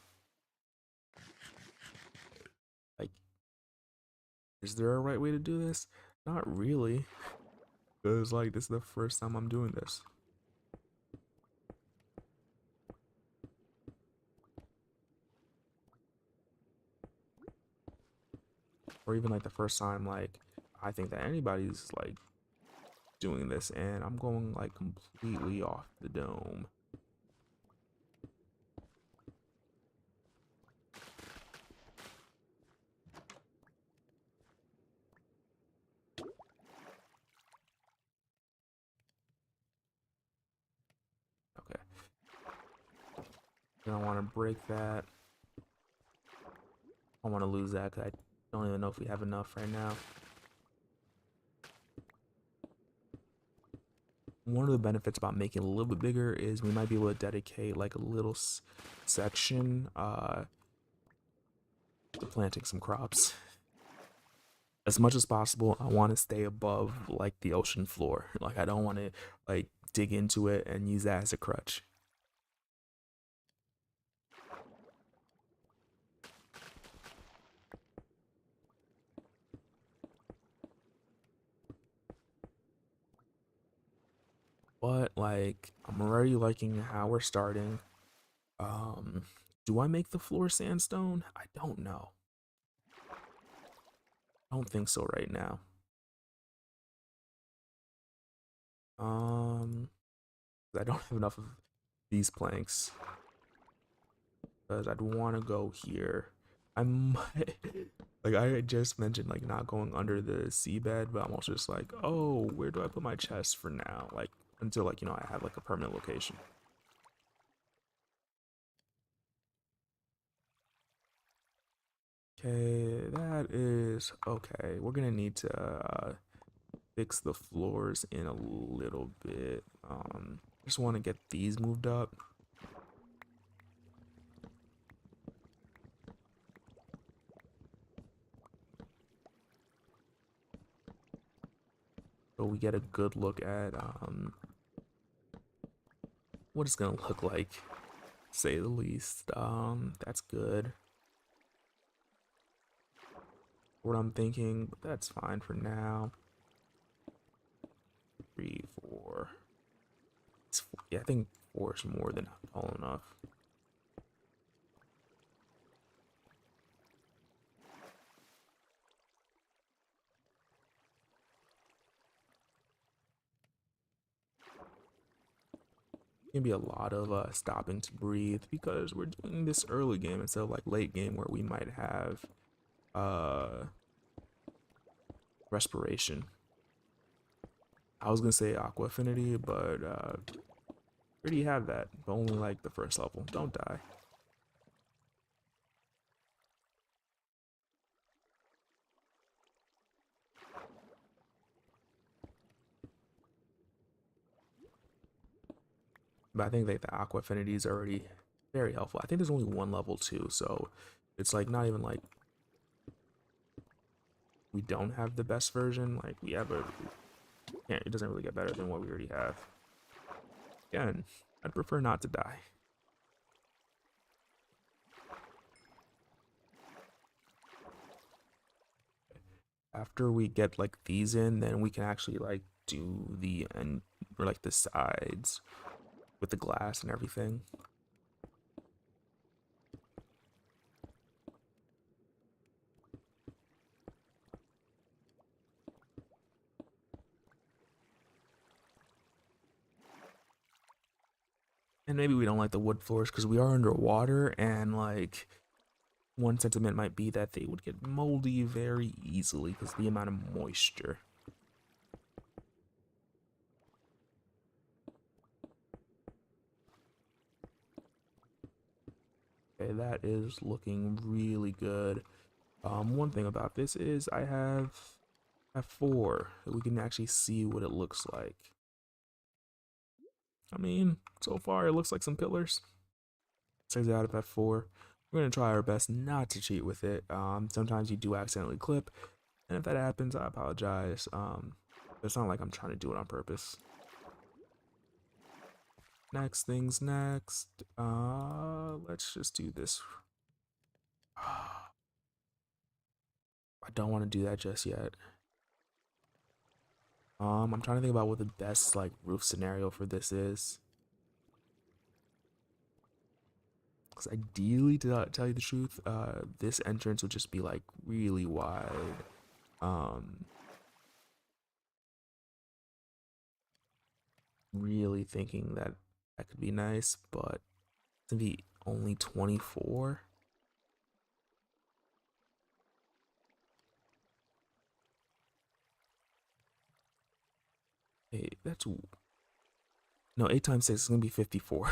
Like, is there a right way to do this? Not really. Because, like, this is the first time I'm doing this. Or even, like, the first time, like, I think that anybody's, like, doing this. And I'm going, like, completely off the dome. Okay. I don't want to break that. I don't want to lose that because I don't even know if we have enough right now. one of the benefits about making it a little bit bigger is we might be able to dedicate like a little section to planting some crops. As much as possible, I want to stay above like the ocean floor. Like I don't want to like dig into it and use that as a crutch. But like I'm already liking how we're starting. Um, do I make the floor sandstone? I don't know. I don't think so right now. Um, I don't have enough of these planks because I'd want to go here. I might, like I just mentioned, like not going under the seabed, but I'm also just like, oh, where do I put my chest for now? Like until like I have like a permanent location. Okay, that is okay. We're gonna need to fix the floors in a little bit. Just want to get these moved up. So we get a good look at what it's gonna look like, to say the least. That's good. What I'm thinking, but that's fine for now. 3, 4. Yeah, I think 4 is more than tall enough. Gonna be a lot of stopping to breathe because we're doing this early game instead of like late game where we might have uh respiration. I was gonna say aqua affinity, but already have that, but only like the first level. Don't die. But I think like the aqua affinity is already very helpful. I think there's only one level too, so it's like not even like we don't have the best version. Like we have a, yeah, it doesn't really get better than what we already have. Again, I'd prefer not to die. After we get like these in, then we can actually like do the end or like the sides with the glass and everything. And maybe we don't like the wood floors because we are underwater, and like one sentiment might be that they would get moldy very easily because the amount of moisture. Okay, that is looking really good. One thing about this is I have F4 that we can actually see what it looks like. I mean, so far it looks like some pillars. Says out of F4. We're gonna try our best not to cheat with it. Sometimes you do accidentally clip, and if that happens, I apologize. It's not like I'm trying to do it on purpose. Next things next. Let's just do this. I don't want to do that just yet. I'm trying to think about what the best like roof scenario for this is. Because ideally, to tell you the truth, this entrance would just be like really wide. Um, really thinking that that could be nice, but to be only 24. Hey, that's no 8 times 6 is gonna be 54.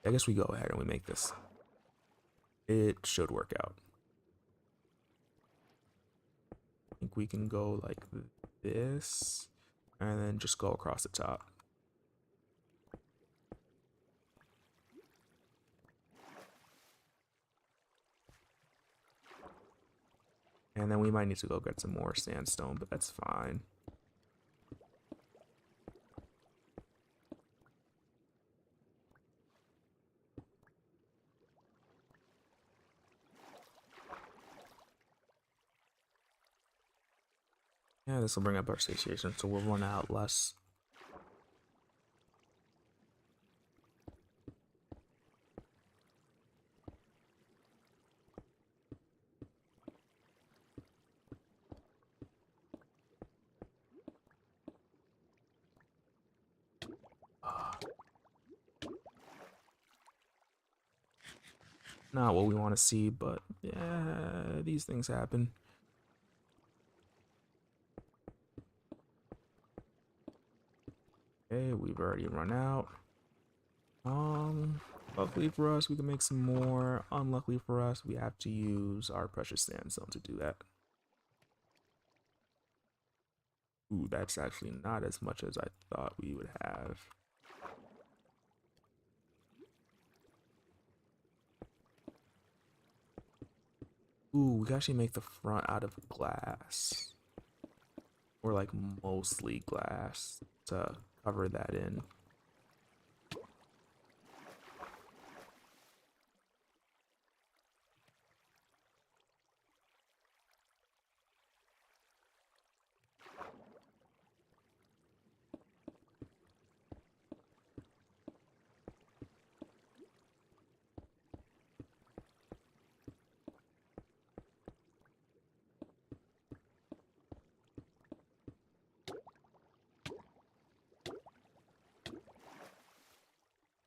I guess we go ahead and we make this. It should work out. think we can go like this and then just go across the top. And then we might need to go get some more sandstone, but that's fine. Yeah, this will bring up our satiation, so we'll run out less. Not what we want to see, but yeah, these things happen. Okay, we've already run out. Luckily for us, we can make some more. Unluckily for us, we have to use our precious sandstone to do that. Ooh, that's actually not as much as I thought we would have. Ooh, we can actually make the front out of glass. Or like mostly glass to cover that in.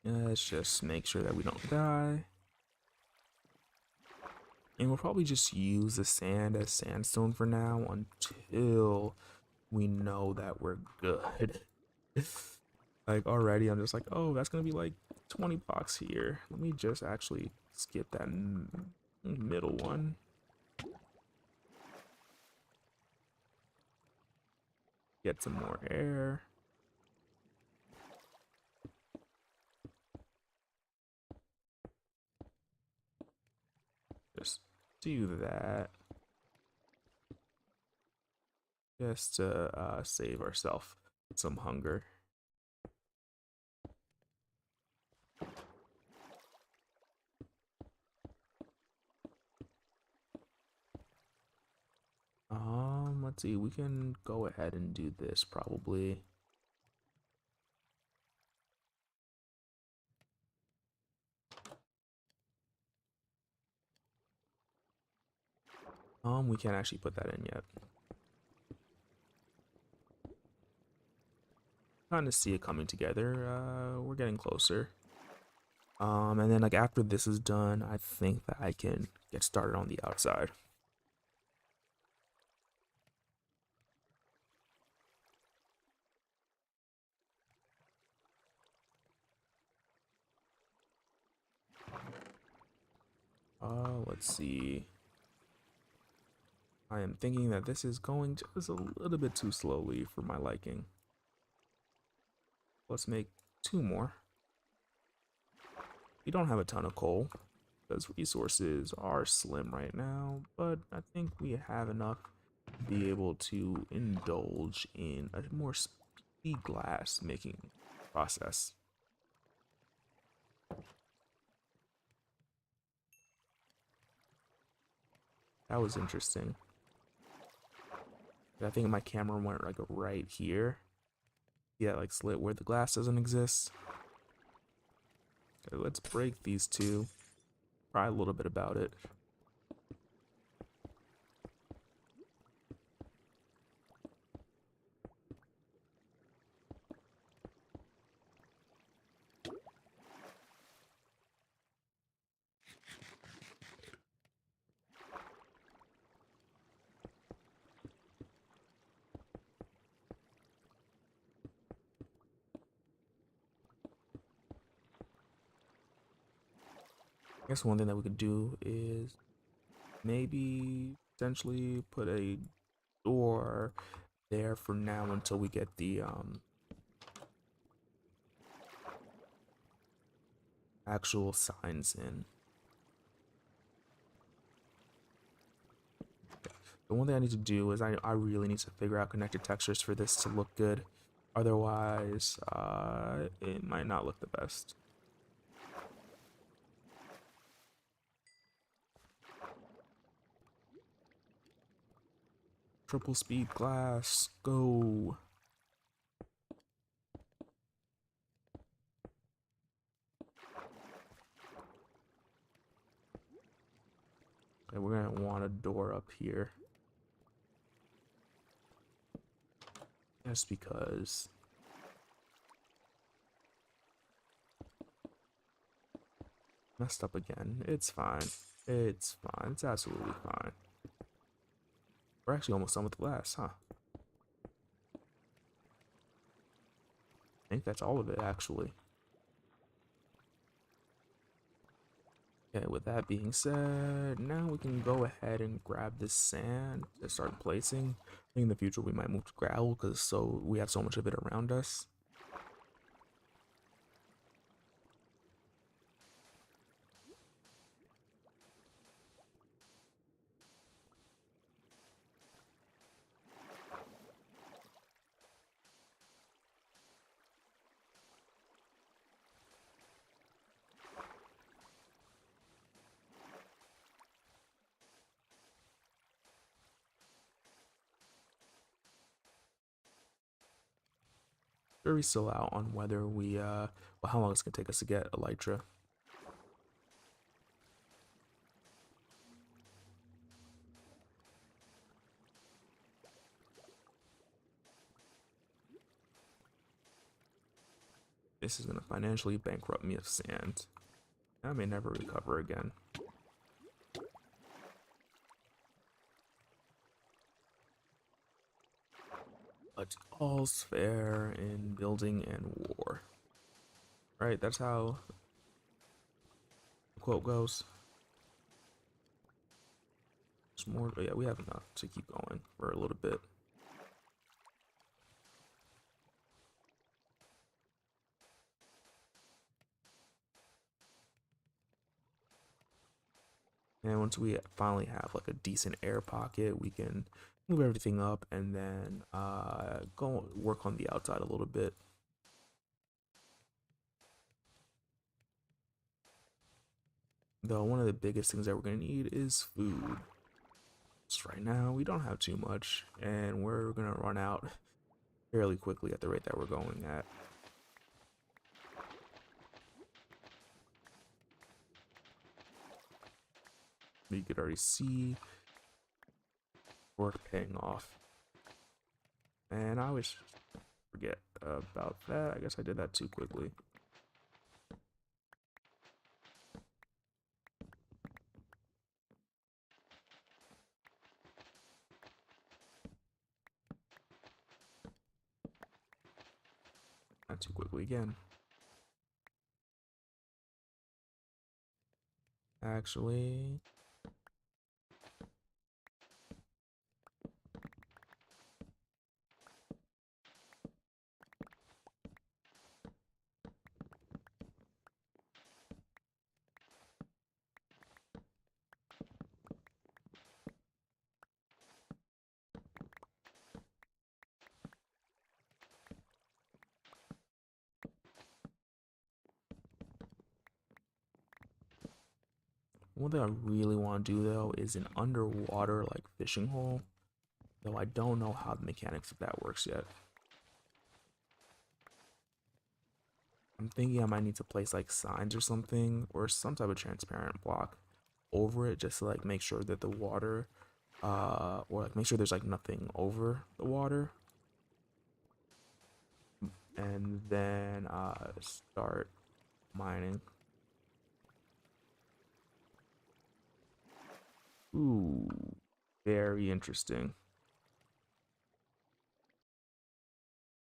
Let's just make sure that we don't die. And we'll probably just use the sand as sandstone for now until we know that we're good. Like already I'm just like, oh, that's gonna be like 20 blocks here. Let me just actually skip that middle one. Get some more air. Just do that. Just to save ourselves some hunger. Let's see, we can go ahead and do this probably. We can't actually put that in yet. Kind of see it coming together. We're getting closer. And then like after this is done, I think that I can get started on the outside. Let's see. I am thinking that this is going just a little bit too slowly for my liking. Let's make 2 more. We don't have a ton of coal because resources are slim right now, but I think we have enough to be able to indulge in a more speedy glass making process. That was interesting. I think my camera went like right here. Yeah, like slit where the glass doesn't exist. Okay, let's break these two. Try a little bit about it. I guess one thing that we could do is maybe potentially put a door there for now until we get the actual signs in. The one thing I need to do is I really need to figure out connected textures for this to look good. Otherwise, it might not look the best. Triple speed glass, go. Okay, we're gonna want a door up here. Just because. Messed up again. It's fine. It's fine. It's absolutely fine. We're actually almost done with the glass, huh? I think that's all of it, actually. Okay, with that being said, now we can go ahead and grab this sand to start placing. I think in the future we might move to gravel because we have so much of it around us. Jury's still out on whether well, how long it's gonna take us to get Elytra. This is gonna financially bankrupt me of sand. I may never recover again. But all's fair in building and war. Right, that's how the quote goes. There's more, but yeah, we have enough to keep going for a little bit. And once we finally have like a decent air pocket, we can move everything up and then go work on the outside a little bit. Though one of the biggest things that we're gonna need is food. Just right now, we don't have too much, and we're gonna run out fairly quickly at the rate that we're going at. You could already see work paying off. And I always forget about that. I guess I did that too quickly. Not too quickly again. Actually, one thing I really want to do though is an underwater like fishing hole. Though I don't know how the mechanics of that works yet. I'm thinking I might need to place like signs or something or some type of transparent block over it just to like make sure that the water or like make sure there's like nothing over the water. And then start mining. Ooh, very interesting.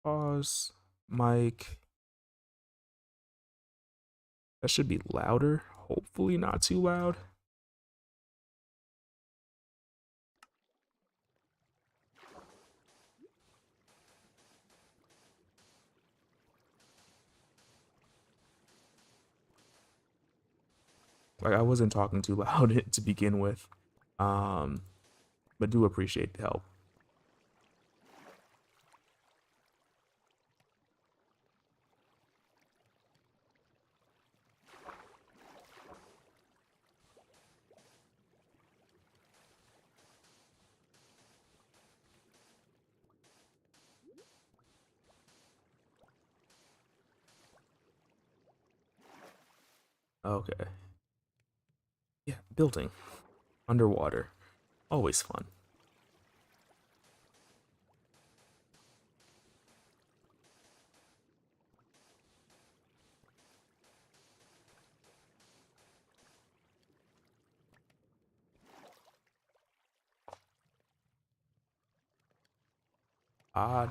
Pause. Mic. That should be louder. Hopefully not too loud. Like I wasn't talking too loud to begin with, um, but do appreciate the help. Okay. Yeah, building underwater, always fun.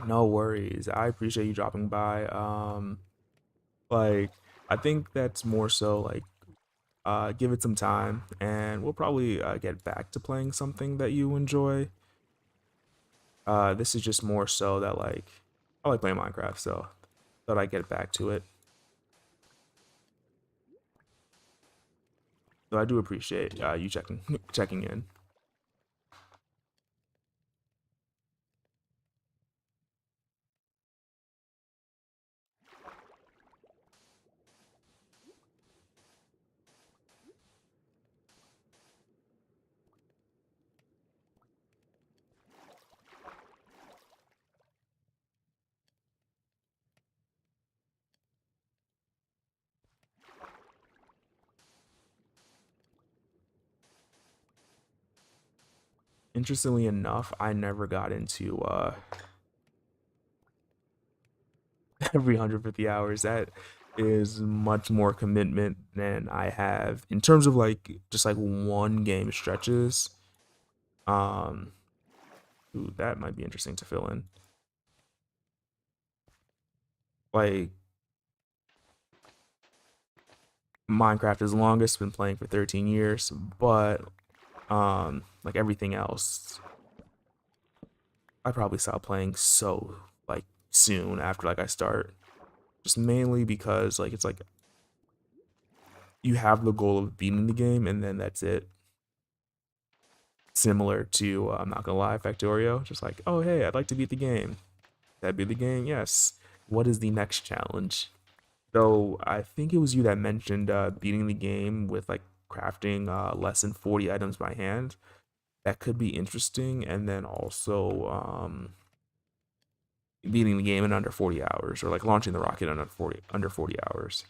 No worries. I appreciate you dropping by. Like I think that's more so like give it some time and we'll probably get back to playing something that you enjoy. This is just more so that like I like playing Minecraft, so thought I'd get back to it. So I do appreciate you checking checking in. Interestingly enough, I never got into every 150 hours. That is much more commitment than I have in terms of like just like one game stretches. Um, ooh, that might be interesting to fill in. Like Minecraft is longest, been playing for 13 years, but like everything else, I probably stop playing so like soon after like I start. Just mainly because like it's like you have the goal of beating the game and then that's it. Similar to I'm not gonna lie, Factorio. Just like, oh hey, I'd like to beat the game. That be the game? Yes. What is the next challenge? Though I think it was you that mentioned beating the game with like crafting less than 40 items by hand. That could be interesting, and then also beating the game in under 40 hours, or like launching the rocket in under 40 hours.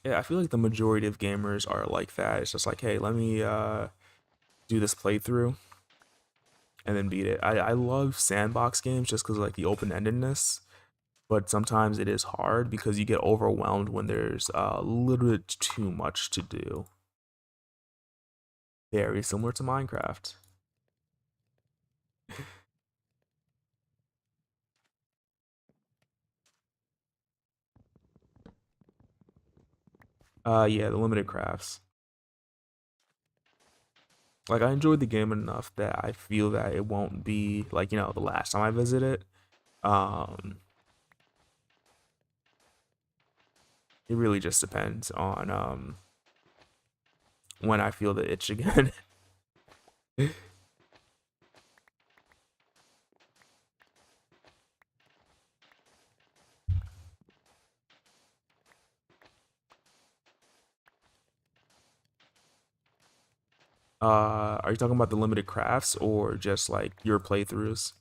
Yeah, I feel like the majority of gamers are like that. It's just like, hey, let me do this playthrough and then beat it. I love sandbox games just because of like the open endedness, but sometimes it is hard because you get overwhelmed when there's a little bit too much to do. Very similar to Minecraft. Yeah, the limited crafts. Like I enjoyed the game enough that I feel that it won't be like, the last time I visit it. Um, it really just depends on when I feel the itch again. Are you talking about the limited crafts or just like your playthroughs?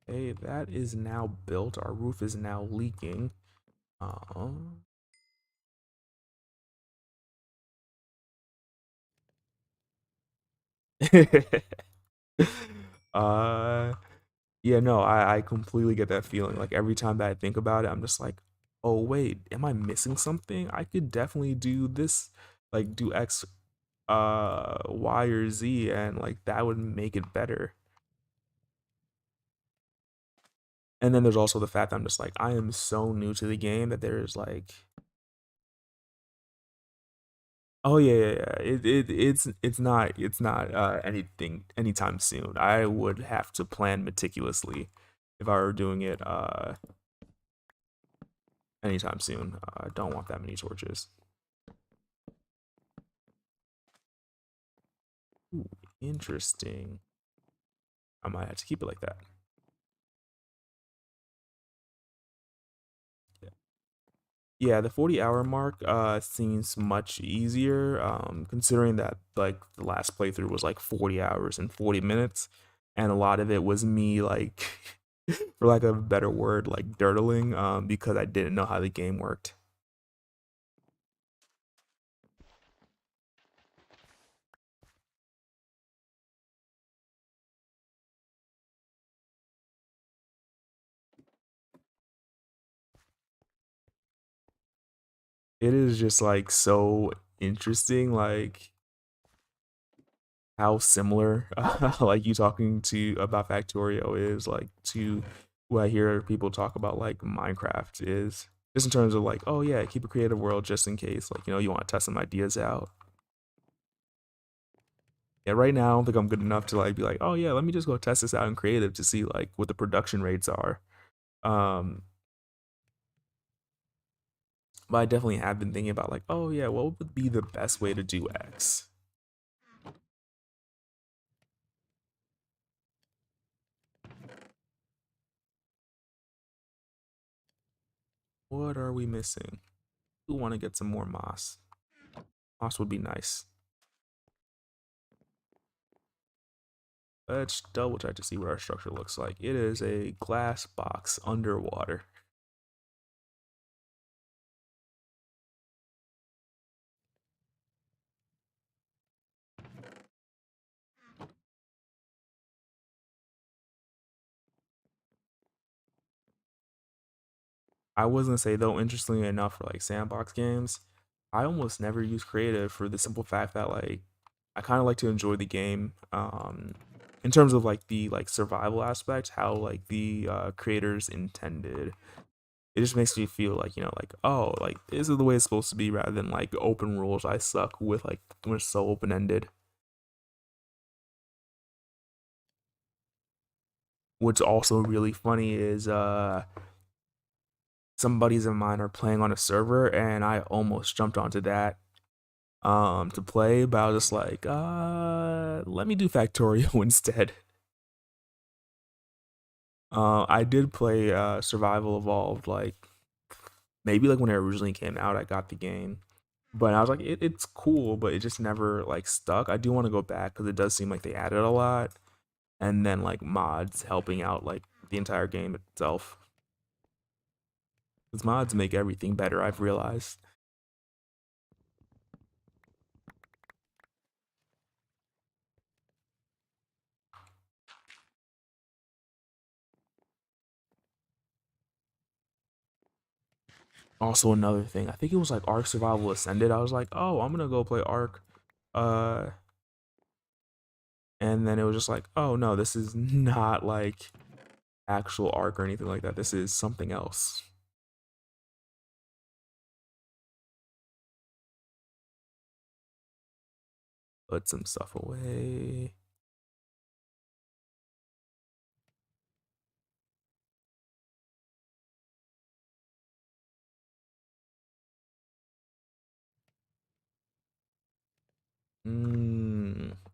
Hey, that is now built. Our roof is now leaking. Uh, uh Yeah, no, I completely get that feeling. Like every time that I think about it, I'm just like, oh wait, am I missing something? I could definitely do this, like do X, Y or Z, and like that would make it better. And then there's also the fact that I'm just like, I am so new to the game that there's like, oh yeah, yeah, yeah. It's not anything anytime soon. I would have to plan meticulously if I were doing it anytime soon. I don't want that many torches. Ooh, interesting. I might have to keep it like that. Yeah. Yeah, the 40-hour mark seems much easier, considering that like the last playthrough was like 40 hours and 40 minutes, and a lot of it was me like for lack of a better word, like dirtling, because I didn't know how the game worked. It is just like so interesting, like how similar like you talking to about Factorio is like to what I hear people talk about like Minecraft is. Just in terms of like, oh yeah, keep a creative world just in case, like, you want to test some ideas out. Yeah, right now I don't think I'm good enough to like be like, oh yeah, let me just go test this out in creative to see like what the production rates are. Um, but I definitely have been thinking about like, oh yeah, what would be the best way to do X? What are we missing? We want to get some more moss. Moss would be nice. Let's double check to see what our structure looks like. It is a glass box underwater. I was gonna say though, interestingly enough, for like sandbox games, I almost never use creative for the simple fact that like I kind of like to enjoy the game. In terms of like the like survival aspect, how like the creators intended. It just makes me feel like, like, oh, like this is the way it's supposed to be rather than like open rules. I suck with like when it's so open ended. What's also really funny is some buddies of mine are playing on a server and I almost jumped onto that to play, but I was just like, let me do Factorio instead. I did play Survival Evolved like maybe like when it originally came out, I got the game. But I was like, it's cool, but it just never like stuck. I do want to go back because it does seem like they added a lot, and then like mods helping out like the entire game itself. Because mods make everything better. I've realized. Also, another thing, I think it was like Ark Survival Ascended. I was like, oh, I'm gonna go play Ark, uh, and then it was just like, oh no, this is not like actual Ark or anything like that. This is something else. Put some stuff away.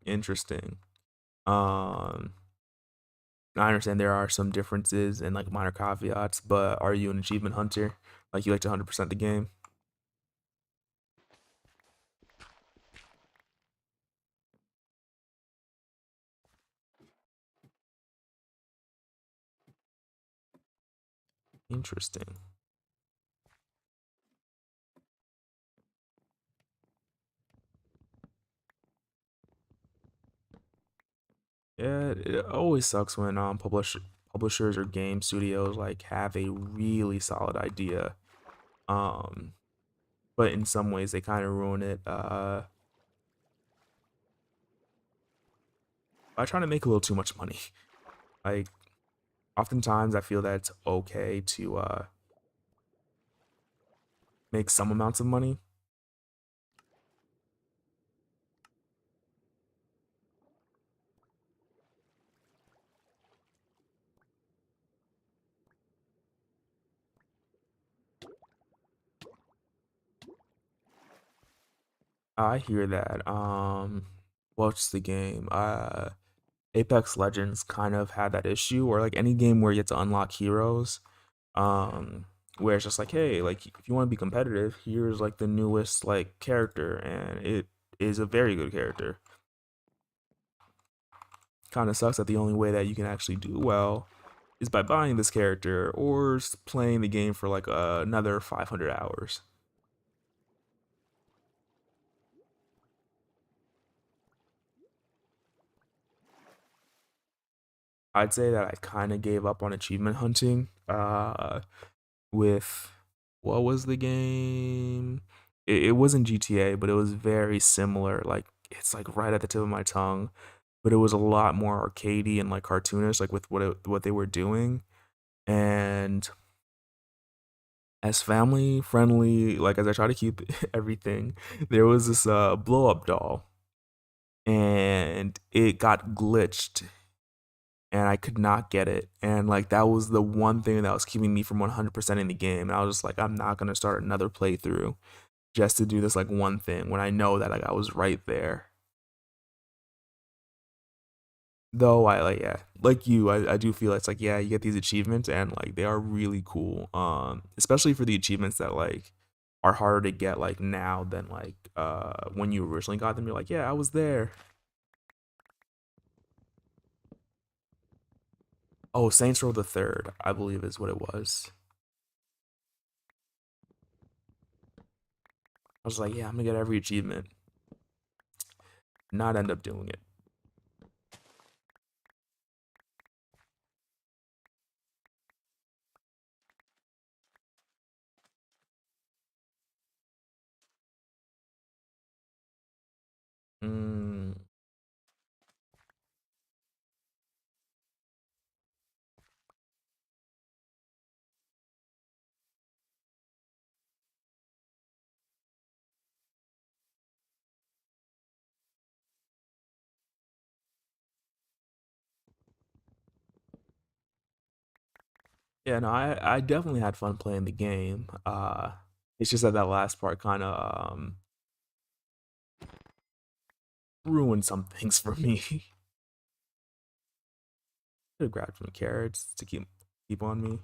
Interesting. Um, I understand there are some differences and like minor caveats, but are you an achievement hunter? Like you like to 100% the game? Interesting. Yeah, it always sucks when publishers or game studios like have a really solid idea, um, but in some ways they kind of ruin it by trying to make a little too much money. Like oftentimes I feel that it's okay to make some amounts of money. I hear that. What's the game? Apex Legends kind of had that issue, or like any game where you get to unlock heroes. Where it's just like, hey, like if you want to be competitive, here's like the newest like character, and it is a very good character. Kind of sucks that the only way that you can actually do well is by buying this character or playing the game for like another 500 hours. I'd say that I kind of gave up on achievement hunting with what was the game? It wasn't GTA, but it was very similar. Like it's like right at the tip of my tongue, but it was a lot more arcadey and like cartoonish, like with what they were doing. And as family friendly, like as I try to keep everything, there was this blow up doll, and it got glitched and I could not get it. And like that was the one thing that was keeping me from 100% in the game. And I was just like, I'm not gonna start another playthrough just to do this like one thing when I know that like I was right there. Though I like yeah, like you, I do feel it's like yeah, you get these achievements and like they are really cool. Especially for the achievements that like are harder to get like now than like when you originally got them. You're like, yeah, I was there. Oh, Saints Row the Third, I believe is what it was. I was like, yeah, I'm gonna get every achievement. Not end up doing it. Mm, yeah, no, I definitely had fun playing the game. It's just that that last part kind of ruined some things for me. Could have grabbed some carrots to keep on me.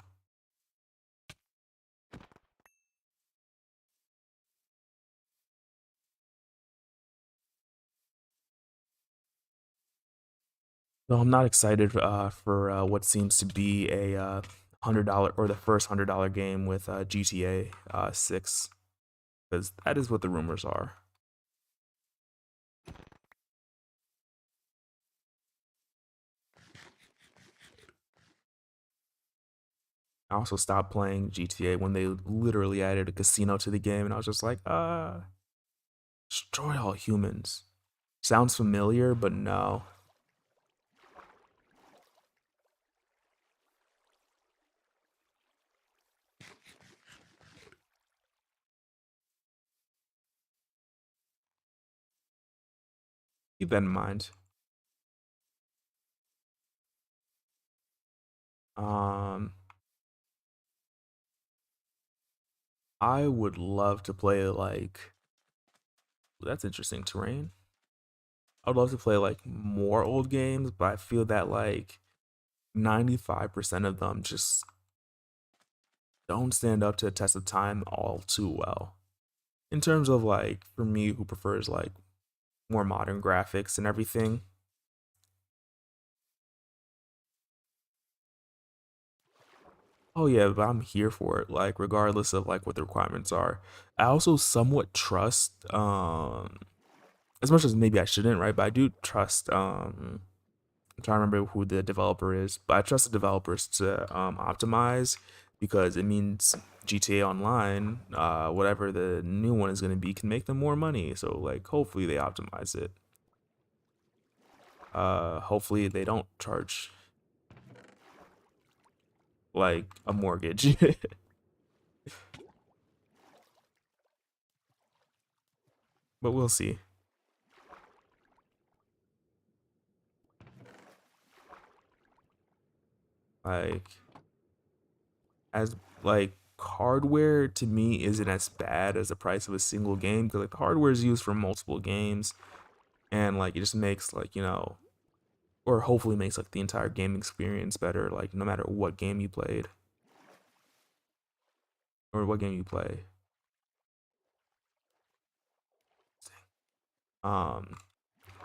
No, I'm not excited for what seems to be a $100 or the first $100 game with GTA 6, because that is what the rumors are. I also stopped playing GTA when they literally added a casino to the game, and I was just like, destroy all humans. Sounds familiar, but no. Keep that in mind. Um, I would love to play like that's interesting terrain. I would love to play like more old games, but I feel that like 95% of them just don't stand up to the test of time all too well. In terms of like for me who prefers like more modern graphics and everything. Oh yeah, but I'm here for it, like regardless of like what the requirements are. I also somewhat trust as much as maybe I shouldn't, right? But I do trust I'm trying to remember who the developer is, but I trust the developers to optimize because it means GTA Online, whatever the new one is going to be, can make them more money. So like, hopefully they optimize it. Hopefully they don't charge like a mortgage, but we'll see. Like as like hardware to me isn't as bad as the price of a single game because like the hardware is used for multiple games and like it just makes like or hopefully makes like the entire game experience better like no matter what game you played or what game you play. um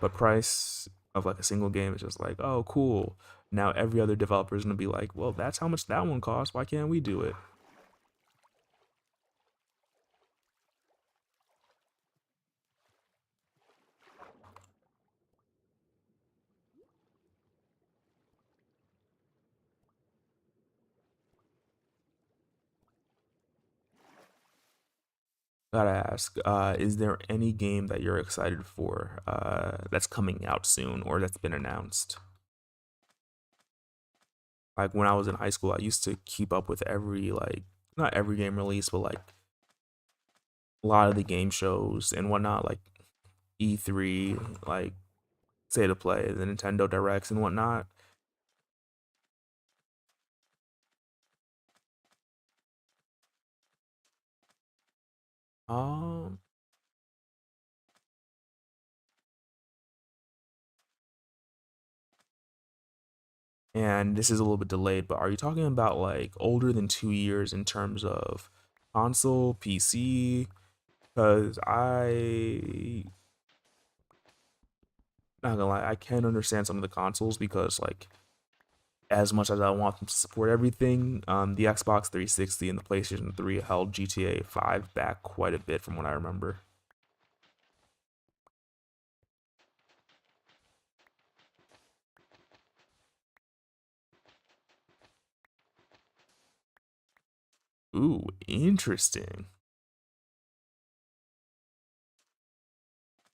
but price of like a single game is just like, oh cool, now every other developer is going to be like, well, that's how much that one costs, why can't we do it? Gotta ask, is there any game that you're excited for that's coming out soon or that's been announced? Like when I was in high school, I used to keep up with every like not every game release, but like a lot of the game shows and whatnot, like E3, like State of Play, the Nintendo Directs and whatnot. Um, and this is a little bit delayed, but are you talking about like older than 2 years in terms of console, PC? Because not gonna lie, I can understand some of the consoles because like as much as I want them to support everything, the Xbox 360 and the PlayStation 3 held GTA 5 back quite a bit from what I remember. Ooh, interesting.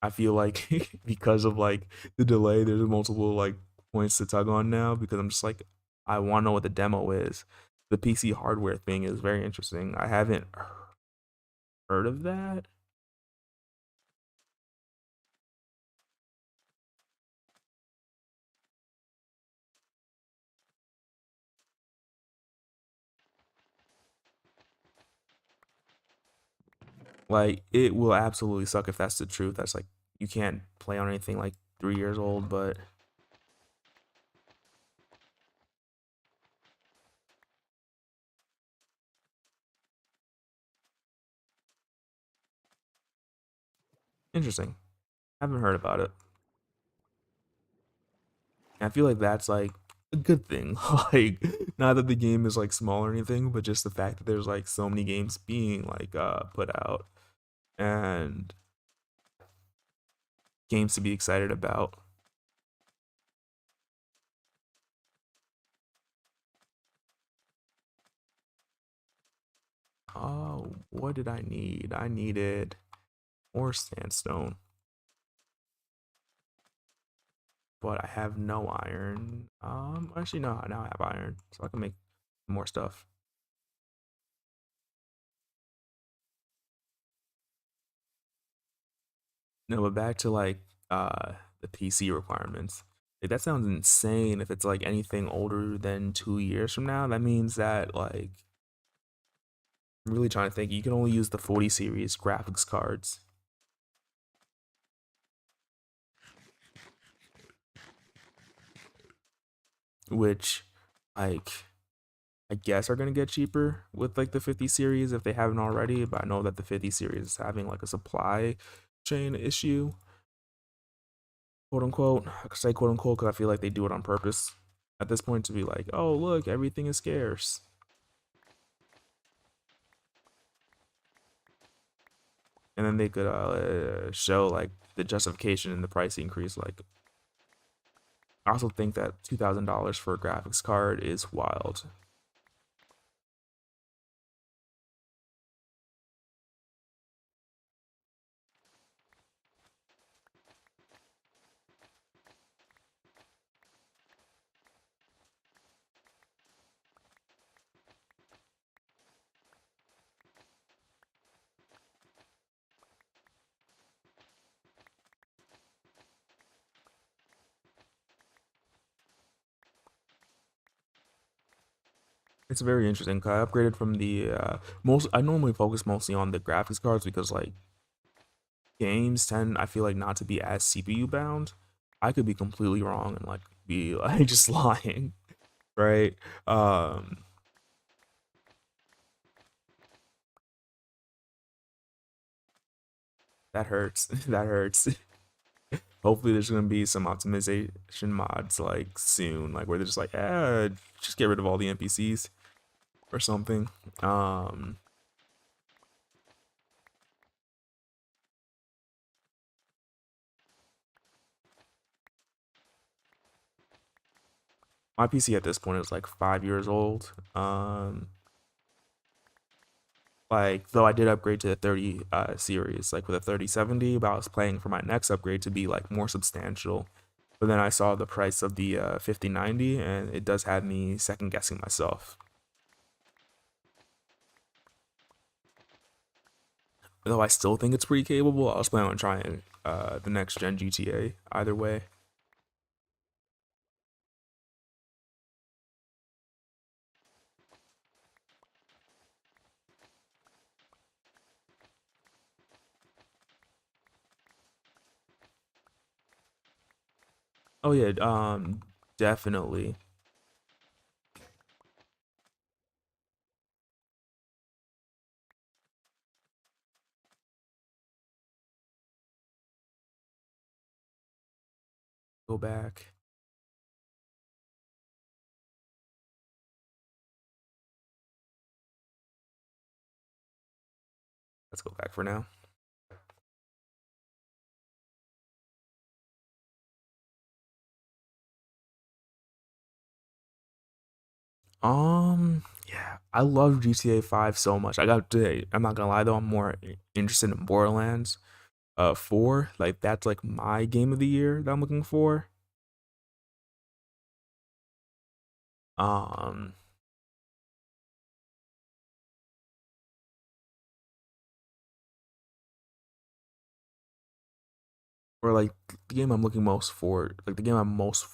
I feel like because of like the delay, there's multiple like points to tug on now because I'm just like, I want to know what the demo is. The PC hardware thing is very interesting. I haven't heard of that. Like, it will absolutely suck if that's the truth. That's like, you can't play on anything like 3 years old, but interesting. Haven't heard about it. I feel like that's like a good thing. Like, not that the game is like small or anything, but just the fact that there's like so many games being like put out and games to be excited about. Oh, what did I need? I needed more sandstone, but I have no iron. Actually, no, now I have iron, so I can make more stuff. No, but back to like the PC requirements. Like that sounds insane if it's like anything older than 2 years from now. That means that like I'm really trying to think. You can only use the 40 series graphics cards, which like I guess are gonna get cheaper with like the 50 series if they haven't already. But I know that the 50 series is having like a supply chain issue, quote unquote. I could say quote unquote because I feel like they do it on purpose at this point to be like, oh look, everything is scarce, and then they could show like the justification in the price increase, like I also think that $2,000 for a graphics card is wild. It's very interesting. 'Cause I upgraded from the most. I normally focus mostly on the graphics cards because like games tend, I feel like, not to be as CPU bound. I could be completely wrong and like be like just lying, right? Um, that hurts. That hurts. Hopefully, there's gonna be some optimization mods like soon, like where they're just like, just get rid of all the NPCs or something. Um, my PC at this point is like 5 years old. Like though I did upgrade to the 30 series, like with a 3070, but I was playing for my next upgrade to be like more substantial. But then I saw the price of the 5090, and it does have me second guessing myself. Though I still think it's pretty capable, I was planning on trying the next gen GTA either way. Oh yeah, definitely. Go back. Let's go back for now. Yeah, I love GTA 5 so much. I got to, I'm not gonna lie though, I'm more interested in Borderlands 4. Like that's like my game of the year that I'm looking for. Um, or like the game I'm looking most for, like the game I'm most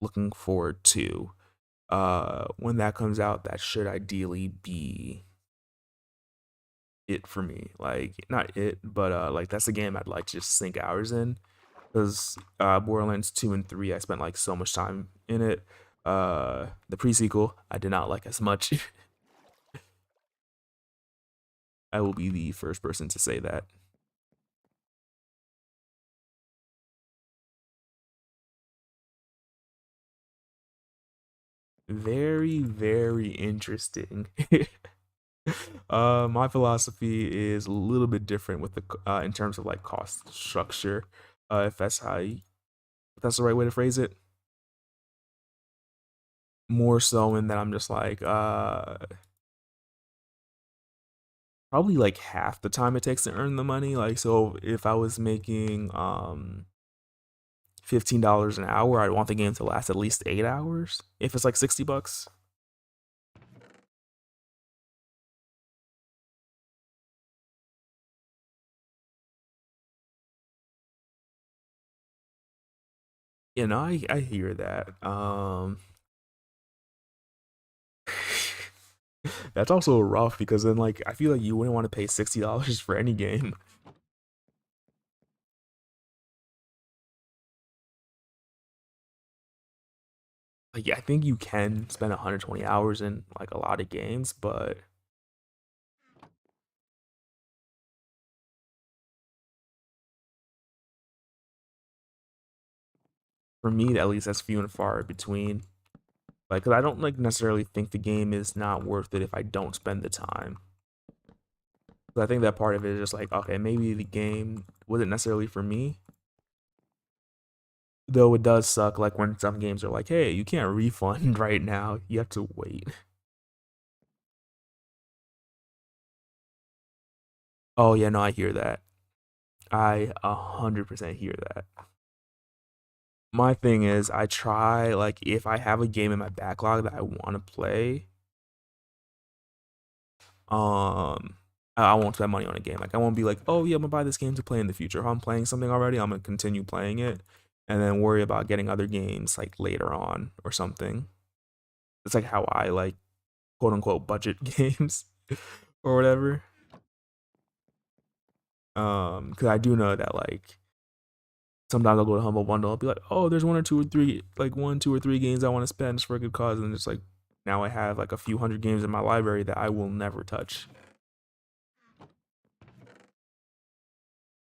looking forward to. When that comes out, that should ideally be it for me. Like not it, but like that's a game I'd like to just sink hours in. Because Borderlands 2 and 3, I spent like so much time in it. The pre-sequel, I did not like as much. I will be the first person to say that. Very, very interesting. My philosophy is a little bit different with the in terms of like cost structure. If that's if that's the right way to phrase it. More so in that I'm just like probably like half the time it takes to earn the money. Like so if I was making $15 an hour, I'd want the game to last at least 8 hours. If it's like $60. You know, I hear that. That's also rough because then like I feel like you wouldn't want to pay $60 for any game. Like yeah, I think you can spend 120 hours in like a lot of games, but for me at least that's few and far between. Like, 'cause I don't like necessarily think the game is not worth it if I don't spend the time. 'Cause I think that part of it is just like, okay, maybe the game wasn't necessarily for me, Though it does suck, like when some games are like, "Hey, you can't refund right now. You have to wait." Oh yeah, no, I hear that. I 100% hear that. My thing is, I try like if I have a game in my backlog that I want to play, I won't spend money on a game. Like I won't be like, oh yeah, I'm gonna buy this game to play in the future. If I'm playing something already, I'm gonna continue playing it, and then worry about getting other games like later on or something. It's like how I like quote unquote budget games or whatever. Because I do know that like sometimes I'll go to Humble Bundle. I'll be like, oh, there's one or two or three, like one, two or three games I want to spend just for a good cause, and it's like now I have like a few hundred games in my library that I will never touch.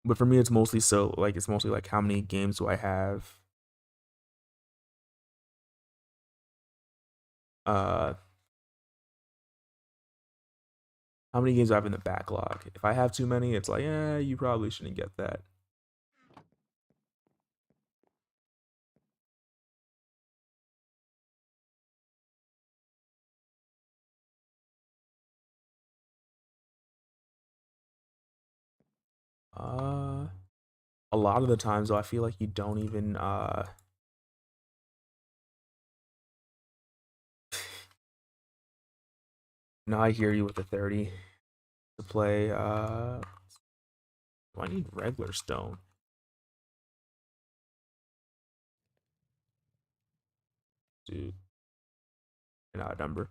But for me, it's mostly like how many games do I have? Uh, how many games do I have in the backlog? If I have too many, it's like, you probably shouldn't get that. Uh, a lot of the times though, I feel like you don't even no, I hear you with the 30 to play. Do I need regular stone? Dude, an odd number.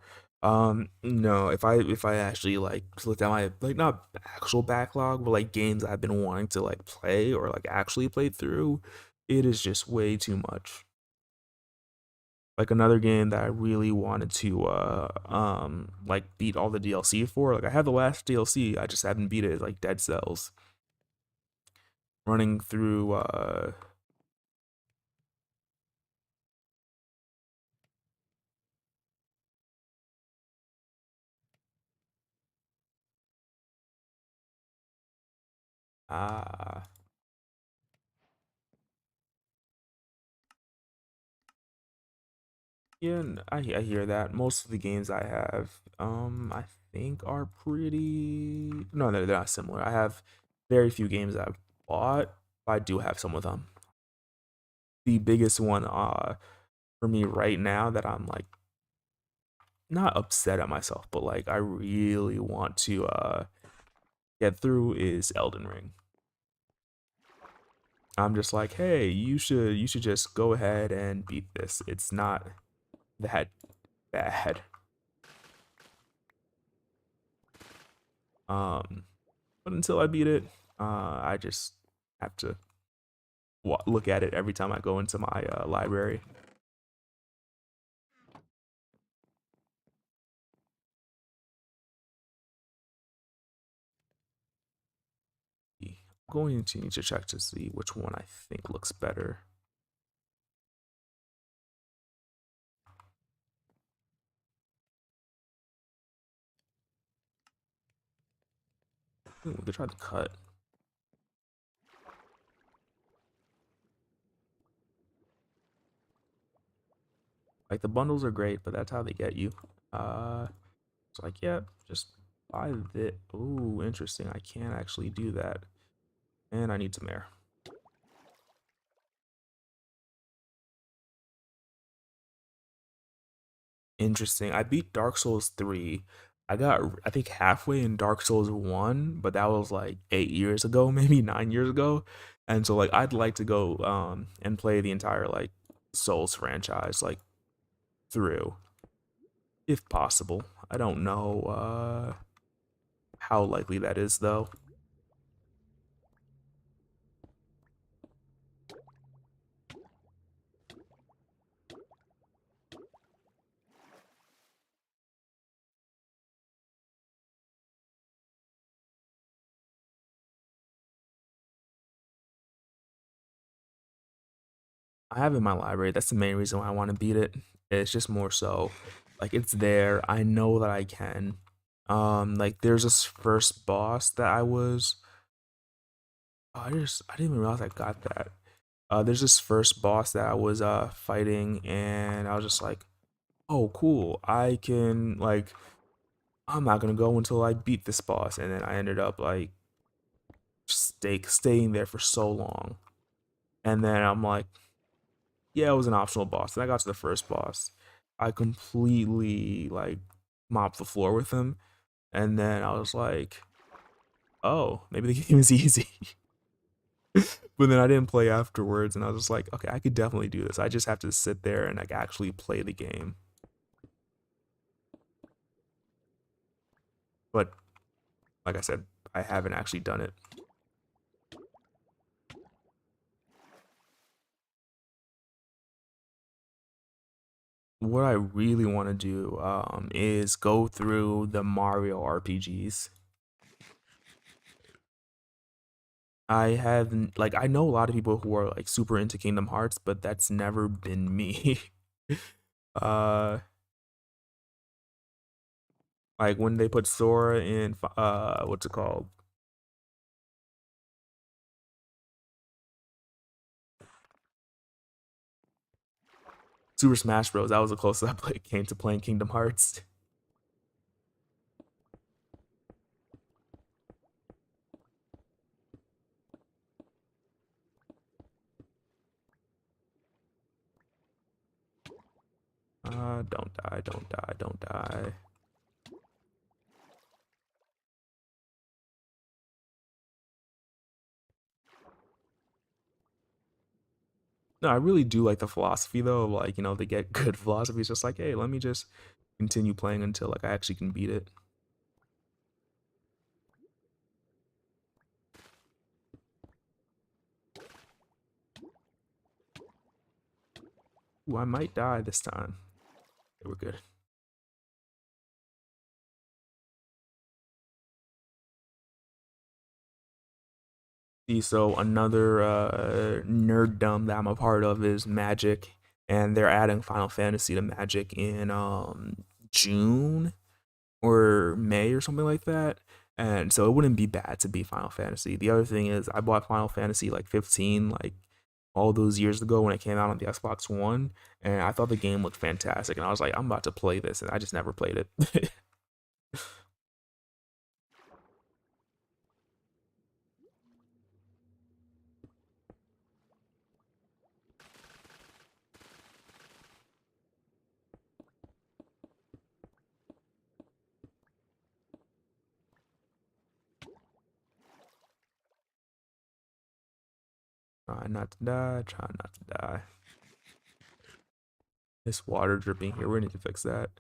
No, if I actually like looked at my like not actual backlog, but like games I've been wanting to like play or like actually play through, it is just way too much. Like another game that I really wanted to like beat all the DLC for. Like I have the last DLC, I just haven't beat it, like Dead Cells. Running through uh yeah, I hear that. Most of the games I have, I think are pretty. No, they're not similar. I have very few games I've bought, but I do have some of them. The biggest one, for me right now that I'm like not upset at myself, but like I really want to get through is Elden Ring. I'm just like, hey, you should just go ahead and beat this. It's not that bad. Um, but until I beat it, I just have to look at it every time I go into my library. I'm going to need to check to see which one I think looks better. Ooh, we could try the cut. Like the bundles are great, but that's how they get you. It's like, yeah, just buy this. Ooh, interesting. I can't actually do that, and I need some air. Interesting. I beat Dark Souls 3. I think halfway in Dark Souls 1, but that was like 8 years ago, maybe 9 years ago. And so like I'd like to go and play the entire like Souls franchise like through if possible. I don't know how likely that is though. I have it in my library. That's the main reason why I want to beat it. It's just more so like it's there. I know that I can. Like there's this first boss that I didn't even realize I got that. There's this first boss that I was fighting, and I was just like, oh cool, I can like I'm not gonna go until I beat this boss, and then I ended up like staying there for so long, and then I'm like, yeah, it was an optional boss. And I got to the first boss, I completely like mopped the floor with him, and then I was like, oh, maybe the game is easy. But then I didn't play afterwards, and I was just like, okay, I could definitely do this. I just have to sit there and like actually play the game. But like I said, I haven't actually done it. What I really want to do is go through the Mario RPGs. I have like I know a lot of people who are like super into Kingdom Hearts, but that's never been me. uh like when they put Sora in what's it called? Super Smash Bros. That was the closest came to playing Kingdom Hearts. Don't die, don't die, don't die. No, I really do like the philosophy though, of like, they get good philosophy. It's just like, hey, let me just continue playing until like I actually can beat it. Ooh, I might die this time. Okay, we're good. See, so another nerddom that I'm a part of is Magic, and they're adding Final Fantasy to Magic in June or May or something like that. And so it wouldn't be bad to beat Final Fantasy. The other thing is I bought Final Fantasy like 15 like all those years ago when it came out on the Xbox One, and I thought the game looked fantastic, and I was like, I'm about to play this, and I just never played it. Try not to die, try not to die. This water dripping here, we need to fix that.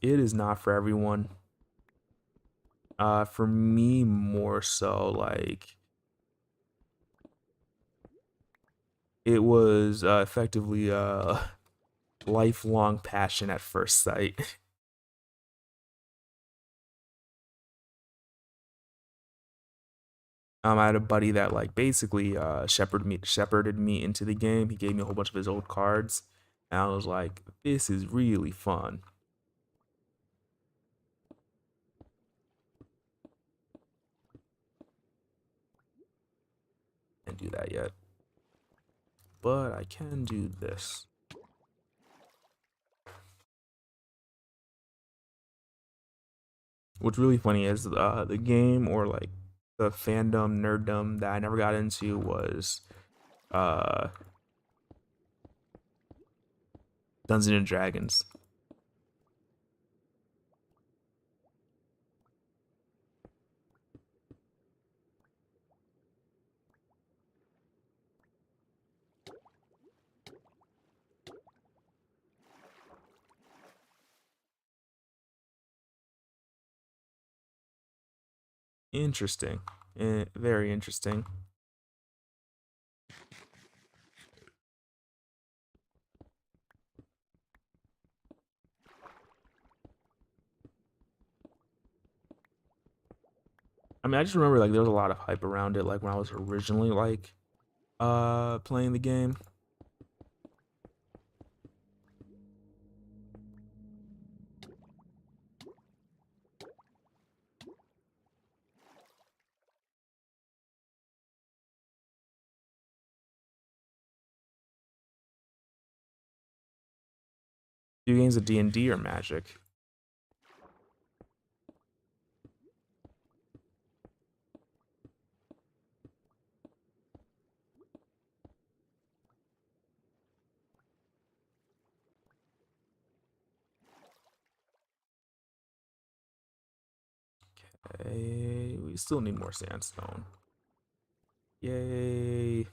It is not for everyone. For me, more so like it was effectively lifelong passion at first sight. I had a buddy that like basically shepherded me into the game. He gave me a whole bunch of his old cards, and I was like, "This is really fun." Can't do that yet, but I can do this. What's really funny is the game or like the fandom nerddom that I never got into was uh, Dungeons and Dragons. Interesting, very interesting. I mean, I just remember like there was a lot of hype around it, like when I was originally like playing the game. Few games of D&D or Magic. Okay, we still need more sandstone. Yay.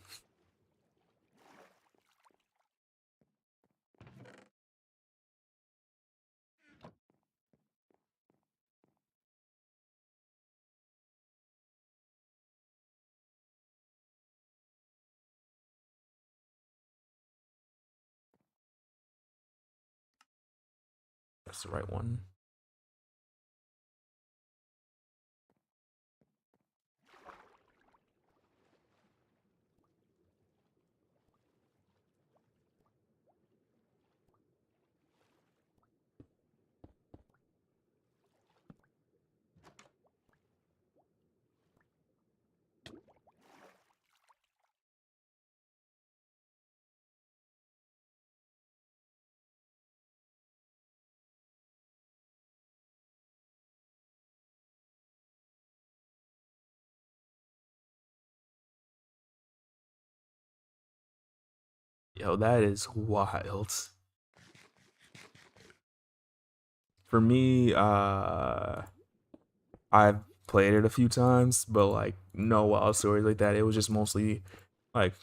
That's the right one. Yo, that is wild. For me, I've played it a few times, but like no wild stories like that. It was just mostly like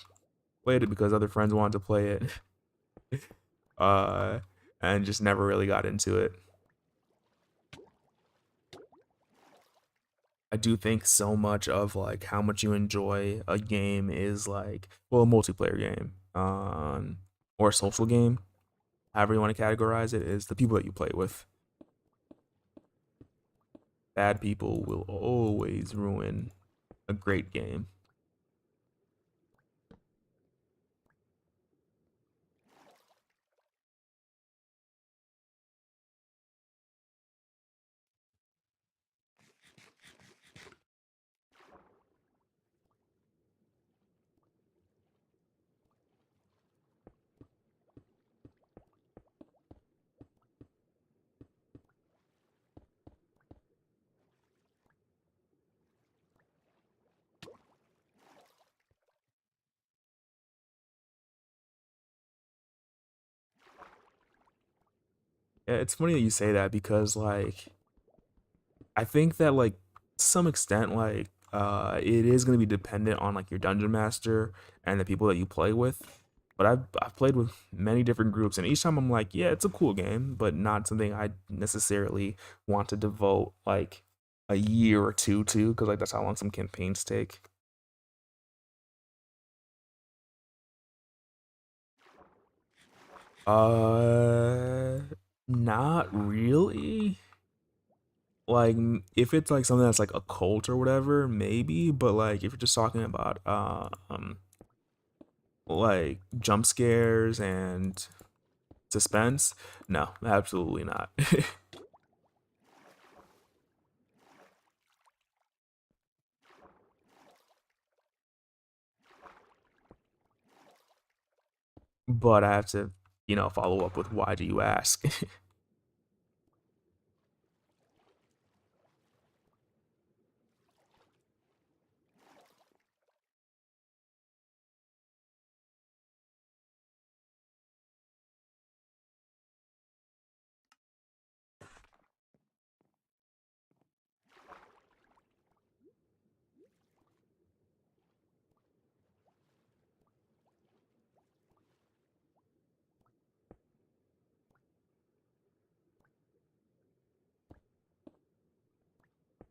played it because other friends wanted to play it, uh, and just never really got into it. I do think so much of like how much you enjoy a game is like, well, a multiplayer game, or a social game, however you want to categorize it, is the people that you play with. Bad people will always ruin a great game. Yeah, it's funny that you say that because like I think that like to some extent like it is going to be dependent on like your dungeon master and the people that you play with. But I've played with many different groups and each time I'm like, yeah, it's a cool game, but not something I necessarily want to devote like a year or two to because like that's how long some campaigns take. Uh Not really. Like if it's like something that's like a cult or whatever, maybe, but like if you're just talking about like jump scares and suspense, no, absolutely not. But I have to, follow up with why do you ask?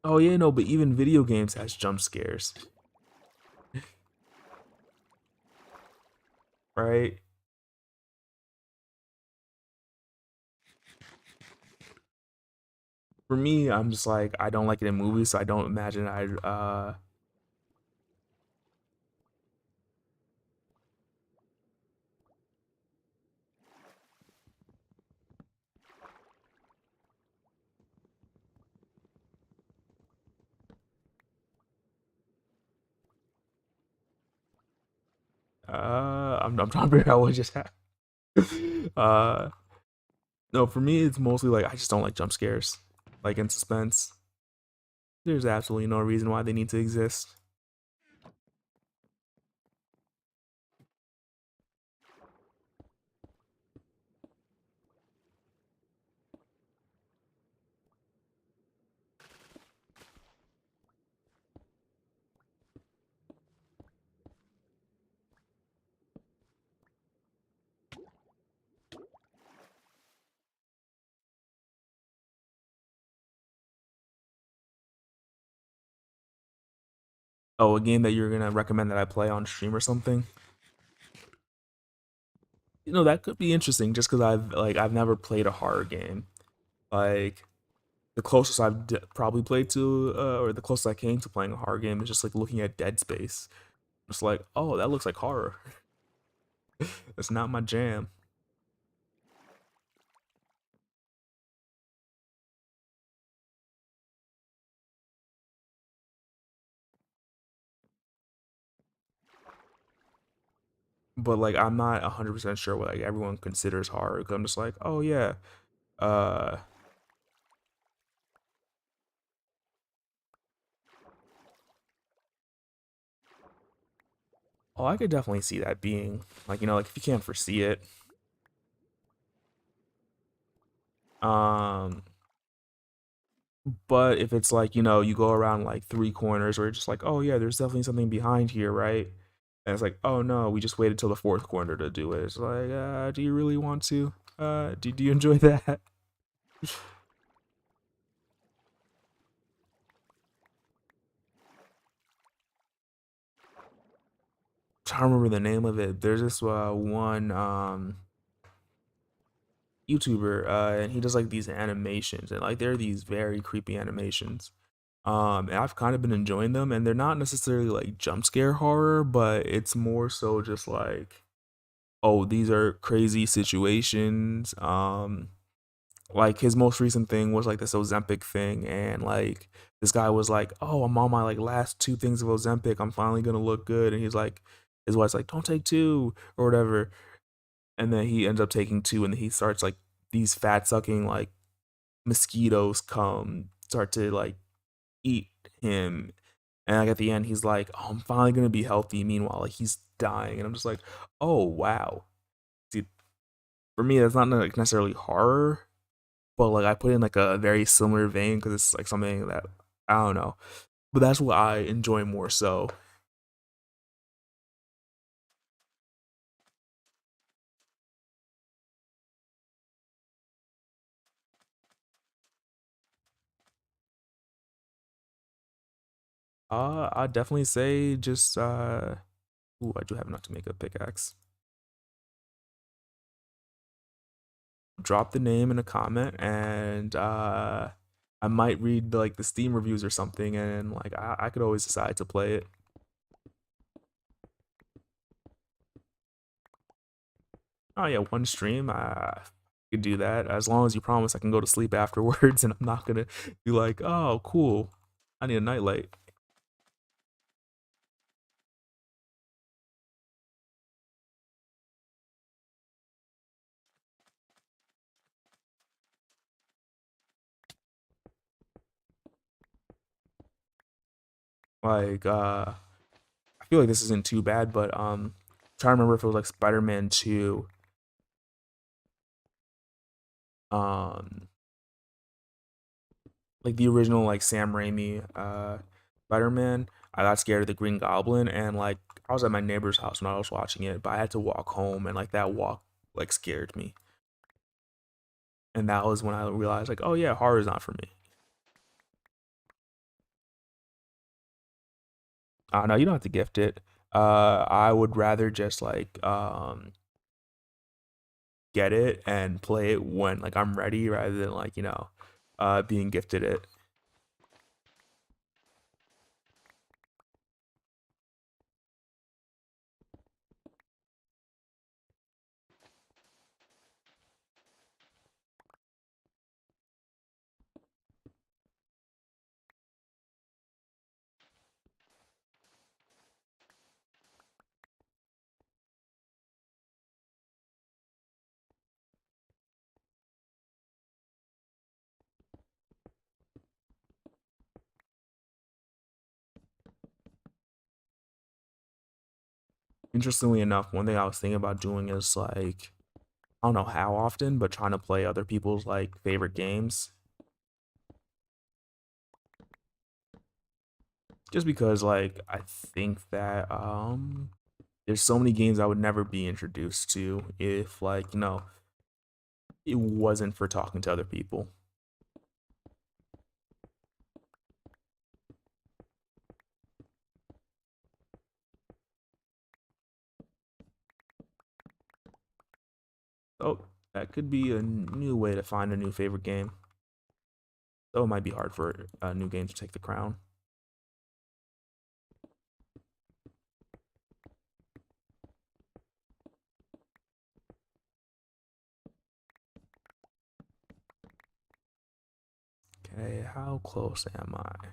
Oh yeah, no, but even video games has jump scares, right? For me, I'm just like I don't like it in movies, so I don't imagine I'd I'm trying to figure out what just happened. uh No, for me, it's mostly like I just don't like jump scares, like in suspense. There's absolutely no reason why they need to exist. Oh, a game that you're gonna recommend that I play on stream or something? You know, that could be interesting just because I've never played a horror game. Like the closest probably played to, or the closest I came to playing a horror game is just like looking at Dead Space. It's like, oh, that looks like horror. It's not my jam. But like, I'm not 100% sure what like everyone considers horror. 'Cause I'm just like, oh yeah, uh, oh, I could definitely see that being like, like if you can't foresee it. Um, but if it's like, you go around like three corners where you're just like, oh yeah, there's definitely something behind here, right? And it's like, oh no, we just waited till the fourth corner to do it. It's like, do you really want to? Do you enjoy that? Trying to remember the name of it. There's this one YouTuber, and he does like these animations, and like they're these very creepy animations. And I've kind of been enjoying them, and they're not necessarily like jump scare horror, but it's more so just like, oh, these are crazy situations. Like his most recent thing was like this Ozempic thing, and like this guy was like, "Oh, I'm on my like last two things of Ozempic. I'm finally gonna look good." And he's like, his wife's like, "Don't take two or whatever." And then he ends up taking two, and he starts like these fat sucking like mosquitoes come start to like eat him. And like at the end, he's like, "Oh, I'm finally gonna be healthy." Meanwhile, like he's dying, and I'm just like, "Oh wow." See, for me, that's not like necessarily horror, but like I put in like a very similar vein because it's like something that I don't know, but that's what I enjoy more so. I'd definitely say just ooh, I do have enough to make a pickaxe. Drop the name in a comment, and I might read like the Steam reviews or something, and like I could always decide to play it. Oh yeah, one stream, I could do that as long as you promise I can go to sleep afterwards, and I'm not gonna be like, oh cool, I need a nightlight. Like I feel like this isn't too bad, but trying to remember if it was like Spider-Man 2, um like the original like Sam Raimi Spider-Man. I got scared of the Green Goblin, and like I was at my neighbor's house when I was watching it, but I had to walk home, and like that walk like scared me. And that was when I realized like, oh yeah, horror is not for me. No, you don't have to gift it. I would rather just like get it and play it when like I'm ready rather than like, being gifted it. Interestingly enough, one thing I was thinking about doing is like I don't know how often, but trying to play other people's like favorite games. Just because like I think that there's so many games I would never be introduced to if like, it wasn't for talking to other people. So that could be a new way to find a new favorite game. Though it might be hard for a new game to take the crown. Okay, how close am I?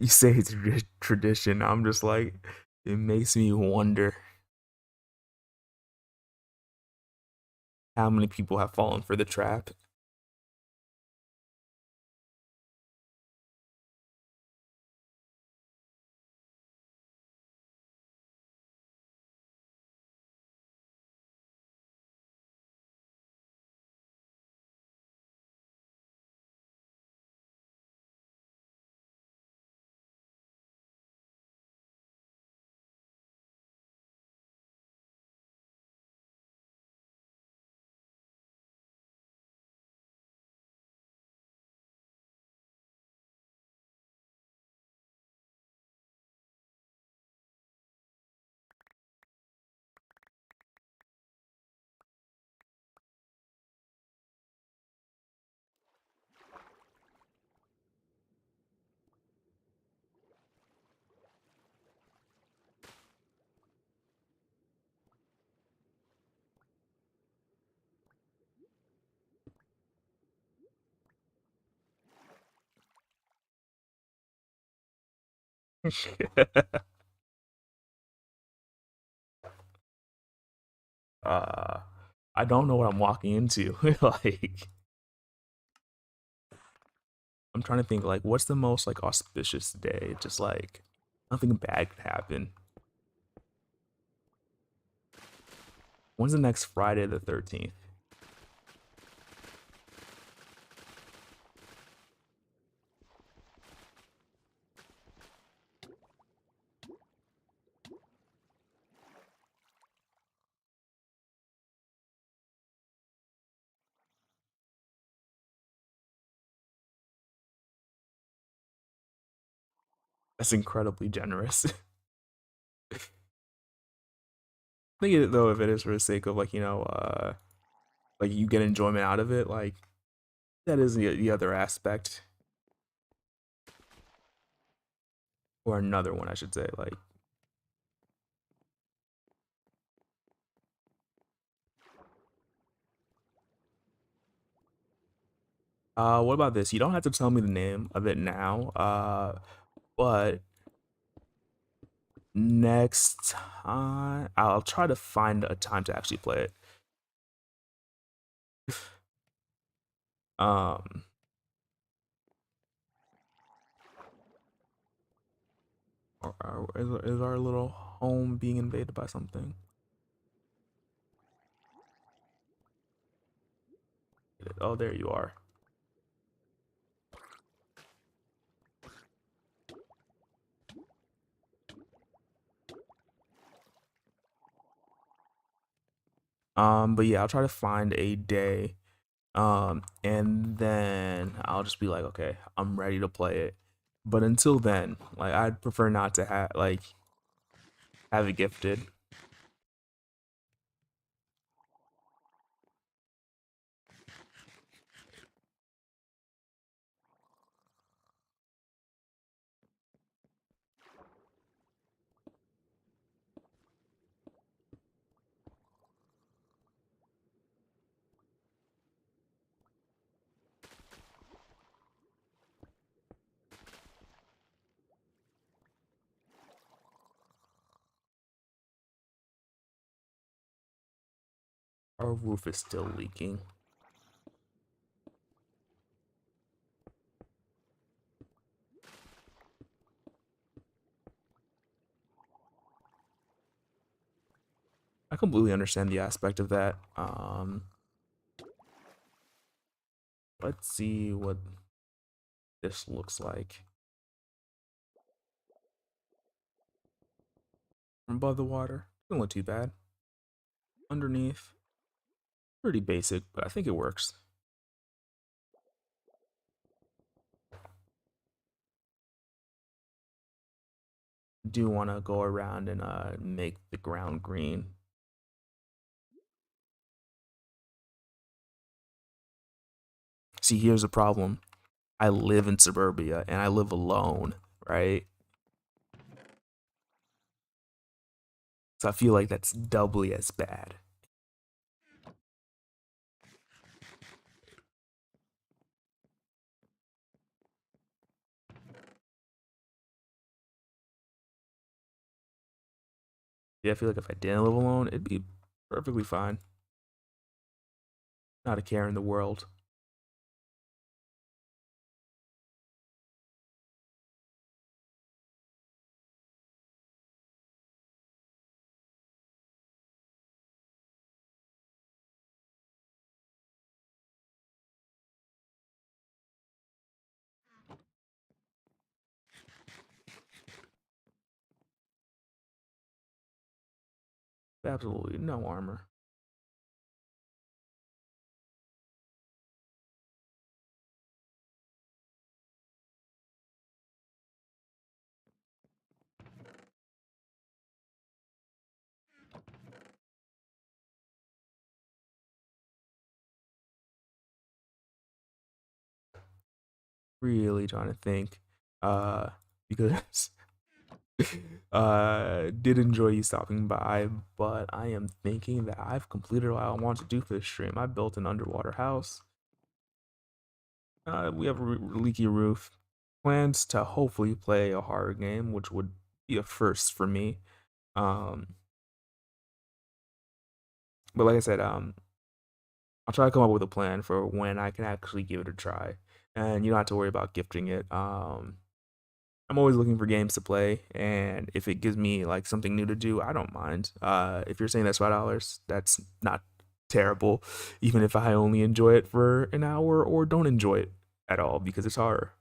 You say it's tradition. I'm just like, it makes me wonder how many people have fallen for the trap. uh, I don't know what I'm walking into. Like, I'm trying to think, like, what's the most like auspicious day? Just like nothing bad could happen. When's the next Friday the 13th? That's incredibly generous. I think it, though, if it is for the sake of like, like you get enjoyment out of it, like that is the other aspect. Or another one, I should say. Like, what about this? You don't have to tell me the name of it now. But next time I'll try to find a time to actually play it. Um, is our little home being invaded by something? Oh, there you are. But yeah, I'll try to find a day. And then I'll just be like, okay, I'm ready to play it. But until then, like I'd prefer not to have it gifted. Our roof is still leaking. I completely understand the aspect of that. Let's see what this looks like from above the water. Doesn't look too bad. Underneath, pretty basic, but I think it works. Do want to go around and make the ground green. See, here's the problem. I live in suburbia and I live alone, right? So I feel like that's doubly as bad. Yeah, I feel like if I didn't live alone, it'd be perfectly fine. Not a care in the world. Absolutely no armor. Really trying to think. Because did enjoy you stopping by, but I am thinking that I've completed what I want to do for this stream. I built an underwater house. We have a leaky roof. Plans to hopefully play a horror game, which would be a first for me. Um, but like I said, I'll try to come up with a plan for when I can actually give it a try, and you don't have to worry about gifting it. I'm always looking for games to play, and if it gives me like something new to do, I don't mind. If you're saying that's $5, that's not terrible, even if I only enjoy it for an hour or don't enjoy it at all because it's horror.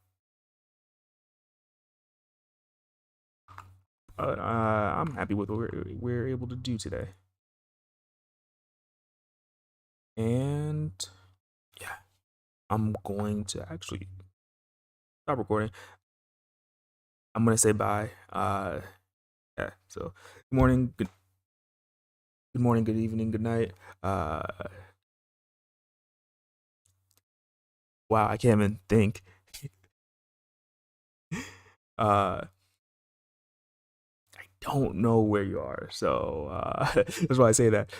I'm happy with what we're able to do today, and yeah, I'm going to actually stop recording. I'm gonna say bye. Yeah. So, good morning, good evening, good night. Uh, wow, I can't even think. Uh, I don't know where you are, so that's why I say that.